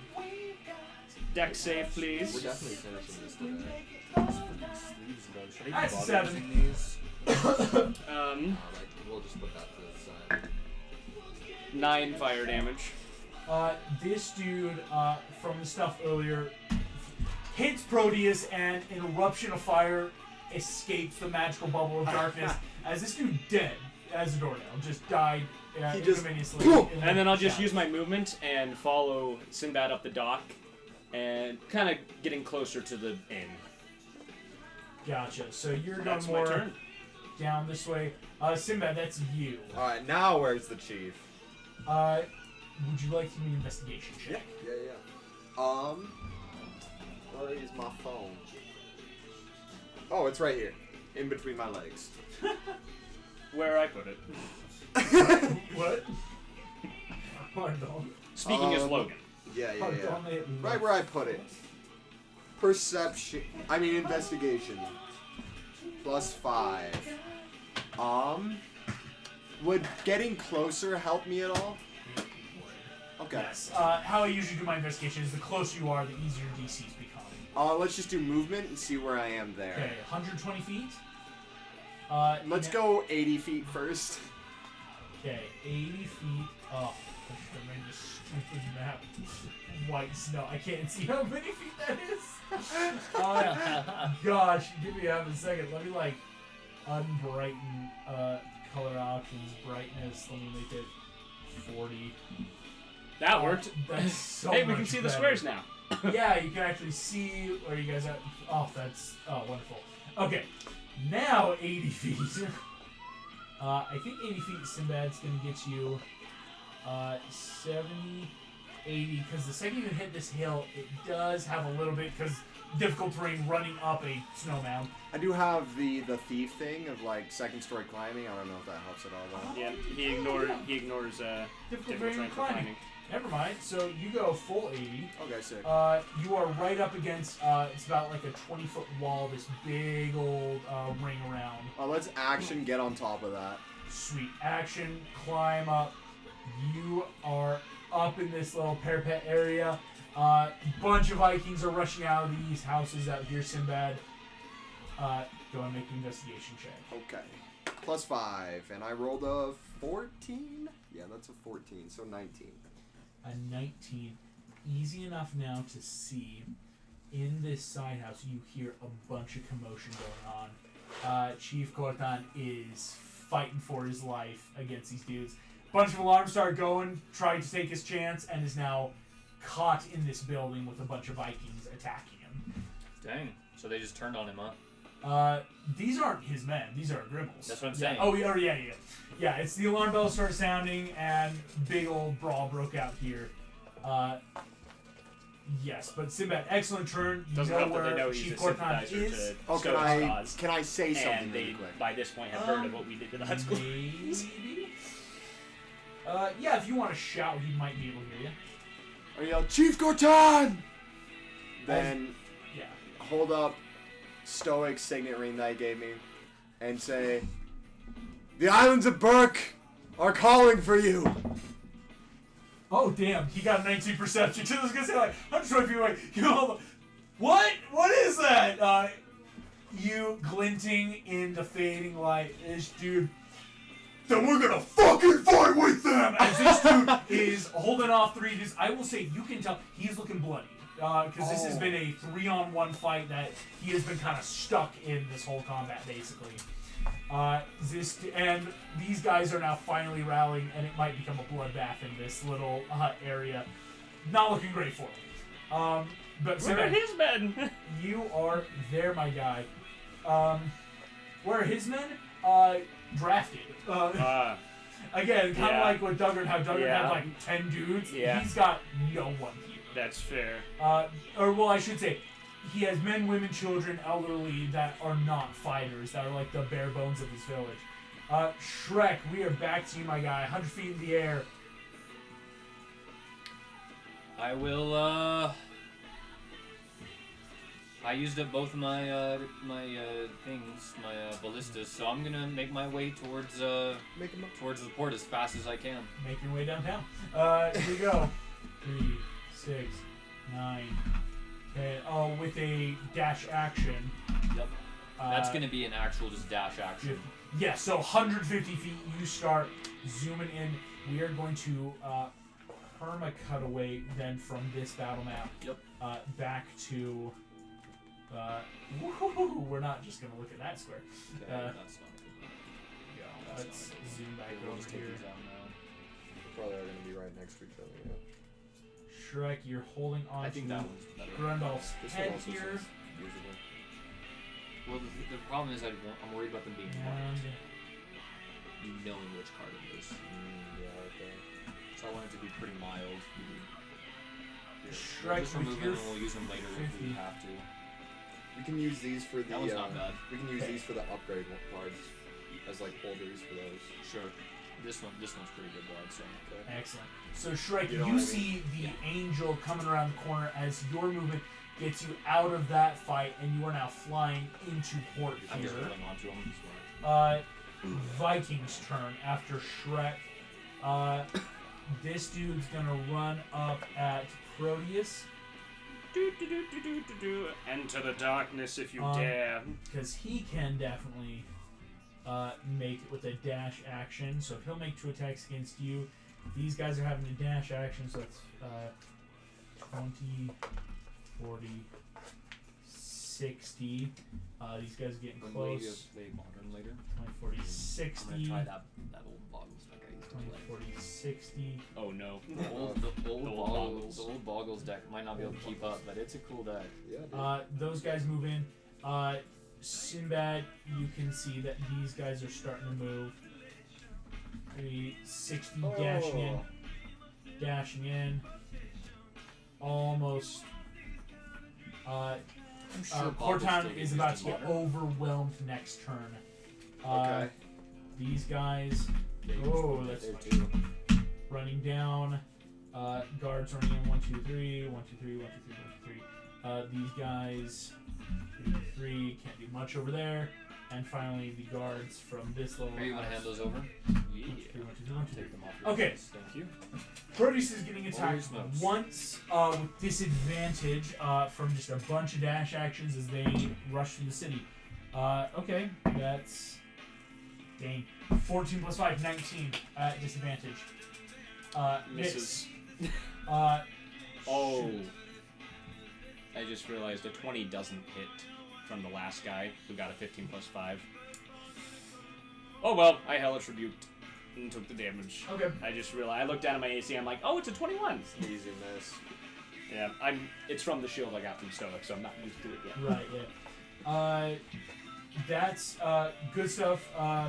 Deck save, We're please. definitely finishing this today. Sleeves though. Should I That's even a bother 7. using these? We'll just put that to the side. 9 fire damage. This dude, from the stuff earlier, hits Proteus and an eruption of fire escapes the magical bubble of darkness as this dude dead as a doornail, just died He just- ignominiously. And then I'll just use my movement and follow Sinbad up the dock and kind of getting closer to the inn. Gotcha. So you're going That's my more turn. down this way. Sinbad, that's you. Alright, now where's the chief? Would you like to do an investigation check? Yeah. Where is my phone? Oh, it's right here. In between my legs. Where I put it. What? Pardon. Speaking as Logan. Yeah. Pardon. Right where I put it. Investigation. Plus 5. Would getting closer help me at all? Okay. Yes. How I usually do my investigation is the closer you are, the easier DCs become. Let's just do movement and see where I am there. Okay, 120 feet. Let's go 80 feet first. Okay, 80 feet. Oh, I made this stupid map. White snow. I can't see how many feet that is. Gosh, give me half a second. Let me unbrighten color options, brightness. Let me make it 40. That worked. That's so Hey, we much can see the better. squares now. Yeah, you can actually see where you guys are. Oh, that's wonderful. Okay, now 80 feet. I think 80 feet Sinbad's gonna get you 70, 80, because the second you hit this hill, it does have a little bit, because difficult terrain running up a snow mound. I do have the thief thing of second story climbing. I don't know if that helps at all though. Yeah, he ignores Difficult difficult terrain terrain for climbing. climbing. Never mind. So you go full 80. Okay, sick. You are right up against, it's about like a 20-foot wall, this big old ring around. Let's action get on top of that. Sweet. Action, climb up. You are up in this little parapet area. Bunch of Vikings are rushing out of these houses out here, Sinbad. Go and make an investigation check. Okay. Plus 5, and I rolled a 14? Yeah, that's a 14, so 19. A 19. Easy enough now to see. In this side house, you hear a bunch of commotion going on. Chief Cortan is fighting for his life against these dudes. Bunch of alarms start going, trying to take his chance, and is now caught in this building with a bunch of Vikings attacking him. Dang. So they just turned on him, huh? These aren't his men. These are Grimmel's. That's what I'm Yeah. saying. Oh, yeah. Yeah, it's the alarm bells start sounding, and big old brawl broke out here. Yes, but Sinbad, excellent turn. You Doesn't know help that where they know he's Chief a Cortana sympathizer is. to Oh, Stoich's cause. can I say something And really they, quick? by this point, have heard of what we did to that school. Maybe. Yeah, if you want to shout, he might be able to hear you. I yell, Chief Cortan! Then Yeah. hold up Stoic's signet ring that he gave me and say, the islands of Burke are calling for you. Oh, damn. He got a 19 perception. I was going to say, like, 120 feet away. You know, what? What is that? You glinting in the fading light. This dude. Then we're going to fucking fight with them! As this dude is holding off 3 dudes. I will say, you can tell he's looking bloody. Because this has been a 3-on-1 fight that he has been kind of stuck in this whole combat, basically. And these guys are now finally rallying, and it might become a bloodbath in this little area. Not looking great for him. But Where are his men? you are there, my guy. Where are his men? Drafted. Again, kind of like what Duggard had. Duggard had like 10 dudes. Yeah. He's got no one here. That's fair. Or well, I should say, he has men, women, children, elderly that are not fighters, that are like the bare bones of his village. Shrek, we are back to you, my guy. 100 feet in the air. I will, I used up both of my, things, my, ballistas, so I'm gonna make my way towards, towards the port as fast as I can. Make your way downtown. Here we go. 3, 6, 9, 10. Oh, with a dash action. Yep. That's gonna be an actual just dash action. Yeah, so 150 feet, you start zooming in. We are going to perma cutaway then from this battle map. Yep. Back to. Woohoo! We're not just gonna look at that square. Okay, that's not a good one. Yeah, that's Let's not a good zoom back one. We'll over just take here. these out now. Probably are going to be right next to each other. Yeah. Shrek, you're holding on I think to that one's better. Grundolf's This head one also here. seems usable. Well, the problem is I'm worried about them being marked. And You knowing which card it is. Yeah, okay. So I want it to be pretty mild. Shrek Just remove with them your and we'll use them later if we 50. have to. We can use these for the. That one's not bad. We can use these for the upgrade cards as like holders for those. Sure. This one's pretty good though, I'd say. Okay. excellent. So Shrek, You know you what I see the Yeah. angel coming around the corner as your movement gets you out of that fight, and you are now flying into port I'm just here. holding on to them. Viking's turn after Shrek. This dude's gonna run up at Proteus Enter the darkness if you Um, dare. because he can definitely make it with a dash action. So he'll make 2 attacks against you. These guys are having a dash action, so it's 20, 40, 60. These guys are getting When close. we play modern later, 20, 40, I'm 60. gonna try that old boggles deck I used to 20, play. 40, 60. Oh no. The old boggles. the old boggles deck might not be able to keep up, but it's a cool deck. Yeah. Dude. Those guys move in. Sinbad, you can see that these guys are starting to move. Maybe 60 dashing in. Almost. Cortan is about to get overwhelmed next turn. Okay. These guys that's there too. running down. Guards running in 1, 2, 3, 1, 2, 3, 1, 2, 3, 1, 2, 3. These guys 3 can't do much over there. And finally the guards from this level. Are you gonna hand those over? 1, 2, 3, 1, 2, 3, 1, 2, 3. Take them off. Your Okay. list. Thank you. Proteus is getting Holy attacked smokes. once with disadvantage from just a bunch of dash actions as they rush through the city. Okay, that's dang 14 plus 5, 19 at disadvantage. Misses. Oh. Oh. I just realized a 20 doesn't hit from the last guy who got a 15 plus 5. Oh well, I hellish rebuked and took the damage. Okay. I just realized, I looked down at my AC, I'm like, oh, it's a 21. Easy miss. Yeah, it's from the shield I got from Stoic, so I'm not used to it yet. Right. Yeah. that's good stuff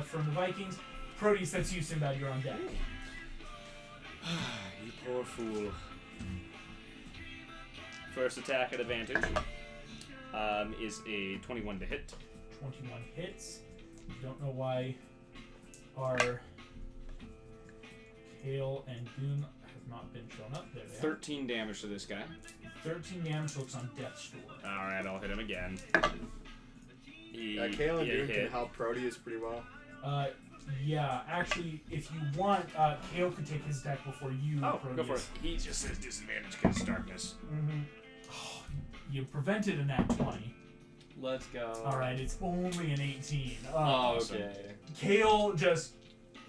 from the Vikings. Proteus, that's you, Sinbad. You're on deck. You poor fool. First attack at advantage is a 21 to hit. 21 hits. Don't know why our Kale and Doom have not been shown up. There they are. 13 damage to this guy. 13 damage looks on death's door. Alright, I'll hit him again. Kale and Doom can help Proteus pretty well. Yeah, actually, if you want, Kale could take his attack before you. Oh, Proteus. go for it. He just says disadvantage because it's darkness. Mm-hmm. Oh, you prevented a nat 20. Let's go. Alright, it's only an 18. Oh, okay. Kale just...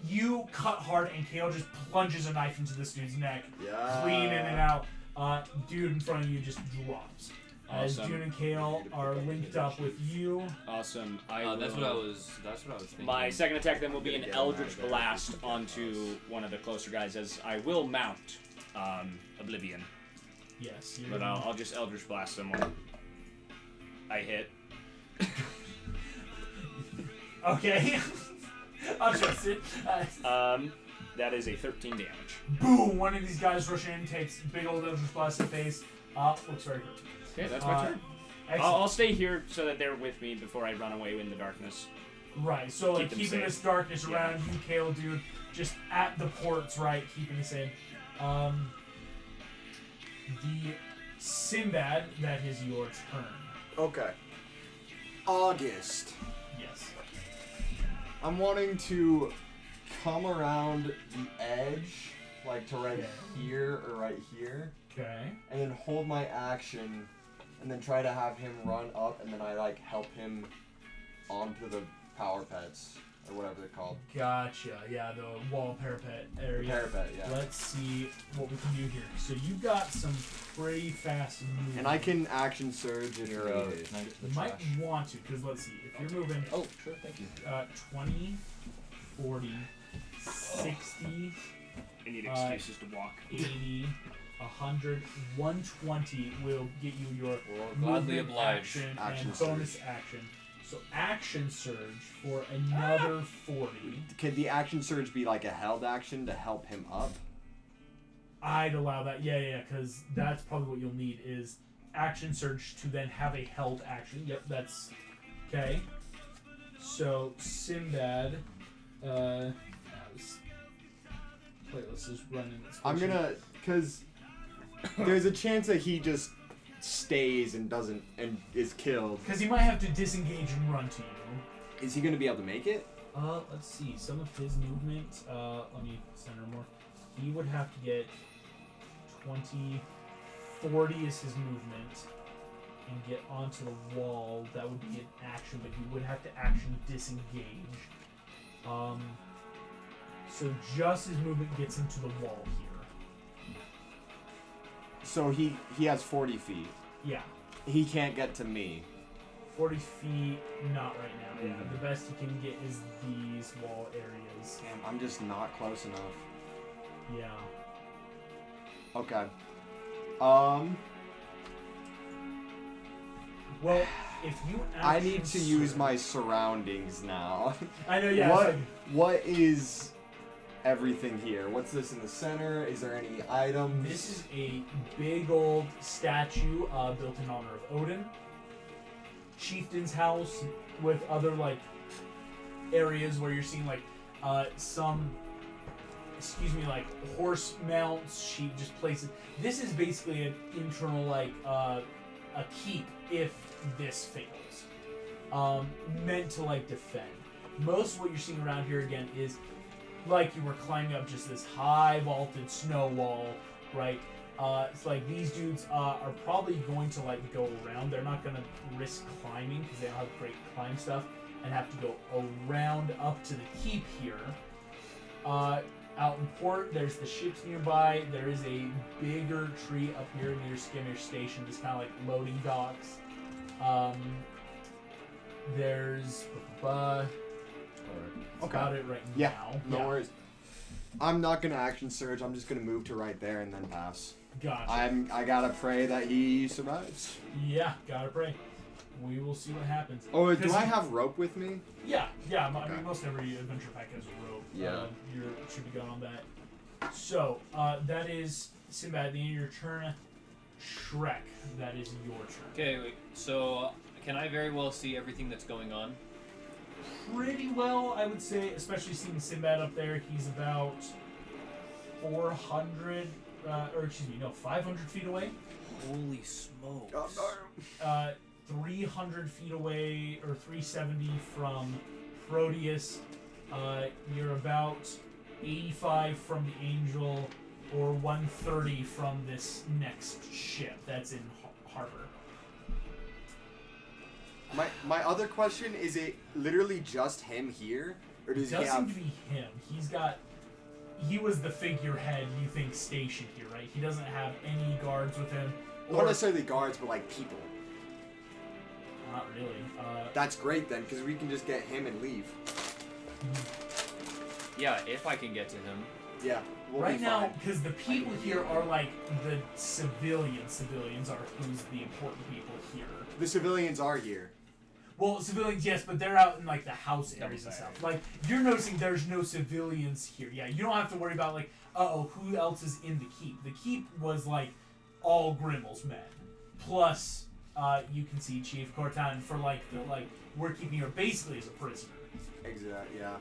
You cut hard, and Kale just plunges a knife into this dude's neck. Yeah. Clean in and out. Dude in front of you just drops. As Awesome. Dune and Kale are linked up with you. Awesome. That's what I was thinking. My second attack then will be an Get him Eldritch out of there. Blast onto one of the closer guys, as I will mount Oblivion. Yes. You're But I'll just Eldritch Blast someone. I hit. Okay. I'll trust it. That is a 13 damage. Boom! One of these guys rush in, takes big old Eldritch Blast to the face. Looks very good. Okay, that's my turn. Excellent. I'll stay here so that they're with me before I run away in the darkness. Right, so like Keep them keeping safe. this darkness around you, Kale, dude, just at the ports, right, keeping us in. The Sinbad, that is your turn. Okay. August. Yes. I'm wanting to come around the edge, like to right here or right here, Okay. and then hold my action, and then try to have him run up, and then I like help him onto the power pets or whatever they're called. Gotcha. Yeah, the wall parapet The area. parapet, yeah. Let's see what we can do here. So you've got some pretty fast movement. And I can action surge if You're, needed. can I get to You the might trash? want to, because let's see. If you're moving Oh, sure, thank you. 20, 40, 60, I need excuses to walk. 80, 100, 120 will get you your Well, gladly movement, oblige. action, Action and bonus action. So action surge for another 40. Could the action surge be like a held action to help him up? I'd allow that. Yeah, because that's probably what you'll need is action surge to then have a held action. Yep, that's okay. So Sinbad, playlist is running. Its I'm gonna, cause there's a chance that he just stays and doesn't and is killed. because he might have to disengage and run to you. Is he gonna be able to make it? Let's see. Some of his movement. Let me center more. He would have to get 20, 40 is his movement, and get onto the wall. That would be an action, but he would have to action disengage. So just his movement gets him to the wall here. So he has 40 feet. Yeah, He can't get to me. 40 feet. Not right now. Yeah, the best he can get is these wall areas. Damn, I'm just not close enough. Yeah. Okay. Well, if you I action need to use surge- my surroundings now. I know. Yeah. it's like- What is everything here? What's this in the center? Is there any items? This is a big old statue built in honor of Odin. Chieftain's house with other like areas where you're seeing like some, like horse mounts, sheep just places. This is basically an internal like a keep if this fails. Meant to like defend. Most of what you're seeing around here again is like you were climbing up just this high vaulted snow wall, right? It's like these dudes are probably going to like go around. They're not going to risk climbing because they don't have great climb stuff and have to go around up to the keep here. Out in port, there's the ships nearby. There is a bigger tree up here near Skinner Station, just kind of like loading docks. There's that's about it right Yeah, now. no worries. I'm not gonna action surge. I'm just gonna move to right there and then pass. Gotcha. I gotta pray that he survives. Yeah, gotta pray. We will see what happens. Oh, do 'Cause I have rope with me? Yeah. I Okay. mean, most every adventure pack has a rope. Yeah. You should be going on that. So, that is Sinbad. At the end of your turn, Shrek. That is your turn. Okay, wait. So can I very well see everything that's going on? Pretty well, I would say, especially seeing Sinbad up there. He's about 400, 500 feet away. Holy smokes! Oh, no. 300 feet away, or 370 from Proteus. You're about 85 from the Angel, or 130 from this next ship that's in harbor. My other question is: it literally just him here, or does It he does seem have? to be him. He was the figurehead, you think, stationed here, right? He doesn't have any guards with him. Not necessarily guards, but like people. Not really. That's great then, because we can just get him and leave. Yeah, if I can get to him. Yeah. We'll right be now, fine. because the people here are like the civilians. Civilians are who's the important people here. The civilians are here. Well, civilians, yes, but they're out in like the house areas and Double stuff. Like you're noticing, there's no civilians here. Yeah, you don't have to worry about like, who else is in the keep? The keep was like all Grimmel's men, plus you can see Chief Cortan for we're keeping her basically as a prisoner. Exactly. Yeah.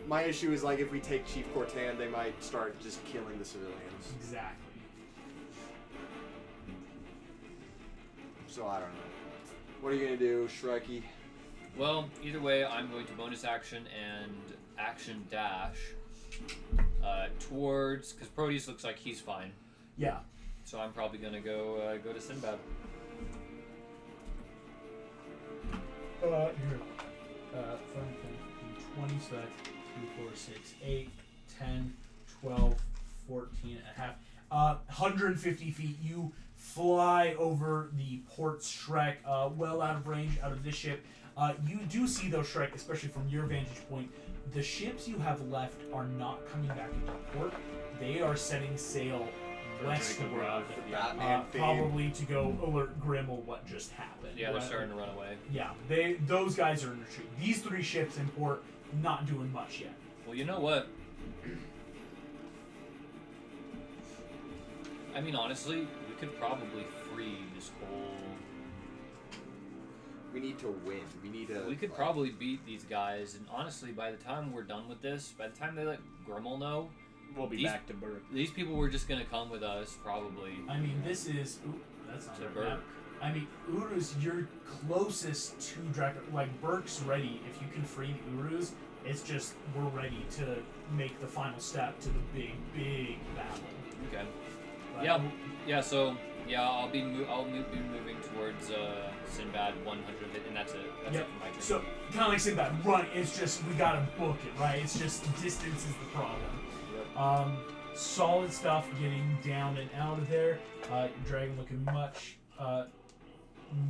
My issue is like if we take Chief Cortan, they might start just killing the civilians. Exactly. So I don't know. What are you gonna do, Shrekky? Well, either way, I'm going to bonus action and action dash towards, because Proteus looks like he's fine. Yeah. So I'm probably gonna go to Sinbad. Here. 5, 10, 15, 20, so that's 2, 4, 6, 8, 10, 12, 14 and a half. 150 feet, you fly over the port, Shrek, well out of range, out of this ship. You do see, though, Shrek, especially from your vantage point, the ships you have left are not coming back into port. They are setting sail westward, Batman theme. probably to go alert Grimmel what just happened. Yeah, they're Right? starting to run away. Yeah, those guys are in retreat. These 3 ships in port, not doing much yet. Well, you know what? I mean, honestly, we could probably free this whole. We need to win. We need to. We could probably beat these guys, and honestly, by the time we're done with this, by the time they let Grimmel know, We'll be These- back to Burke. these people were just gonna come with us, probably. I mean, this is... Ooh, that's not To right. Burke. I mean, Uruz, you're closest to Draco. Like, Burke's ready. If you can free the Uruz, it's just, we're ready to make the final step to the big, big battle. Okay. But- Yeah. So I'll be moving towards Sinbad 100, and that's it. That's Yep. it for my turn. So, kind of like Sinbad, run. It's just, we gotta book it, right? It's just, distance is the problem. Solid stuff getting down and out of there. Dragon looking much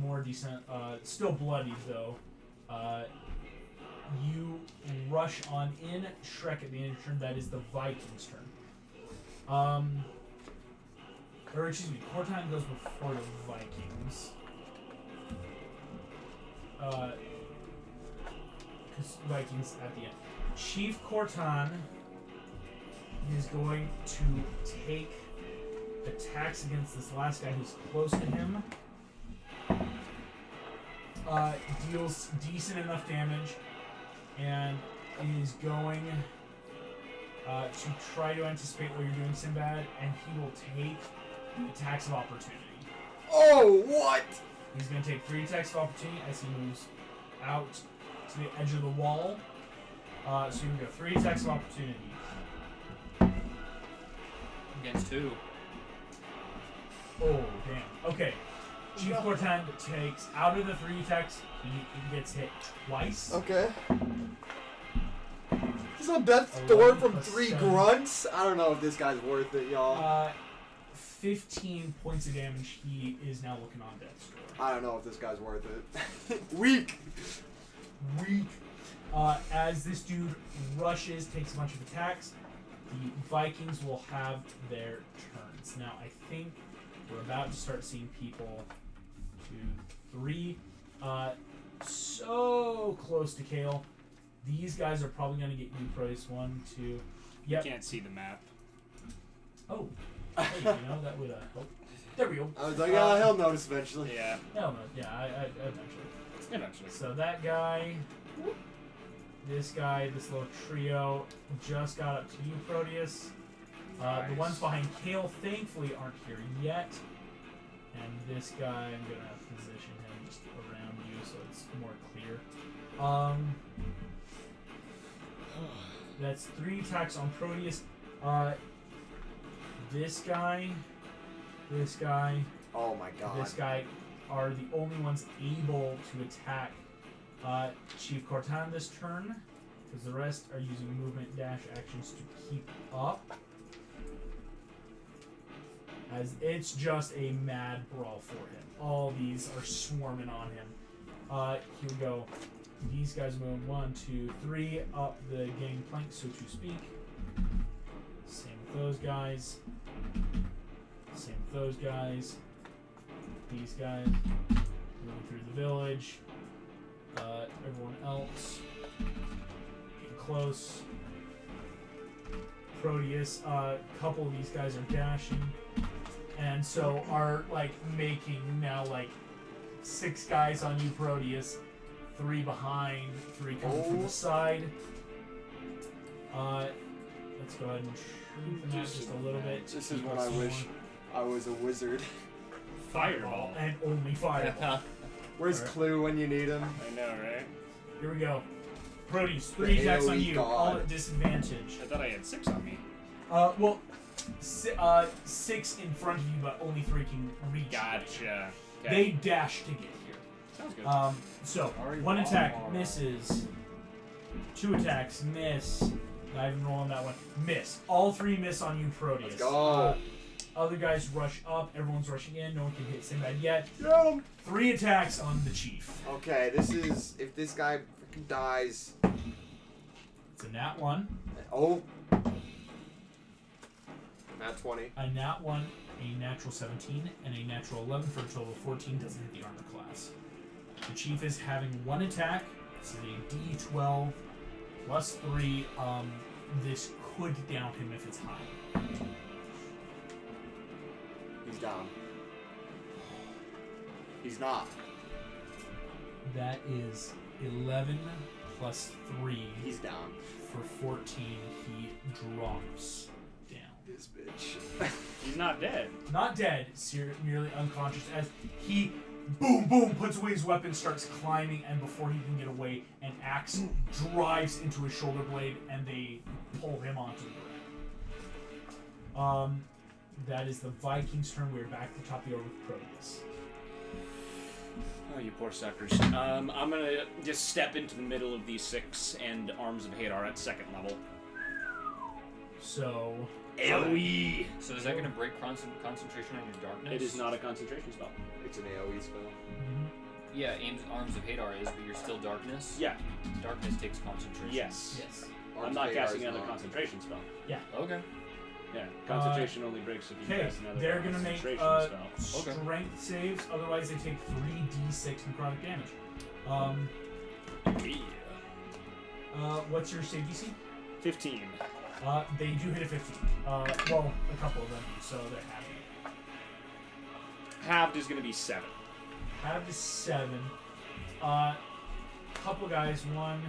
more decent. Still bloodied though. You rush on in. Shrek at the end of your turn. That is the Vikings' turn. Or excuse me, Cortan goes before the Vikings. Because Vikings at the end. Chief Cortan is going to take attacks against this last guy who's close to him. Deals decent enough damage and is going to try to anticipate what you're doing, Sinbad, and he will take attacks of opportunity. Oh, what? He's going to take 3 attacks of opportunity as he moves out to the edge of the wall. So you can go 3 attacks of opportunity. Against 2. Oh, damn. Okay. Chief Cortan takes, out of the 3 attacks, he gets hit twice. Okay. He's on death's 11 door from plus 3 7. grunts. I don't know if this guy's worth it, y'all. 15 points of damage. He is now looking on death's door. I don't know if this guy's worth it. Weak. Weak. As this dude rushes, takes a bunch of attacks, the Vikings will have their turns. Now, I think we're about to start seeing people 2, 3, So close to Kale. These guys are probably going to get you, Proteus. 1, 2. Yep. You can't see the map. Oh. Hey, you know, that would help. There we go. I was like, oh, he'll notice eventually. Yeah, Hell no. Yeah, I eventually. eventually. So that guy, this guy, this little trio just got up to you, Proteus. The ones behind Kale thankfully aren't here yet. And this guy, I'm going to position him just around you so it's more clear. That's 3 attacks on Proteus. This guy, Oh my god. this guy are the only ones able to attack Chief Cortan this turn, because the rest are using movement dash actions to keep up. As it's just a mad brawl for him. All these are swarming on him. Here we go. These guys move 1, 2, 3 up the gangplank, so to speak. Same with those guys. Same with those guys. These guys moving through the village. Everyone else getting close. Proteus. A couple of these guys are dashing, and so are like making now like 6 guys on you, Proteus. 3 behind, 3 coming from the side. Let's go ahead and shrink them out just a little bit. This is what I wish I was a wizard. Fireball. And only fireball. Where's Alright. Clue when you need him? I know, right? Here we go. Proteus, 3 attacks on AoE you, god. all at disadvantage. I thought I had 6 on me. Well, 6 in front of you, but only 3 can reach. Gotcha. They Okay. dash to get here. Sounds good. So, Sorry, 1 attack Mom. misses. 2 attacks miss. Not even rolling that one. Miss. All 3 miss on you, Proteus. Let's go. Other guys rush up. Everyone's rushing in. No one can hit Sinbad yet. Get him! 3 attacks on the chief. Okay, this is if this guy freaking dies. It's a nat 1, Oh. Nat 20. a nat 1, a natural 17, and a natural 11 for a total of 14. Doesn't hit the armor class. The chief is having 1 attack. This is a D12 plus 3. This could down him if it's high. He's down. He's not. That is 11 plus 3 He's down. for 14. He drops down. This bitch. He's not dead. Not dead, merely unconscious as he boom puts away his weapon, starts climbing, and before he can get away, an axe drives into his shoulder blade and they pull him onto the ground. That is the Vikings' turn. We're back to the top of the order with Proteus. Oh, you poor suckers. I'm gonna just step into the middle of these 6 and Arms of Hate are at 2nd level. So AoE! So is that going to break concentration on your darkness? It is not a concentration spell. It's an AoE spell. Yeah, Arms of Hadar is, but you're still darkness. Yeah. Darkness takes concentration. Yes. yes. I'm Arms not of casting Hadar's another not. concentration spell. Okay. Yeah, concentration only breaks if you Okay, cast another they're gonna make concentration spell. Okay. strength saves. Otherwise, they take 3d6 necrotic damage. What's your save DC? 15. They do hit a 15. Well, a couple of them do, so they're happy. Halved is gonna be 7. Have the 7. Couple guys, 1,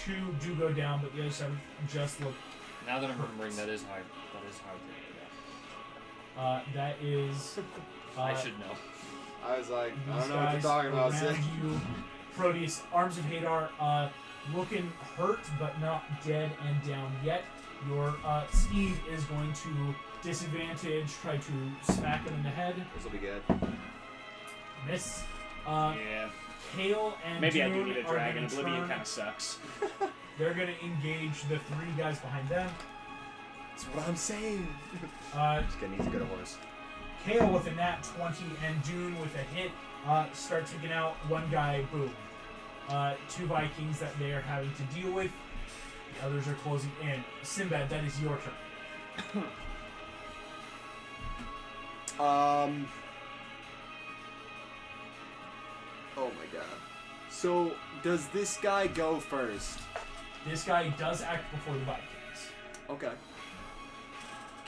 2 do go down, but the other 7 just look. Now that I'm remembering, that is high. Yeah. That is. I should know. I was like, I These don't know what you're guys talking about, around Sid. you. Proteus, Arms of Hadar, looking hurt but not dead and down yet. Your Steve is going to disadvantage, try to smack him in the head. This will be good. Miss. Yeah. Kale and Maybe I do Dune need a are dragon. gonna Oblivion turn. kind of sucks. They're going to engage the 3 guys behind them. That's what I'm saying. Just kidding, he's a good horse. Kale with a nat 20 and Dune with a hit start taking out one guy, boom. 2 Vikings that they are having to deal with. The others are closing in. Sinbad, that is your turn. Oh my god. So, does this guy go first? This guy does act before the Vikings. Okay.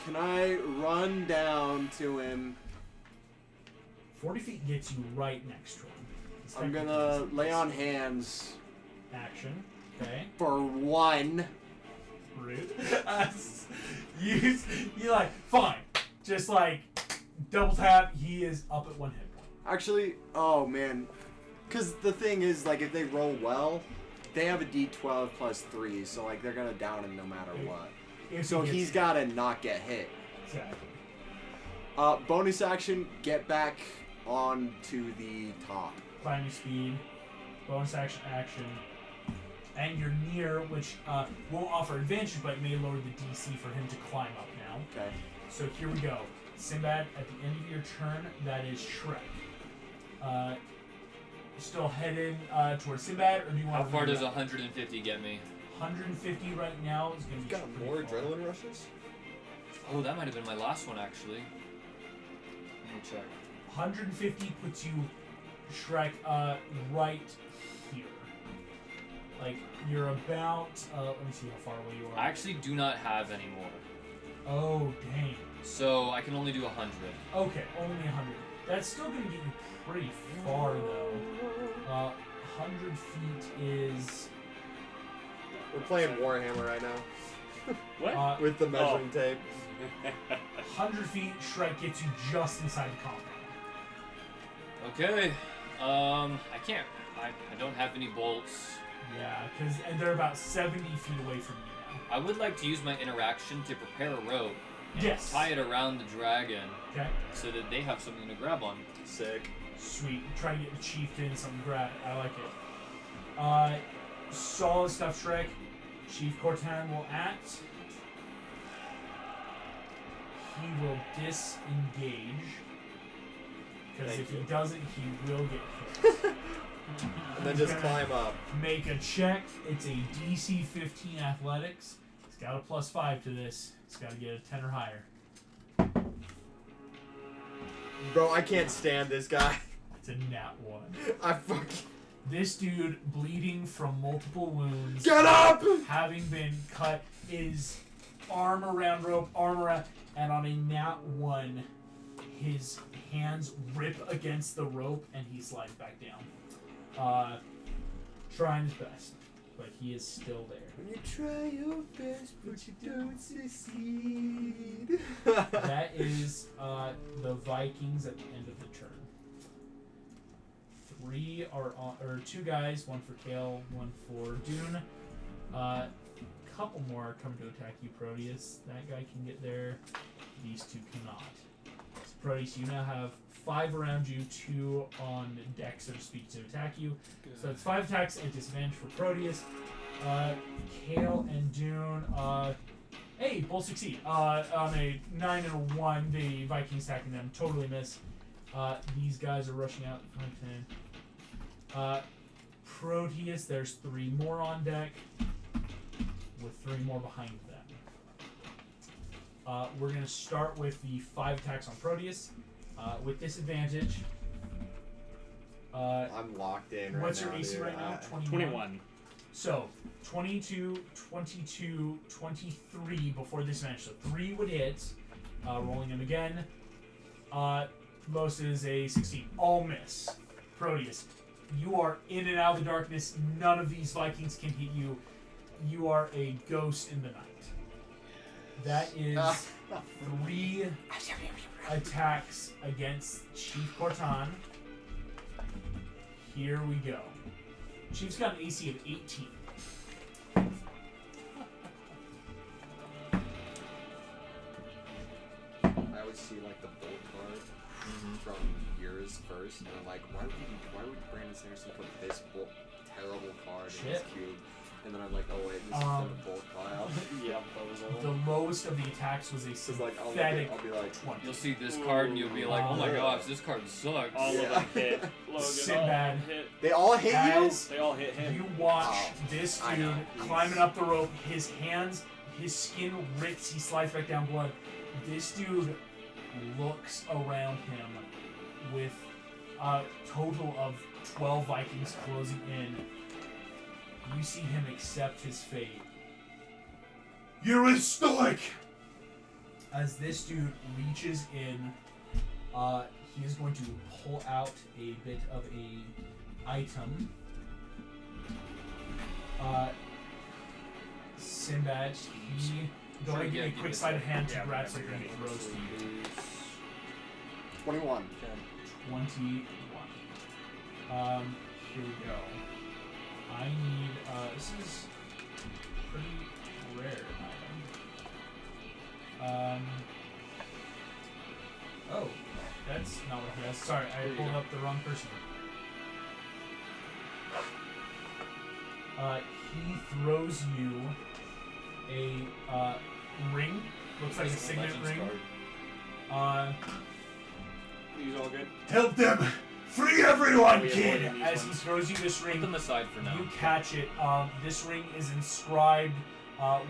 Can I run down to him? 40 feet gets you right next to him. It's I'm technically gonna his lay on hands action. Okay. for 1. Rude. you like, fine. Just like, double tap. He is up at 1 hit point. Actually, oh man. Because the thing is, like, if they roll well, they have a d12 plus 3, so, like, they're gonna down him no matter what. If So he gets he's hit. gotta not get hit. Exactly. Bonus action, get back onto the top. Climbing speed. Bonus action, and you're near, which won't offer advantage, but may lower the DC for him to climb up now. Okay. So here we go. Sinbad, at the end of your turn, that is Shrek. Still headed towards Sinbad, or do you want How to far read does it up? 150 get me? 150 right now is going to You've be got pretty more far. adrenaline rushes? Oh, that might have been my last one actually. Let me check. 150 puts you, Shrek, right here. Like, you're about, let me see how far away you are. I actually do not have any more, Oh, dang. so I can only do 100. Okay, only 100. That's still going to get you pretty far, though. 100 feet is... We're playing Warhammer right now What? with the measuring tape. 100 feet, Shrek gets you just inside the compound. Okay. I can't. I don't have any bolts. Yeah, because they're about 70 feet away from you now. I would like to use my interaction to prepare a rope and Yes. tie it around the dragon Okay, so that they have something to grab on. Sick. sweet. Try to get the chieftain something to grab. I like it. Solid stuff, Shrek. Chief Cortan will act. He will disengage. Because Thank if he you. doesn't, he will get hit. And then He's just gonna climb up. Make a check. It's a DC 15 athletics. He's got a +5 to this. He's got to get a 10 or higher. Bro, I can't stand this guy. It's a nat 1. I fucking... This dude, bleeding from multiple wounds, Get up! having been cut, is arm around rope, arm around, and on a nat 1, his hands rip against the rope and he slides back down. Trying his best, but he is still there. When you try your best, but you don't succeed. That is the Vikings at the end of the turn. 3 are on, or 2 guys, 1 for Kale, 1 for Dune. Couple more are coming to attack you, Proteus. That guy can get there. These 2 cannot. So Proteus, you now have 5 around you, 2 on deck, so to speak, to attack you. So it's 5 attacks at disadvantage for Proteus. Kale and Dune, hey, both succeed. On a 9 and a 1, the Vikings attacking them totally miss. These guys are rushing out. 5, 10. Proteus, there's 3 more on deck, with 3 more behind them. We're going to start with the 5 attacks on Proteus, with disadvantage. I'm locked in right What's now, your AC dude. right now? 21. So, 22, 22, 23 before disadvantage. So 3 would hit. Rolling them again. Most is a 16. All miss. Proteus, you are in and out of the darkness. None of these Vikings can hit you. You are a ghost in the night. That is 3 attacks against Chief Cortan. Here we go. Chief's got an AC of 18. I always see like the bolt card from Uruz first, and I'm like, why would Brandon Sanderson put this terrible card in his Shit. cube? And then I'm like, oh wait, this is for the bolt pile. Yeah, The lowest of the attacks was a Cause like I'll, pathetic I'll be like, 20. You'll see this card and you'll be like, oh my Ooh. gosh, this card sucks. all Yeah. of them hit. Logan, Sinbad. all of them hit. they all hit As They all hit him. you watch Oh, this I dude know. climbing up the rope, his hands, his skin rips, he slides back down blood. This dude looks around him with total of 12 Vikings closing in. You see him accept his fate. You're a stoic! As this dude reaches in, he is going to pull out a bit of a item. Sinbad, he go ahead and give me a quick sleight of hand to grab something and throws to you. 21. 21. Here we go. I need, this is pretty rare item. Oh, that's not what he has. Sorry, I pulled up the wrong person. He throws you a ring. Looks like a signet ring. These all good? Help them! Free everyone, We kid! avoided these As he ones. throws you this Put ring, them aside for now. you catch it. This ring is inscribed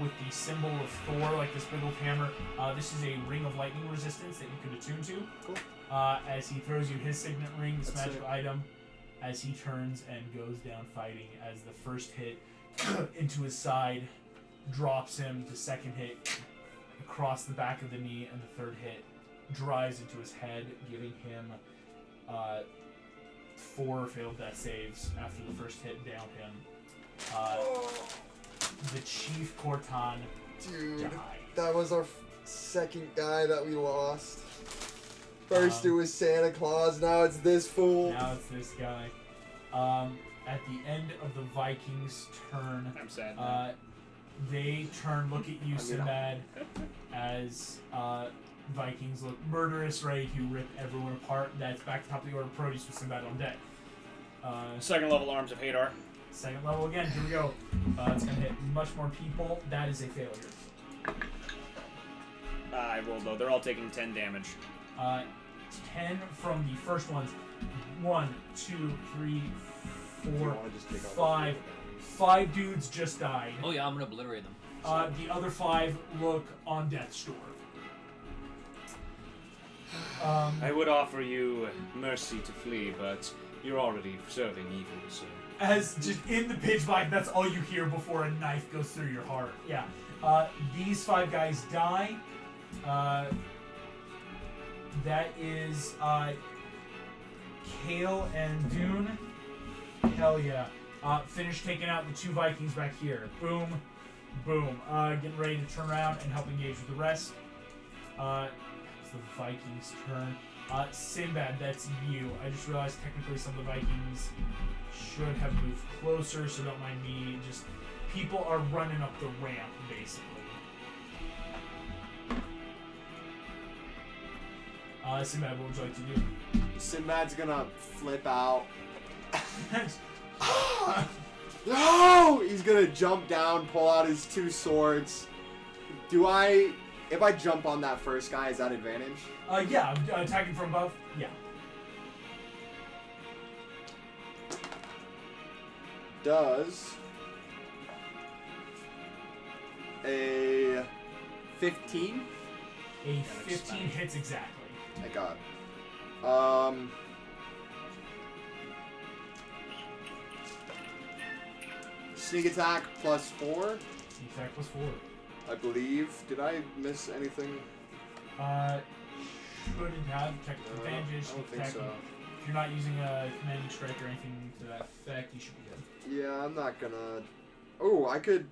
with the symbol of Thor, like this big old hammer. This is a ring of lightning resistance that you could attune to. Cool. As he throws you his signet ring, this That's magical item, as he turns and goes down fighting, as the first hit into his side drops him, the second hit across the back of the knee, and the third hit drives into his head, giving him 4 failed death saves after the first hit downed him. The Chief Corton Dude, died. that was our second guy that we lost. First it was Santa Claus, now it's this fool. Now it's this guy. At the end of the Vikings' turn, I'm sad. Now. they turn, look at you, Sinbad, as Vikings look murderous, ready to rip everyone apart. That's back to top of the order. Proteus with Sinbad on deck. Second level Arms of Hadar. Second level again. Here we go. It's going to hit much more people. That is a failure. I rolled though. They're all taking 10 damage. 10 from the first ones. 1, 2, 3, 4, wanna just take out 5. 5 dudes just died. Oh yeah, I'm gonna obliterate them. The other 5 look on death's door. I would offer you mercy to flee, but you're already serving evil, so... As just in the pitch black, that's all you hear before a knife goes through your heart. Yeah. These 5 guys die. That is Kale and Dune. Hell yeah. Finish taking out the 2 Vikings back here. Boom. Boom. Getting ready to turn around and help engage with the rest. It's the Vikings' turn. Sinbad, that's you. I just realized technically some of the Vikings should have moved closer, so don't mind me. Just people are running up the ramp, basically. Sinbad, what would you like to do? Sinbad's gonna flip out. Next. No! He's gonna jump down, pull out his 2 swords. If I jump on that first guy, is that advantage? Yeah, attacking from above. Yeah. Does a 15? A 15 hits exactly. I got. Sneak attack plus 4, Attack plus 4. I believe. Did I miss anything? Shouldn't have technical I advantage. don't think so. If you're not using a commanding strike or anything to that effect, you should be good. Yeah, I'm not gonna. Oh, I could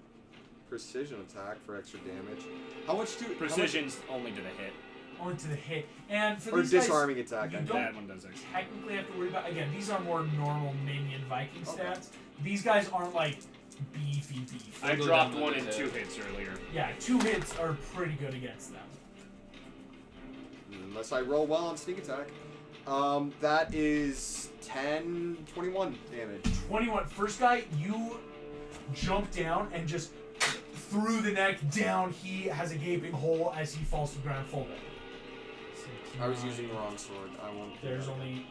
precision attack for extra damage. How much do Precision's only to the hit. Only to the hit. And for Or these guys, disarming attack? you I don't mean. That one does extra. technically have to worry about. Again, these are more normal minion Viking Okay. stats. These guys aren't like beefy. I go dropped down one with in the 2 hit. hits earlier. Yeah, 2 hits are pretty good against them. Unless I roll well on sneak attack. That is 21 damage. 21. First guy, you jump down and just through the neck down. He has a gaping hole as he falls to the ground full dead. I was using the wrong sword. I won't. There's only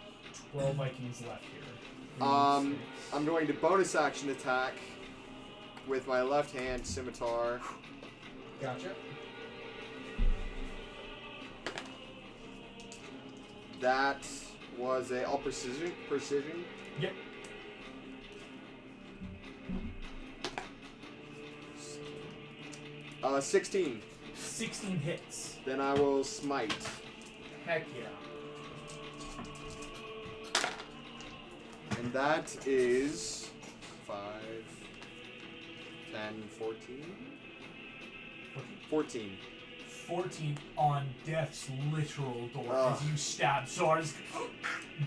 12 Vikings left here. I'm going to bonus action attack with my left hand scimitar. Gotcha. That was a all precision. Yep. Uh, 16. 16 hits. Then I will smite. Heck yeah. And that is 5, 10, 14? 14. 14 on Death's literal door Ugh. as you stab Sars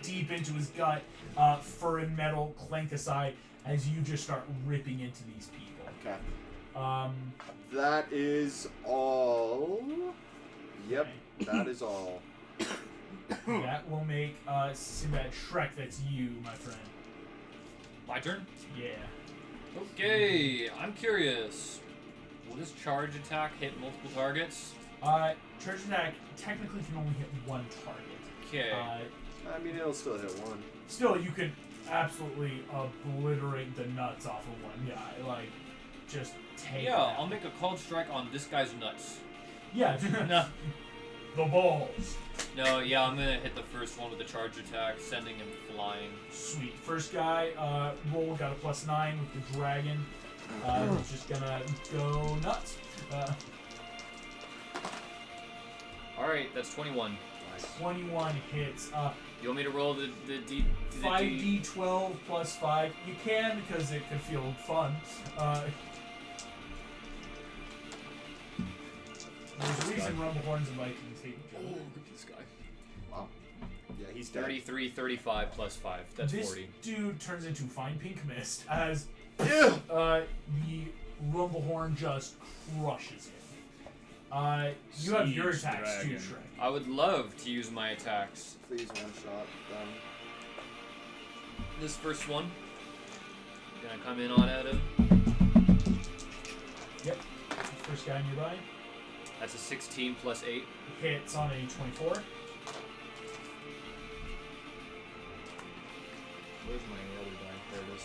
deep into his gut. Fur and metal clank aside as you just start ripping into these people. Okay. That is all. Yep, that is all. That will make Sinbad Shrek. That's you, my friend. My turn? Yeah. Okay, I'm curious. Will this charge attack hit multiple targets? Charge attack technically can only hit one target. Okay. I mean, it'll still hit one. Still, you could absolutely obliterate the nuts off of one guy. Like, just take it out. I'll make a cold strike on this guy's nuts. Yeah, No. The balls. No, yeah, I'm gonna hit the first one with the charge attack, sending him flying. Sweet. First guy, roll got a +9 with the dragon. He's just gonna go nuts. Alright, that's 21. 21 hits. You want me to roll the D? 5d12 plus 5. You can because it could feel fun. There's a reason Rumblehorns and Vikings hate each other. Look at this guy. Wow. Yeah, he's dead. 33, 35 plus 5. That's This 40. dude turns into fine pink mist as Ew. the Rumblehorn just crushes him. You have your Siege attacks too, dragon. Shrek. I would love to use my attacks. Please one shot them. This first one. Gonna come in on at him. Yep. First guy nearby. That's a 16 plus 8. Hits on a 24. Where's my other die? There it is.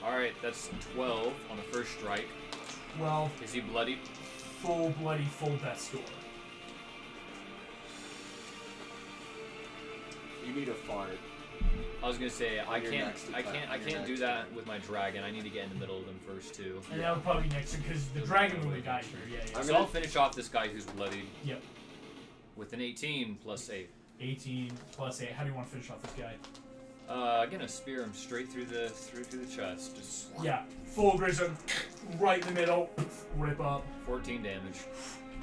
Oh. Alright, that's 12 on the first strike. 12. Is he bloodied? Full bloody, full death score. You need a fart. I was gonna say I You're can't next to I that. can't I You're can't do next that to with my dragon. I need to get in the middle of them first too. And that would probably be next because the dragon would have died here. Yeah, yeah. So I'll finish off this guy who's bloodied Yep. with an 18 plus 8. 18 plus 8. How do you want to finish off this guy? Gonna spear him straight through the chest. Just Yeah. Full grism. Right in the middle. Rip up. 14 damage.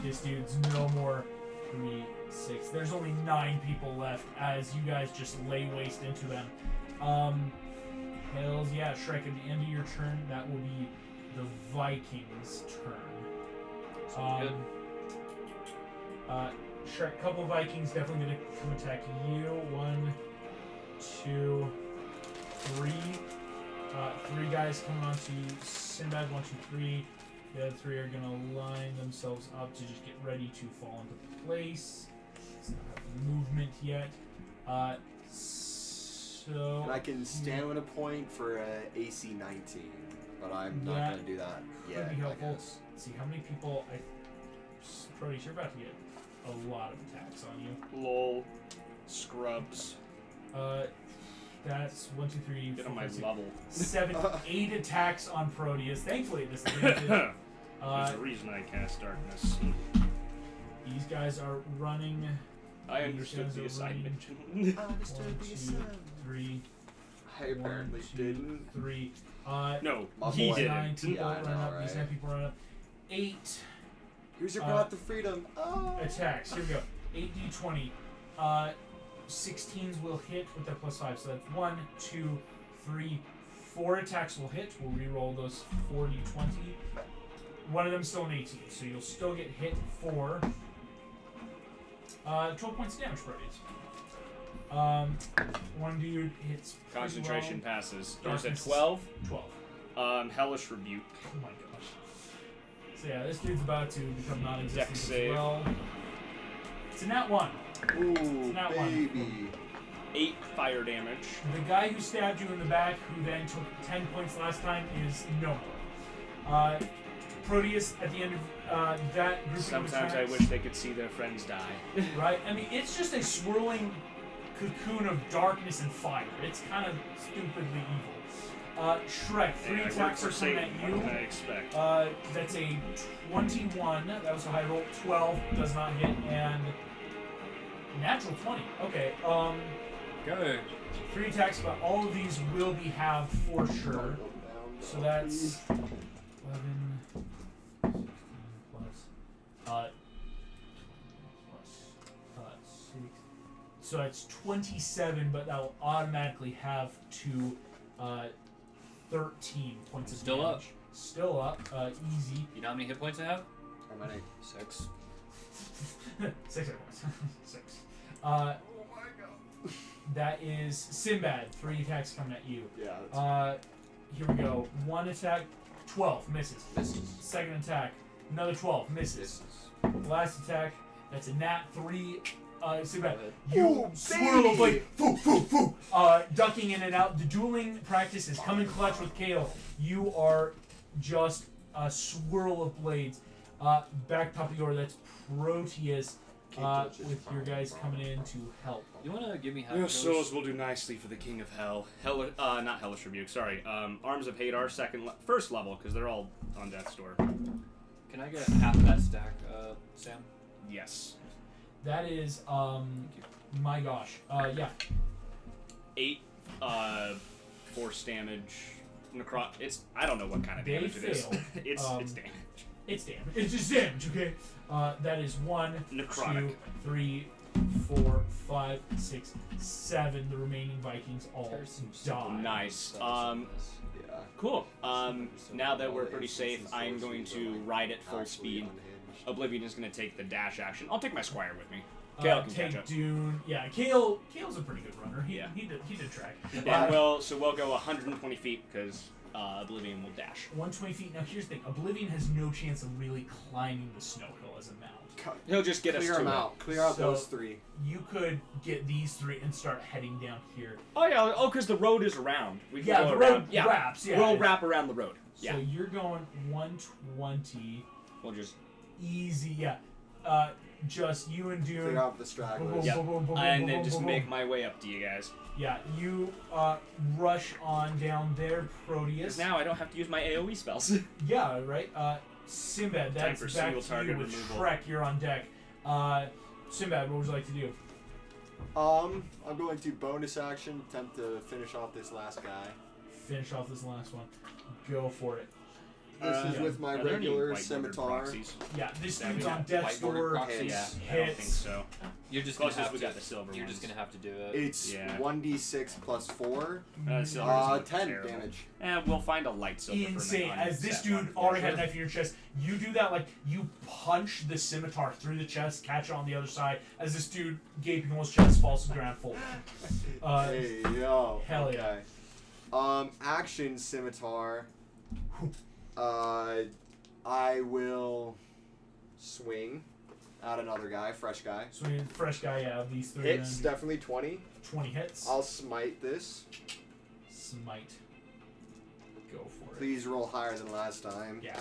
This dude's no more 3, 6. There's only 9 people left as you guys just lay waste into them. Hells yeah, Shrek, at the end of your turn, that will be the Vikings' turn. Sounds Shrek, couple Vikings definitely gonna come attack you. 1, 2, 3. 3 guys coming on to Sinbad. 1, 2, 3. The other 3 are gonna line themselves up to just get ready to fall into place. It's not have movement yet. So And I can stamina point for AC 19, but I'm not Yeah. gonna do that yet. Could be I helpful. guess. Let's see how many people. Brody, you're about to get a lot of attacks on you. Lol. Scrubs. That's 1, 2, 3, Get 4, on my 5, 6, level. 7, 8 attacks on Proteus. Thankfully, this is limited. There's a reason I cast darkness. These guys are running. I understood the These guys are assignment. running. 1, 2, 3. I apparently 1, 2, didn't. 3. No, My he boy. These 9 didn't. people Yeah, I run know, up. These right? 9 people run up. 8 Here's your path to freedom. Oh. attacks. Here we go. 8d20. 16s will hit with that +5. So that's 1, 2, 3, 4 attacks will hit. We'll re-roll those 4d20. One of them's still an 18, so you'll still get hit for 12 points of damage, Proteus. One dude hits pretty Concentration well. passes. There's a Darkness is 12. 12. Hellish Rebuke. Oh my gosh. So yeah, this dude's about to become non-existent Dex as save. well. It's a nat 1. Ooh, Not one. baby. 8 fire damage. The guy who stabbed you in the back, who then took 10 points last time, is no more. Proteus at the end of that group Sometimes of I attacks. wish they could see their friends die. Right? I mean, it's just a swirling cocoon of darkness and fire. It's kind of stupidly evil. Shrek, 3 attacks are coming at you. What can I expect? That's a 21. That was a high roll. 12 does not hit, and natural 20. Okay. Go. 3 attacks, but all of these will be halved for sure. So that's 11, 16 plus 6. So that's 27, but that will automatically have to 13 points of Still damage. up. Still up. Easy. You know how many hit points I have? How many? 6. 6 hit points. 6. That is Sinbad. 3 attacks coming at you. Yeah. That's Here we go. 1 attack, 12 misses. Misses. Second attack, another 12 misses. Last attack, that's a nat 3. Sinbad, you swirl a blade, foo, foo, foo, ducking in and out. The dueling practice is coming clutch with Kale. You are just a swirl of blades. Back top of your, that's Proteus. With your guys coming in to help. You want to give me half Your of those? souls will do nicely for the King of Hell. Not Hellish Rebuke, sorry. Arms of Hadar, first level, because they're all on death's door. Can I get half of that stack, Sam? Yes. That is, my gosh. Yeah. 8 force damage. It's I don't know what kind of They damage it is. fail. it's damage. It's damage. It's just damage, okay? That is 1, Necrotic. 2, 3, 4, 5, 6, 7. The remaining Vikings all die. Nice. Yeah. Cool. Now that we're pretty safe, I'm going to ride at full speed. Oblivion is going to take the dash action. I'll take my squire with me. Kale can catch take up. Dune. Yeah, Kale's a pretty good runner. He Yeah. did track. And we'll go 120 feet because Oblivion will dash. 120 feet. Now here's the thing. Oblivion has no chance of really climbing the snow hill as a mount. He'll just get us clear to them it. out. Clear out So- those 3. You could get these 3 and start heading down here. Oh yeah. Oh, because the road is around. We can Yeah, go the around. road wraps. Yeah, We'll it's- wrap around the road. Yeah. So you're going 120. We'll just. Easy, yeah. Just you and Dune. Clear out the Boom, stragglers. Yep. boom, boom, boom, And boom, then boom, just boom, make boom. my way up to you guys. Yeah, you rush on down there, Proteus. Because now I don't have to use my AoE spells. Yeah, right. Sinbad, Time that's for back single to target you with removal. Shrek. You're on deck. Sinbad, what would you like to do? I'm going to bonus action attempt to finish off this last guy. Finish off this last one. Go for it. This is with my Are there any regular white bordered scimitar. proxies? Yeah, this That dude's we on got death's white border door. proxies. Yeah, Hits. I don't think so. You're just gonna Closest have we to. got the silver You're ones. just gonna have to do it. It's Yeah. 1d6 plus 4. Silver doesn't look 10 terrible. damage. We'll find a light silver Insane. for As this dude already had a knife in your chest, you do that like you punch the scimitar through the chest, catch it on the other side. As this dude gaping on his chest falls to the ground full. Hey, yo. hell yeah. Okay. Action scimitar. I will swing at another guy, fresh guy. So we need a fresh guy out of these 3. Hits, then. definitely 20. 20 hits. I'll smite this. Smite. Go for it. Please roll higher than last time. Yeah,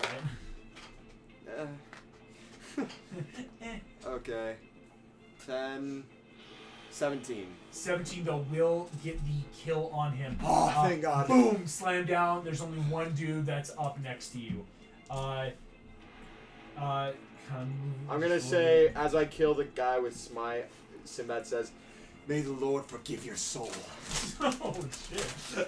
right? Okay. 10, 17. 17 though will get the kill on him. Oh, thank God. Boom! Slam down. There's only one dude that's up next to you. Kind of I'm gonna say, as I kill the guy with smite, Sinbad says, "May the Lord forgive your soul." Oh shit.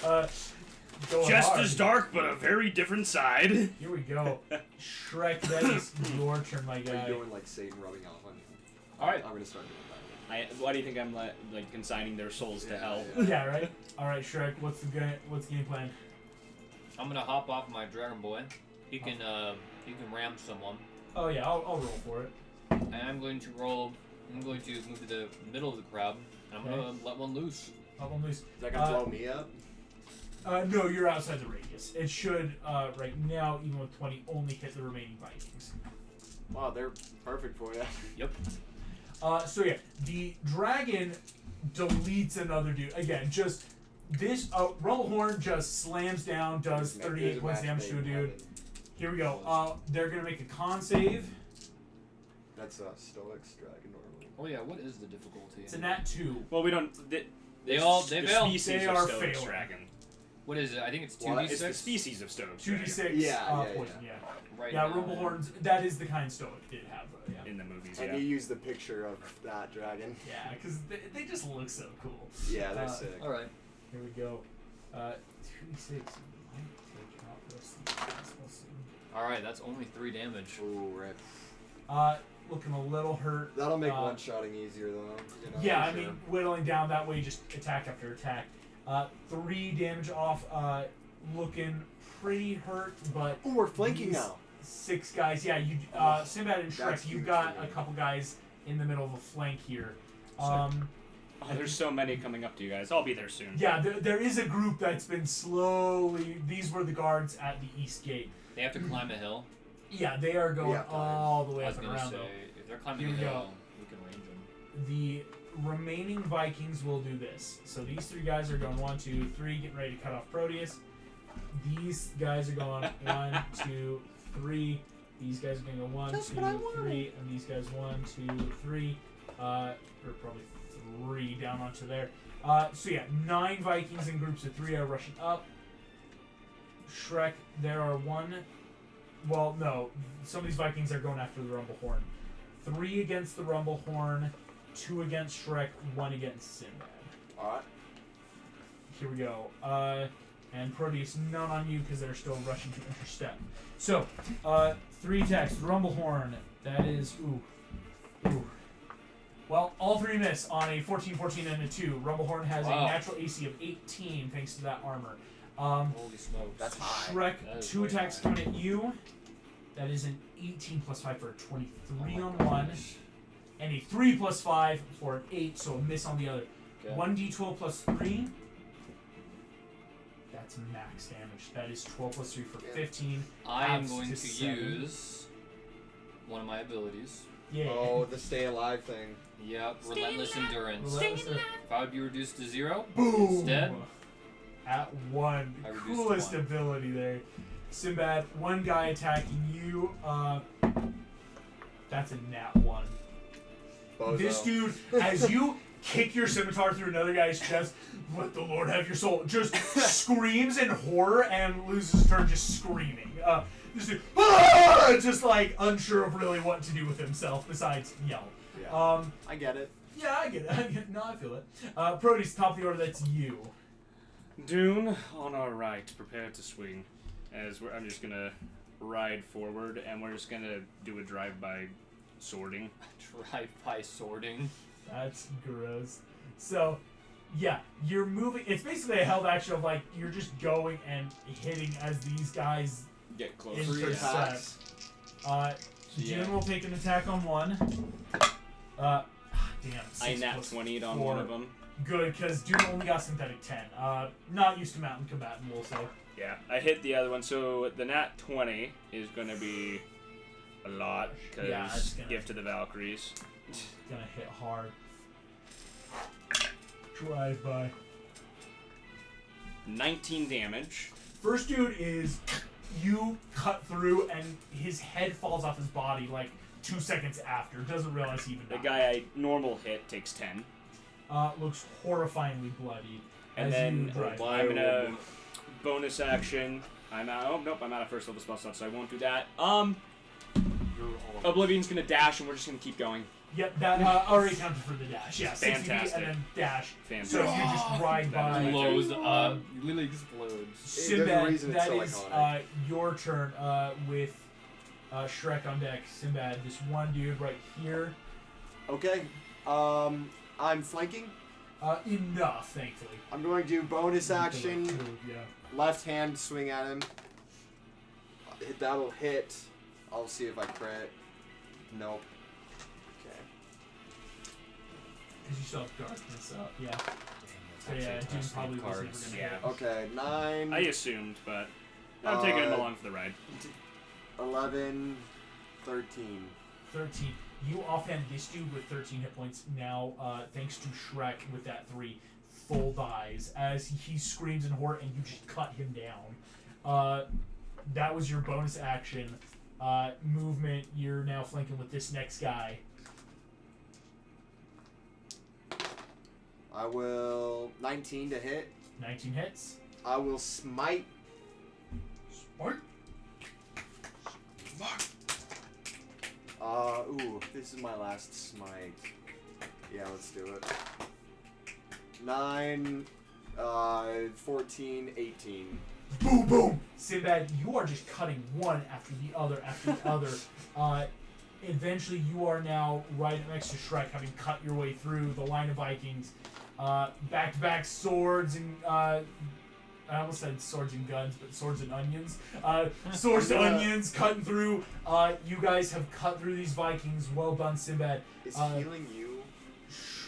Going Just hard. as dark, but a very different side. Here we go. Shrek, that is your turn, my Are you guy. doing like Satan rubbing off on you? Alright. I'm gonna start doing that. Why do you think I'm like consigning their souls to hell? Yeah, right? Alright, Shrek, what's the game plan? I'm gonna hop off my Dragon Boy. He can ram someone, Oh yeah, I'll roll for it. and I'm going to roll. I'm going to move to the middle of the crowd, and I'm gonna let one loose. I'll loose. Is that gonna blow me up? No, you're outside the radius. It should, right now, even with 20, only hit the remaining Vikings. Wow, they're perfect for you. Yep. So yeah, the dragon deletes another dude. Again, just this, Rumblehorn just slams down, does 38 points damage to a dude. Here we go. They're gonna make a con save. That's a Stoics dragon normally. Oh yeah, what is the difficulty? It's a nat 2. Well, we don't. They fail. Species They of are Stoics failing. dragon. What is it? I think it's 2d6. Well, it's the species of Stoics dragon 2d6 Yeah, poison. Yeah. Right Yeah, now. Rumblehorns. That is the kind Stoic did have. Yeah. in the movies. And Yeah. you use the picture of that dragon. Yeah, because they just look so cool. Yeah, they're sick. All right. Here we go. 2d6. Might take out the rest of the dice. We'll see. All right. That's only 3 damage. Ooh, rip. Looking a little hurt. That'll make one-shotting easier, though. You know, Yeah, for I sure. mean, whittling down that way, you just attack after attack. 3 damage off, looking pretty hurt, but. Oh, we're flanking these now. 6 guys, yeah, you, Sinbad and Shrek, That's you've huge got for a me. couple guys in the middle of a flank here. Oh, there's so many coming up to you guys. I'll be there soon. Yeah, there is a group that's been slowly. These were the guards at the east gate. They have to climb a hill. Yeah, they are going Yeah, all the way I was up and gonna around, say, though. if they're climbing Here a we go. hill, we can range them. The remaining Vikings will do this. So these 3 guys are going 1, 2, 3, getting ready to cut off Proteus. These guys are going 1, 2, 3. These guys are going to go 1, 2, 3, and these guys 1, 2, 3. Or probably 3 down onto there. So yeah, 9 Vikings in groups of 3 are rushing up. Shrek, there are 1. Well, no, some of these Vikings are going after the Rumblehorn. 3 against the Rumblehorn, 2 against Shrek, 1 against Sinbad. Alright. Here we go. And Proteus, none on you because they're still rushing to intercept. So, 3 attacks. Rumblehorn, that is, ooh. Well, all 3 miss on a 14, 14, and a 2. Rumblehorn has a natural AC of 18 thanks to that armor. Holy smokes. That's high. Shrek, That is 2 way attacks high. coming at you. That is an 18 plus 5 for a 23 on one. And a 3 plus 5 for an 8, so a miss on the other. Okay. 1d12 plus 3. That's max damage. That is 12 plus 3 for 15. I am Adds going to to 7. use one of my abilities. Yeah. Oh, the stay alive thing. Yep, Relentless Endurance. Relentless If I would be reduced to 0, Boom! instead, At 1. I reduced Coolest 1. ability there. Sinbad, 1 guy attacking you. That's a nat 1. Bozo. This dude, as you kick your scimitar through another guy's chest, let the Lord have your soul, just screams in horror and loses his turn just screaming. This dude, just like unsure of really what to do with himself besides yell. Yeah. I get it. Yeah, I get it. No, I feel it. Proteus, top of the order, that's you. Dune on our right, prepare to swing. I'm just gonna ride forward, and we're just gonna do a drive-by swording. drive-by sorting. That's gross. So, yeah, you're moving. It's basically a held action of like you're just going and hitting as these guys Get closer. intercept. June will take an attack on 1. Damn. I 6 nat plus 20'd on 4. one of them. Good, because Dune only got synthetic 10. Not used to mountain combatant, we'll say. Yeah, I hit the other one, so the nat 20 is gonna be a lot, because Yeah, it's gonna- gift to the Valkyries. Gonna hit hard. Drive by. 19 damage. First dude is you cut through and his head falls off his body like 2 seconds after. Doesn't realize he even The died. guy I normal hit takes 10. Looks horrifyingly bloody. And as then you drive. I'm gonna bonus action. I'm out. Oh nope, I'm out of first level spell slot, so I won't do that. Oblivion's gonna dash, and we're just gonna keep going. Yep, that already counted for the dash. Yeah, 60 feet Fantastic. and then dash. Fantastic. So you just ride by. Blows up. Literally explodes. There's a Sinbad, reason it's that so is iconic. your turn with Shrek on deck. Sinbad, this one dude right here. Okay. I'm flanking. Enough, thankfully. I'm going to do bonus action. Yeah. Left hand swing at him. That'll hit. I'll see if I crit. Nope. Okay. Because you still have darkness up, yeah. So Actually, yeah, Doom last probably name wasn't cards. ever gonna Yeah. hit. Okay, 9, I assumed, but I'm taking him along for the ride. 11, 13. 13. You offhand this dude with 13 hit points now, thanks to Shrek with that 3, full dies as he screams in horror and you just cut him down. that was your bonus action. Movement, you're now flanking with this next guy. I will 19 to hit. 19 hits. I will smite. Smart. Ooh, this is my last smite. Yeah, let's do it. 9, 14, 18. Boom, boom. Sinbad, you are just cutting one after the other after the other. Eventually, you are now right next to Shrek, having cut your way through the line of Vikings. Back-to-back swords and I almost said swords and guns, but swords and onions. Swords and onions cutting through. You guys have cut through these Vikings. Well done, Sinbad. Is healing you?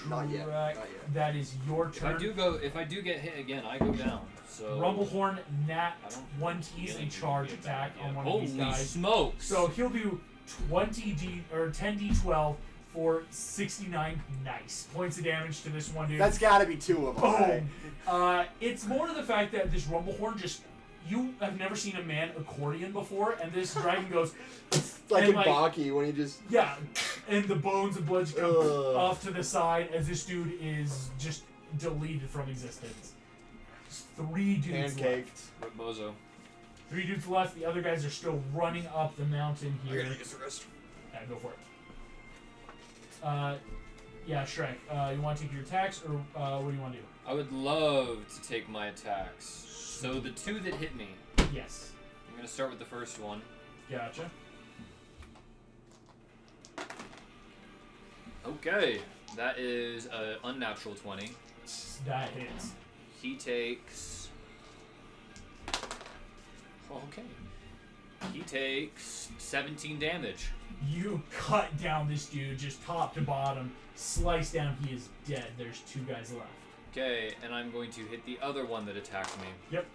Not yet. Not yet. That is your turn. If I do get hit again, I go down. So Rumblehorn, Nat, I don't 20's a really charge get attack that on yet. one of these Holy guys. smokes! So he'll do 10d12 for 69 nice points of damage to this one dude. That's gotta be 2 of them. Right? Boom. It's more to the fact that this Rumblehorn just, you have never seen a man accordion before, and this dragon goes Like and in Baki when he just. yeah, and the bones and blood just come off to the side as this dude is just deleted from existence. Just 3 dudes Pancaked. left. What bozo? 3 dudes left. The other guys are still running up the mountain here. Use the rest. Yeah, go for it. Yeah, Shrek. You want to take your attacks, or what do you want to do? I would love to take my attacks. So the 2 that hit me, Yes. I'm gonna start with the first one. Gotcha. Okay, that is an unnatural 20. That hits. He takes. Okay. He takes 17 damage. You cut down this dude, just top to bottom, slice down. He is dead. There's 2 guys left. Okay, and I'm going to hit the other one that attacked me. Yep.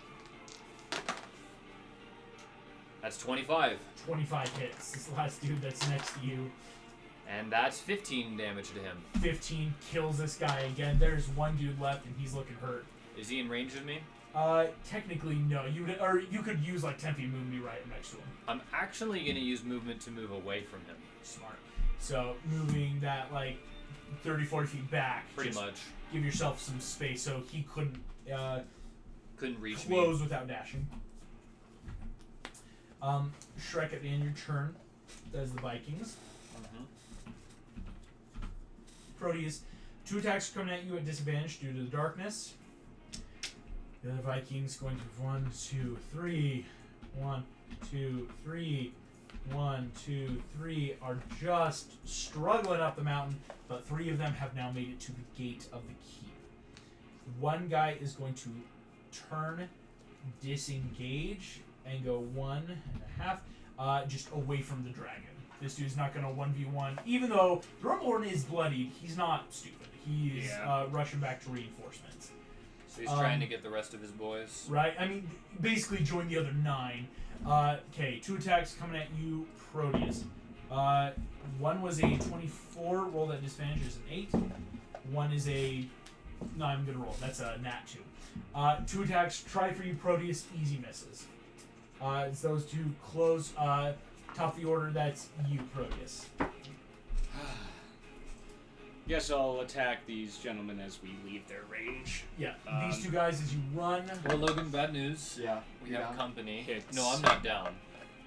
That's 25. 25 hits. This last dude that's next to you. And that's 15 damage to him. 15 kills this guy again. There's 1 dude left, and he's looking hurt. Is he in range of me? Technically no. You could use like 10 feet movement right next to him. I'm actually going to use movement to move away from him. Smart. So moving that like 30, 40 feet back. Pretty just much. Give yourself some space so he couldn't Couldn't reach me. close without dashing. Shrek, at the end of your turn, as the Vikings. Proteus, 2 attacks are coming at you at disadvantage due to the darkness. The other Vikings going to 1, 2, 3. 1, 2, 3. 1, 2, 3 are just struggling up the mountain, but 3 of them have now made it to the gate of the keep. 1 guy is going to turn, disengage, and go 1.5, just away from the dragon. This dude's not going to 1v1, even though the Rumblehorn is bloodied. He's not stupid. He's rushing back to reinforcements. So he's trying to get the rest of his boys. Right? I mean, basically join the other 9. Okay, 2 attacks coming at you, Proteus. 1 was a 24, roll that disadvantage is an 8. 1 is a... No, I'm going to roll. That's a nat 2. 2 attacks, try for you, Proteus, easy misses. It's those 2 close. Top of the order, that's you, Proteus. Guess I'll attack these gentlemen as we leave their range. Yeah, these 2 guys as you run. Well, Logan, bad news. Yeah. We have company. Hits. No, I'm not down.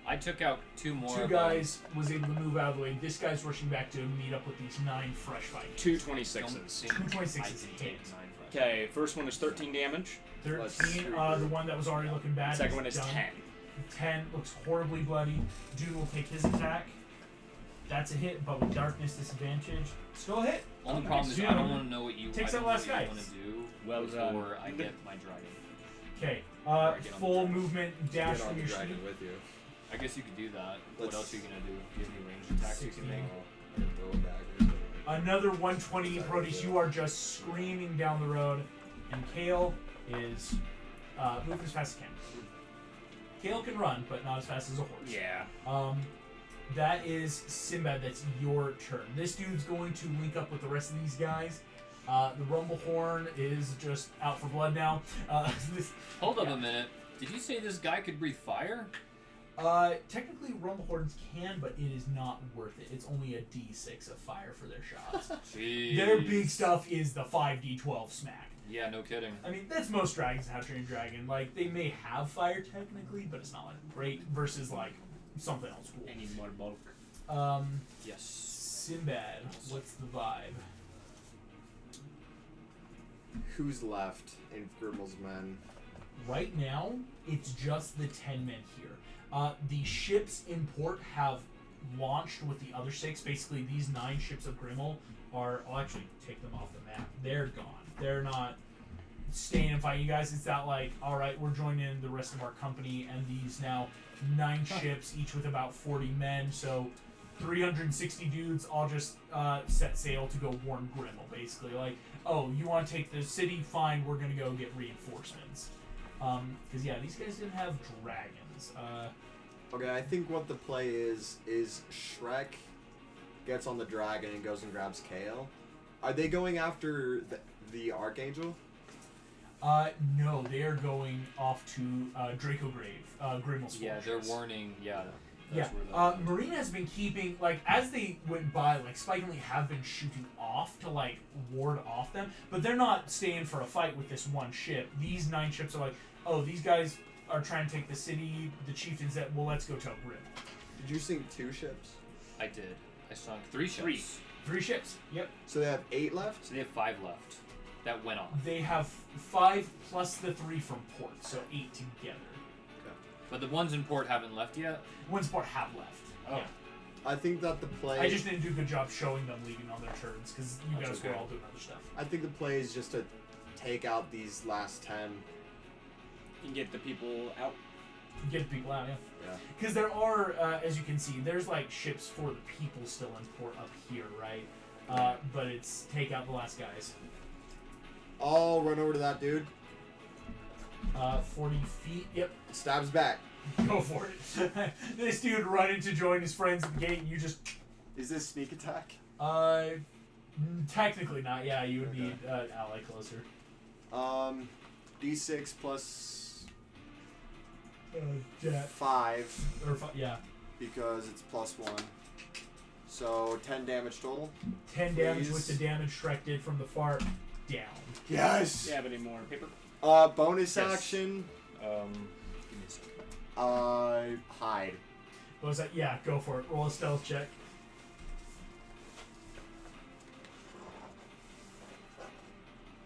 I took out 2 more. 2 of guys was able to move out of the way. This guy's rushing back to meet up with these 9 fresh fighters. 2 them. 26s. 2 26s I hit. hit 9 fresh. Okay, first one is 13 damage. 13, the one that was already looking bad. Second one is done. 10. 10 looks horribly bloody. Dude will take his attack. That's a hit, but with darkness disadvantage, still a hit. Only problem is Dude, I don't want to know what you takes I don't that last know what guy. you want to do Well before done. I get my dragon. Okay, Or get on the full dragon. movement dash Get on from the your dragon speed. with you. I guess you could do that. What Let's- else are you gonna do? Do you have any ranged attacks you can 16. make? I can throw a dagger. Another 120, Proteus. You are just screaming down the road, and Kale is moving as fast as can. Kale can run, but not as fast as a horse. Yeah. That is Sinbad. That's your turn. This dude's going to link up with the rest of these guys. The Rumblehorn is just out for blood now. Hold up a minute. Did you say this guy could breathe fire? Technically, Rumblehorns can, but it is not worth it. It's only a D6 of fire for their shots. Jeez. Their big stuff is the 5d12 smack. Yeah, no kidding. I mean, that's most dragons have Trained Dragon. Like, they may have fire technically, but it's not like great versus like something else cool. I need more bulk. Yes. Sinbad, what's the vibe? Who's left in Grimmel's men? Right now, it's just the 10 men here. The ships in port have launched with the other 6. Basically, these 9 ships of Grimmel are... I'll actually take them off the map. They're gone. They're not staying and fighting you guys. It's not like, alright, we're joining the rest of our company, and these now 9 ships, each with about 40 men, so 360 dudes all just set sail to go warn Grimmel, basically. Like, oh, you want to take the city? Fine, we're going to go get reinforcements. Because, yeah, these guys didn't have dragons. Okay, I think what the play is Shrek gets on the dragon and goes and grabs Kale. Are they going after the Archangel? No, they are going off to Draco Grave, Grimmel's Yeah, fortress. they're warning. Yeah. Yeah, Where Marina has been keeping, like, as they went by, like, Spike and Lee have been shooting off to, like, ward off them, but they're not staying for a fight with this one ship. These 9 ships are like, oh, these guys are trying to take the city, the chieftains that, well, let's go tell Grimmel. Did you sink 2 ships? I did. I sunk 3 ships. 3 ships, yep. So they have 8 left? So they have 5 left. That went off. They have 5 plus the 3 from port, so 8 together. But the ones in port haven't left yet? One's port have left. Oh. Yeah. I think that the play... I just didn't do a good job showing them leaving on their turns, because you That's guys okay. were all doing other stuff. I think the play is just to take out these last 10. And get the people out. Get people out, yeah. Yeah. Because there are, as you can see, there's like ships for the people still in port up here, right? But it's take out the last guys. I'll run over to that dude. 40 feet, yep. Stabs back. Go for it. This dude running to join his friends at the gate, and you just... Is this sneak attack? Technically not, yeah, you would need ally closer. D6 plus Jet. 5 Or, yeah. because it's plus 1. So 10 damage total. 10 damage Please. with the damage Shrek did from the fart. Down. Yes! Do you have any more paper? Bonus Yes. action. Give me a second. Hide. What was that? Yeah, go for it. Roll a stealth check.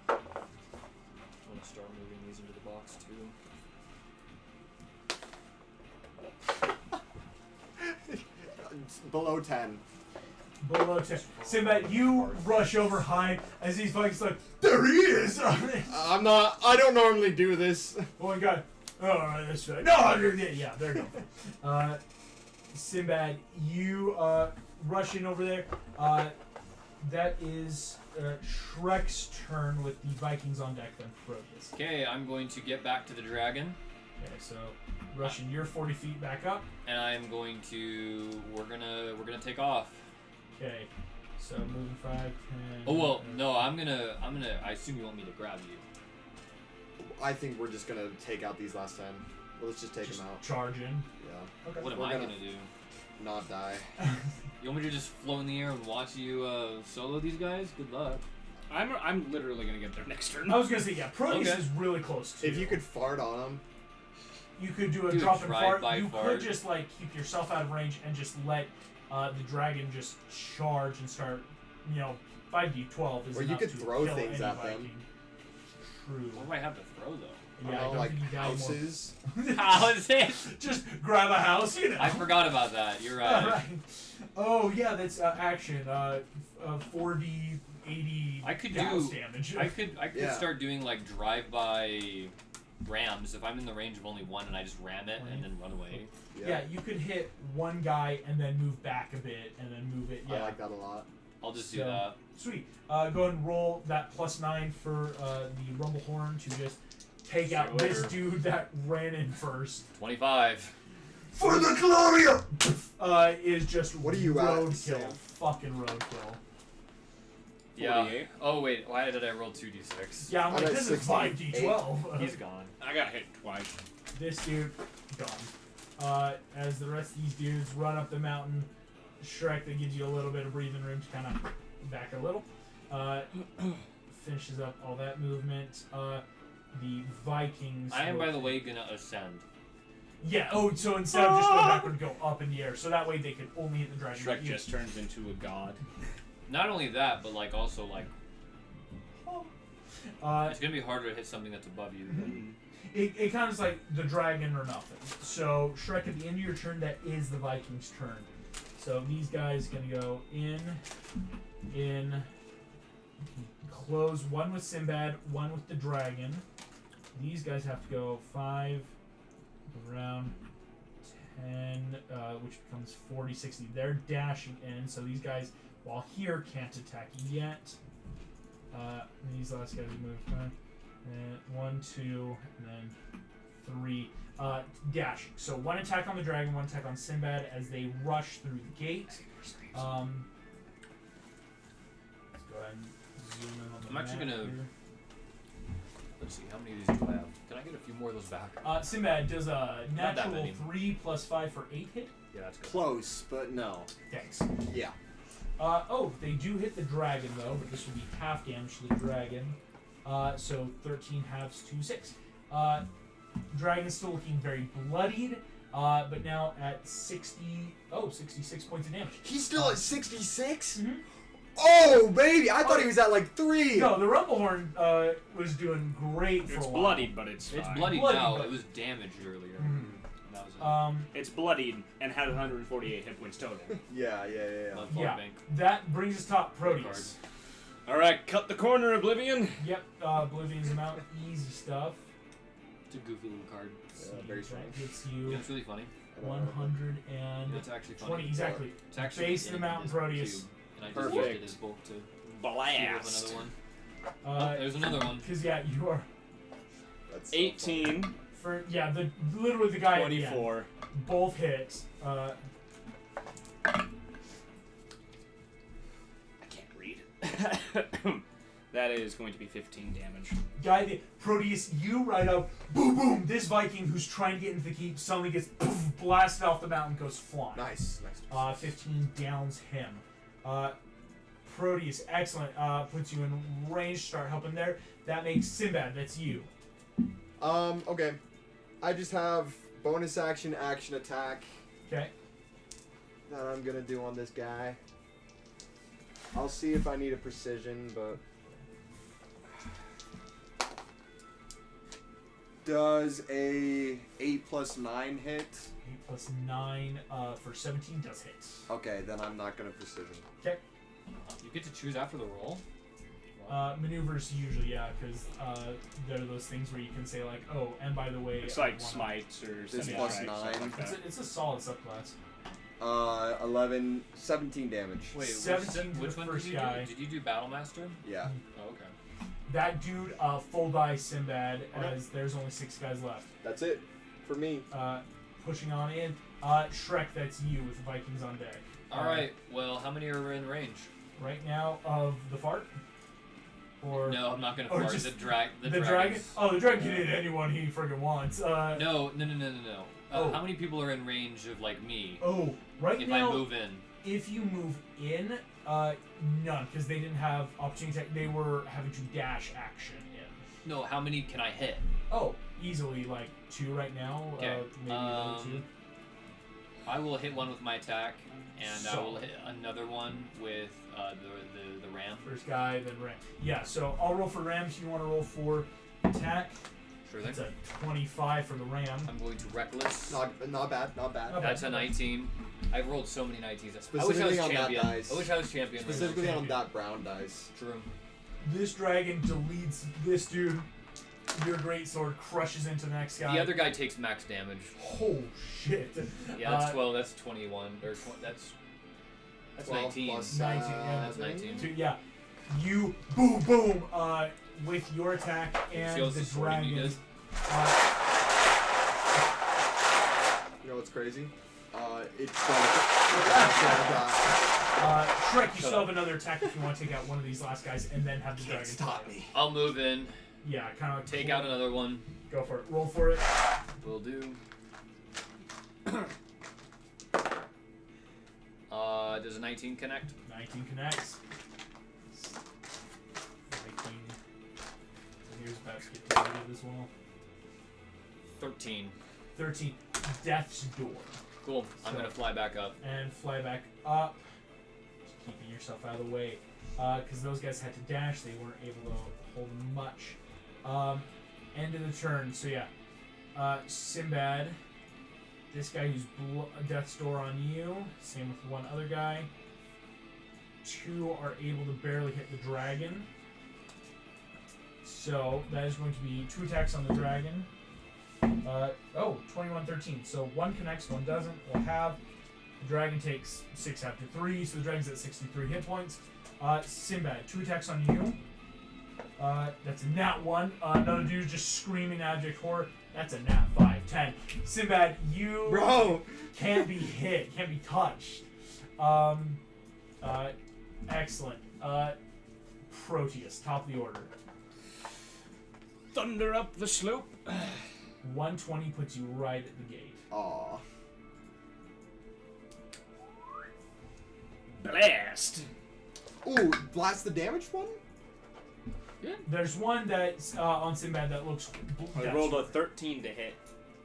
I'm gonna start moving these into the box too. Below 10. Below 10. Sinbad, you rush over high as these Vikings like, there he is! I don't normally do this. One guy, alright, that's right. No, yeah, there you go. Sinbad, you rush in over there. That is Shrek's turn with the Vikings on deck then. This. Okay, I'm going to get back to the dragon, Okay, so rushing your 40 feet back up. and I'm going to. We're gonna take off. Okay, so moving 5, 10. Oh well, no, I'm gonna. I assume you want me to grab you. I think we're just gonna take out these last 10. Well, let's just take Just them out. charge in. Yeah. Okay. What am We're I gonna- gonna do? Not die. You want me to just float in the air and watch you solo these guys? Good luck. I'm literally gonna get there next turn. I was gonna say, yeah, Proteus Okay. is really close to If you could fart on them. You could do a Do a drop and fart. drive-by You fart. could just like keep yourself out of range and just let the dragon just charge and start. 5d12 is Or you enough could to throw kill things any at them. Viking. True. What do I have to throw though? Yeah, I don't like think you got any more. houses. Houses. Just grab a house, I forgot about that. You're right. Alright. Oh yeah, that's action. 4d 80 I could house do- damage. I could Yeah. start doing like drive-by rams if I'm in the range of only one and I just ram it and then run away. yeah, you could hit one guy and then move back a bit and then move it. Yeah. I like that a lot. I'll just do So- that. Sweet. Go ahead and roll that +9 for the rumble horn to just take out See you this later. dude that ran in first. 25. For the Gloria! Is just What are you at, roadkill. Sam? Fucking roadkill. Yeah. 48. Oh wait, why did I roll 2d6? Yeah, I'm I'm like, at this is 68. 5d12. He's gone. I got hit twice. This dude, gone. as the rest of these dudes run up the mountain. Shrek, that gives you a little bit of breathing room to kind of back a little. Finishes up all that movement. The Vikings. I am, by the way, gonna ascend. Yeah. Oh, so instead of just going backward, go up in the air. So that way they could only hit the dragon. Shrek just turns into a god. Not only that, but like also like it's gonna be harder to hit something that's above you. It kind of is like the dragon or nothing. So Shrek, at the end of your turn, that is the Vikings' turn. So these guys gonna go in, close. One with Sinbad, one with the dragon. These guys have to go 5, around 10, which becomes 40, 60. They're dashing in, so these guys, while here, can't attack yet. And these last guys move. And 1, 2, and then 3. Dash. So 1 attack on the dragon, 1 attack on Sinbad as they rush through the gate. Let's go ahead and zoom in on the I'm actually map gonna- here. Let's see, how many of these do I have? Can I get a few more of those back? Sinbad does a Not that natural many. 3 + 5 for 8 hit. Yeah, that's good. Close, but no. Thanks. Yeah. They do hit the dragon though, but this will be half damage to the dragon. So 13 halves to 6. Dragon's still looking very bloodied, but now at 66 points of damage. He's still at 66? Mhm. Oh, baby! I thought he was at like 3! No, the Rumblehorn was doing great for It's a while. bloodied, but it's It's fine. bloody Bloody, now. but- It was damaged earlier. Mhm. That was it. It's bloodied and had 148 hit points total. Yeah. Not Yeah. bank. That brings us top Great Proteus. Alright, cut the corner, Oblivion. Yep, Oblivion's amount, easy stuff. It's a goofy little card. very strong. That hits You you know, it's really funny. 120. It's actually funny. Exactly. It's actually Base in the mountain this Proteus. cube, and I just Perfect. used it as bulk to heal up Blast. another one. Oh, there's another one. Because yeah, you are That's so 18, for literally the guy at the end. 24. Both hits. I can't read. That is going to be 15 damage. Proteus, you ride up, boom, boom. This Viking who's trying to get into the keep suddenly gets poof, blasted off the mountain, goes flying. Nice. 15 downs him. Proteus, excellent. Puts you in range. Start helping there. That makes Sinbad. That's you. Okay. I just have bonus action attack Okay. that I'm gonna do on this guy. I'll see if I need a precision, but does a 8 + 9 hit? 8 + 9 for 17 does hit. Okay, then I'm not gonna precision. Okay. You get to choose after the roll. Maneuvers usually, yeah, because there are those things where you can say like, oh, and by the way, It's I like wanna- smites or This semi plus strikes, 9. stuff like that. It's a solid subclass. 11, 17 damage. Wait, 17 to which the one first did you guy. do? Did you do Battlemaster? Yeah. Oh, okay. That dude, full die Sinbad, as there's only 6 guys left. That's it for me. Pushing on in. Shrek, that's you with the Vikings on deck. All right. Well, how many are in range? Right now of the fart? Or No, I'm not gonna or fart. just The dragon. the dragon? Oh, the dragon can hit anyone he friggin' wants. No. Oh. How many people are in range of like me? Oh, right If now, I move in. if you move in, none, because they didn't have opportunity attack. They were having to dash action in. No, how many can I hit? Oh, easily like 2 right now. Okay. Maybe another 2. I will hit one with my attack, and I will Solid. hit another one with the ram. First guy, then Ram. Yeah, so I'll roll for Ram if you want to roll for attack. Sure That's thing. a 25 for the Ram. I'm going to reckless. Not bad. Not bad. That's a 19. I've rolled so many 19s. Specifically I wish I was on that champion. dice. I wish I was champion. right Specifically now. on that brown dice. True. This dragon deletes this dude. Your greatsword crushes into the next guy. The other guy takes max damage. Oh shit. Yeah, that's 12. That's 21. Or that's 12 19. plus 19, yeah, that's 19. So, yeah, you boom boom with your attack and See how the this sorting you dragon. did? You know what's crazy? It's Shrek, you still have another attack if you want to take out one of these last guys and then have the dragon. stop me. I'll move in. Yeah, kind of Take out another one. Go for it. Roll for it. Will do. Does a 19 connect? 19 connects. 19. Here's about to get deleted as well. 13. 13. Death's Door. Cool. I'm So- gonna fly back up. And fly back up. Just keeping yourself out of the way. Because those guys had to dash. They weren't able to hold much. End of the turn. So yeah. Sinbad. This guy who's Death's Door on you. Same with one other guy. 2 are able to barely hit the dragon. So that is going to be 2 attacks on the dragon. 21, 13. So 1 connects, 1 doesn't. We'll have. The dragon takes 6 after 3, so the dragon's at 63 hit points. Sinbad, 2 attacks on you. That's a nat 1. Another dude's just screaming abject horror. That's a nat 5, 10. Sinbad, you Bro! can't be hit, can't be touched. Excellent. Proteus, top of the order. Thunder up the slope. 120 puts you right at the gate. Aw. Blast. Ooh, blast the damaged one? There's one that's on Sinbad that looks. I that's rolled a 13 to hit.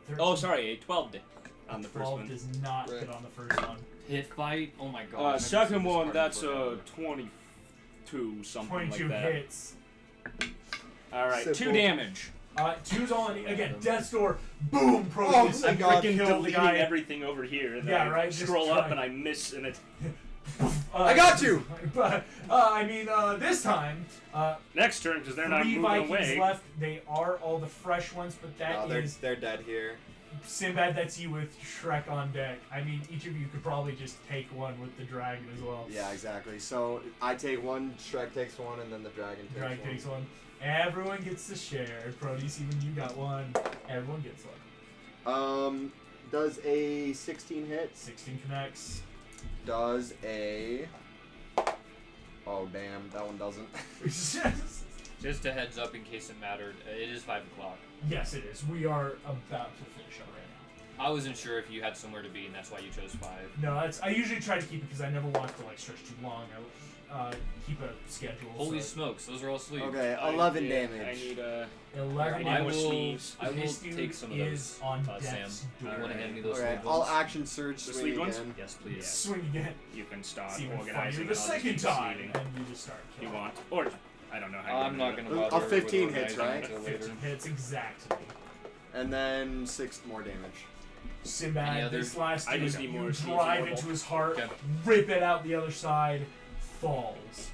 13. Oh, sorry, a 12 to hit on the first 12 one. does not hit Right. on the first one. Hit fight. Oh my god. Second one, that's a 22, something 22 like that. hits. All right, 2 Simple. damage. 2's all in. Again, Death's Door. Boom! Proteus. my I'm God, freaking kill the deleting guy. everything over here, and then Yeah, I right, just scroll up try. and I miss, and it. I got you! But this time, Next turn, because they're not 3 moving Vikings away. left. They are all the fresh ones, but that No, is they're dead here. Sinbad. That's you with Shrek on deck. I mean, each of you could probably just take one with the dragon as well. Yeah, exactly. So I take one. Shrek takes one, and then the dragon takes Dragon one. takes one. Everyone gets to share. Proteus, even you got one. Everyone gets one. Does a 16 hit? 16 connects. Does a... Oh, damn. That one doesn't. Just a heads up in case it mattered. It is 5 o'clock. Yes, it is. We are about to finish up right I wasn't sure if you had somewhere to be, and that's why you chose 5. now. No, I usually try to keep it because I never want to like stretch too long. I keep a schedule. Holy so smokes, those are all sleeves. Okay, 11 I damage. need a. 11 I more damage. will, sleeves. I will This dude take some of is those, on Sam. death's door. You want to hand me those Okay, sleeve I'll ones? action surge The swing sleeve ones? again. Yes, please. Swing again. You can start See even organizing. funnier and the I'll just second keep time, sleeving. and you just start You killing. want, or I don't know how. I'm not gonna. going to bother. A 15 with hits, organizing right? until later. 15 hits exactly. And then 6 more damage. Any Sinbad, other- this last I dude, just need more you sleeves drive available. into his heart, Okay. rip it out the other side, falls.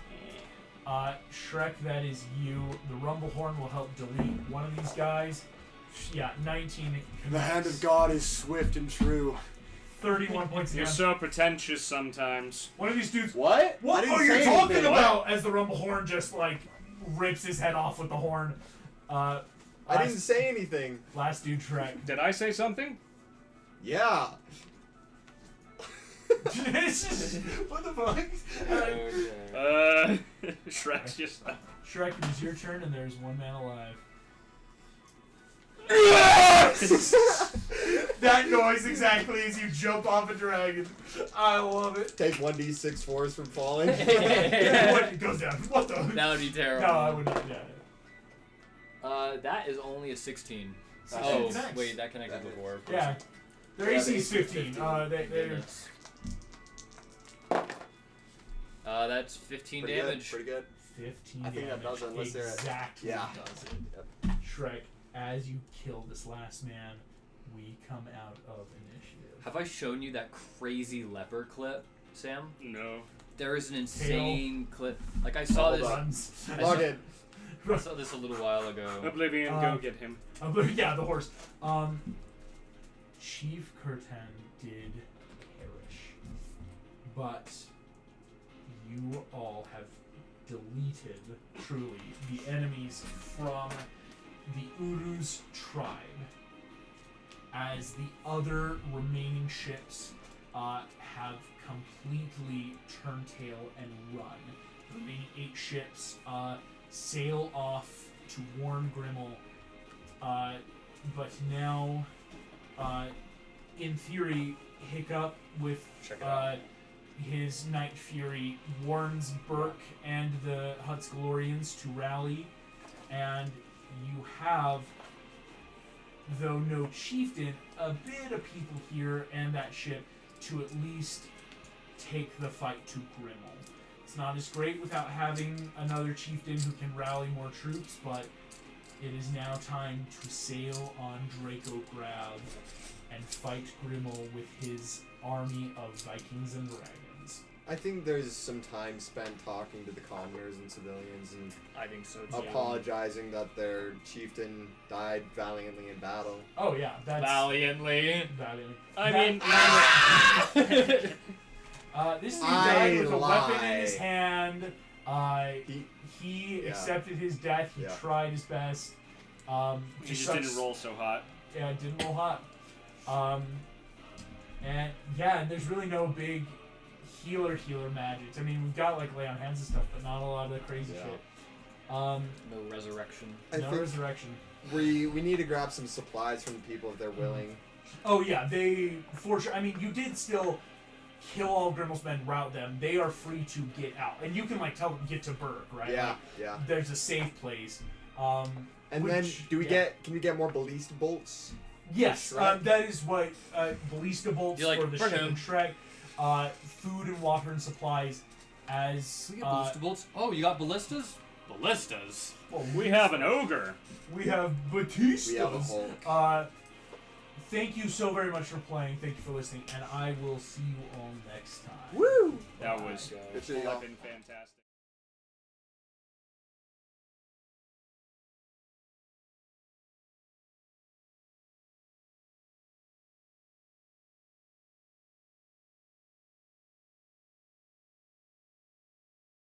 Shrek, that is you. The Rumble Horn will help delete one of these guys. Yeah, 19. The hand of God is swift and true. 31 points of You're damage. so pretentious sometimes. One of these dudes. What? What I didn't are you say talking anything. about? As the Rumble Horn just like rips his head off with the horn. I didn't say anything. Last dude, Shrek. Did I say something? Yeah. It's just, what the fuck? Shrek's just. Shrek, it is your turn, and there's one man alive. That noise exactly as you jump off a dragon. I love it. Take 1d6 force from falling. What? It goes down. What the? That would be terrible. No, I wouldn't. Yeah. That is only a 16. 16 Oh, connects. wait, that connected before. of course. Yeah. Their Yeah, AC is they- 15. They're Goodness. That's 15 Pretty damage. good. Pretty good. 15 I think that damage. does it unless they're at- exactly Yeah. does it. Shrek, as you kill this last man, we come out of initiative. Have I shown you that crazy leper clip, Sam? No. There is an insane clip. Like I saw Hold this. on. Runs. Log in. I saw this a little while ago. Oblivion, go get him. Yeah, the horse. Chief Curtan did perish, but you all have deleted, truly, the enemies from the Uruz tribe, as the other remaining ships have completely turned tail and run. The remaining 8 ships sail off to warn Grimmel, but now in theory, Hiccup with Check it out. his Night Fury warns Burke and the Hutsgalorians to rally, and you have, though no chieftain, a bit of people here and that ship to at least take the fight to Grimmel. It's not as great without having another chieftain who can rally more troops, but it is now time to sail on Dracograd and fight Grimmel with his army of Vikings and dragons. I think there's some time spent talking to the commoners and civilians and I think so too. apologizing that their chieftain died valiantly in battle. Oh yeah, that's Valiantly. valiant. I That- mean, this dude died with a lie. weapon in his hand. He Yeah. accepted his death. He Yeah. tried his best. He just didn't roll so hot. Yeah, it didn't roll hot. And there's really no big healer magics. I mean, we've got like lay on hands and stuff, but not a lot of the crazy Yeah. shit. No resurrection. I No think resurrection. we need to grab some supplies from the people if they're willing. Oh yeah, they for sure. I mean, you did still kill all Grimmel's men, rout them. They are free to get out, and you can like tell them get to Burke, right? Yeah, Like, yeah. there's a safe place. And then, which- can we yeah. get more ballista bolts? Yes, Shrek? that is what ballista bolts You like, for the for ship whom? and Shrek. Food and water and supplies as We got ballista bolts. Oh, you got ballistas? Ballistas. well, We have an ogre. we have Batistas. We have a Hulk. Thank you so very much for playing. Thank you for listening, and I will see you all next time. Woo! That was Good shit, y'all. been fantastic.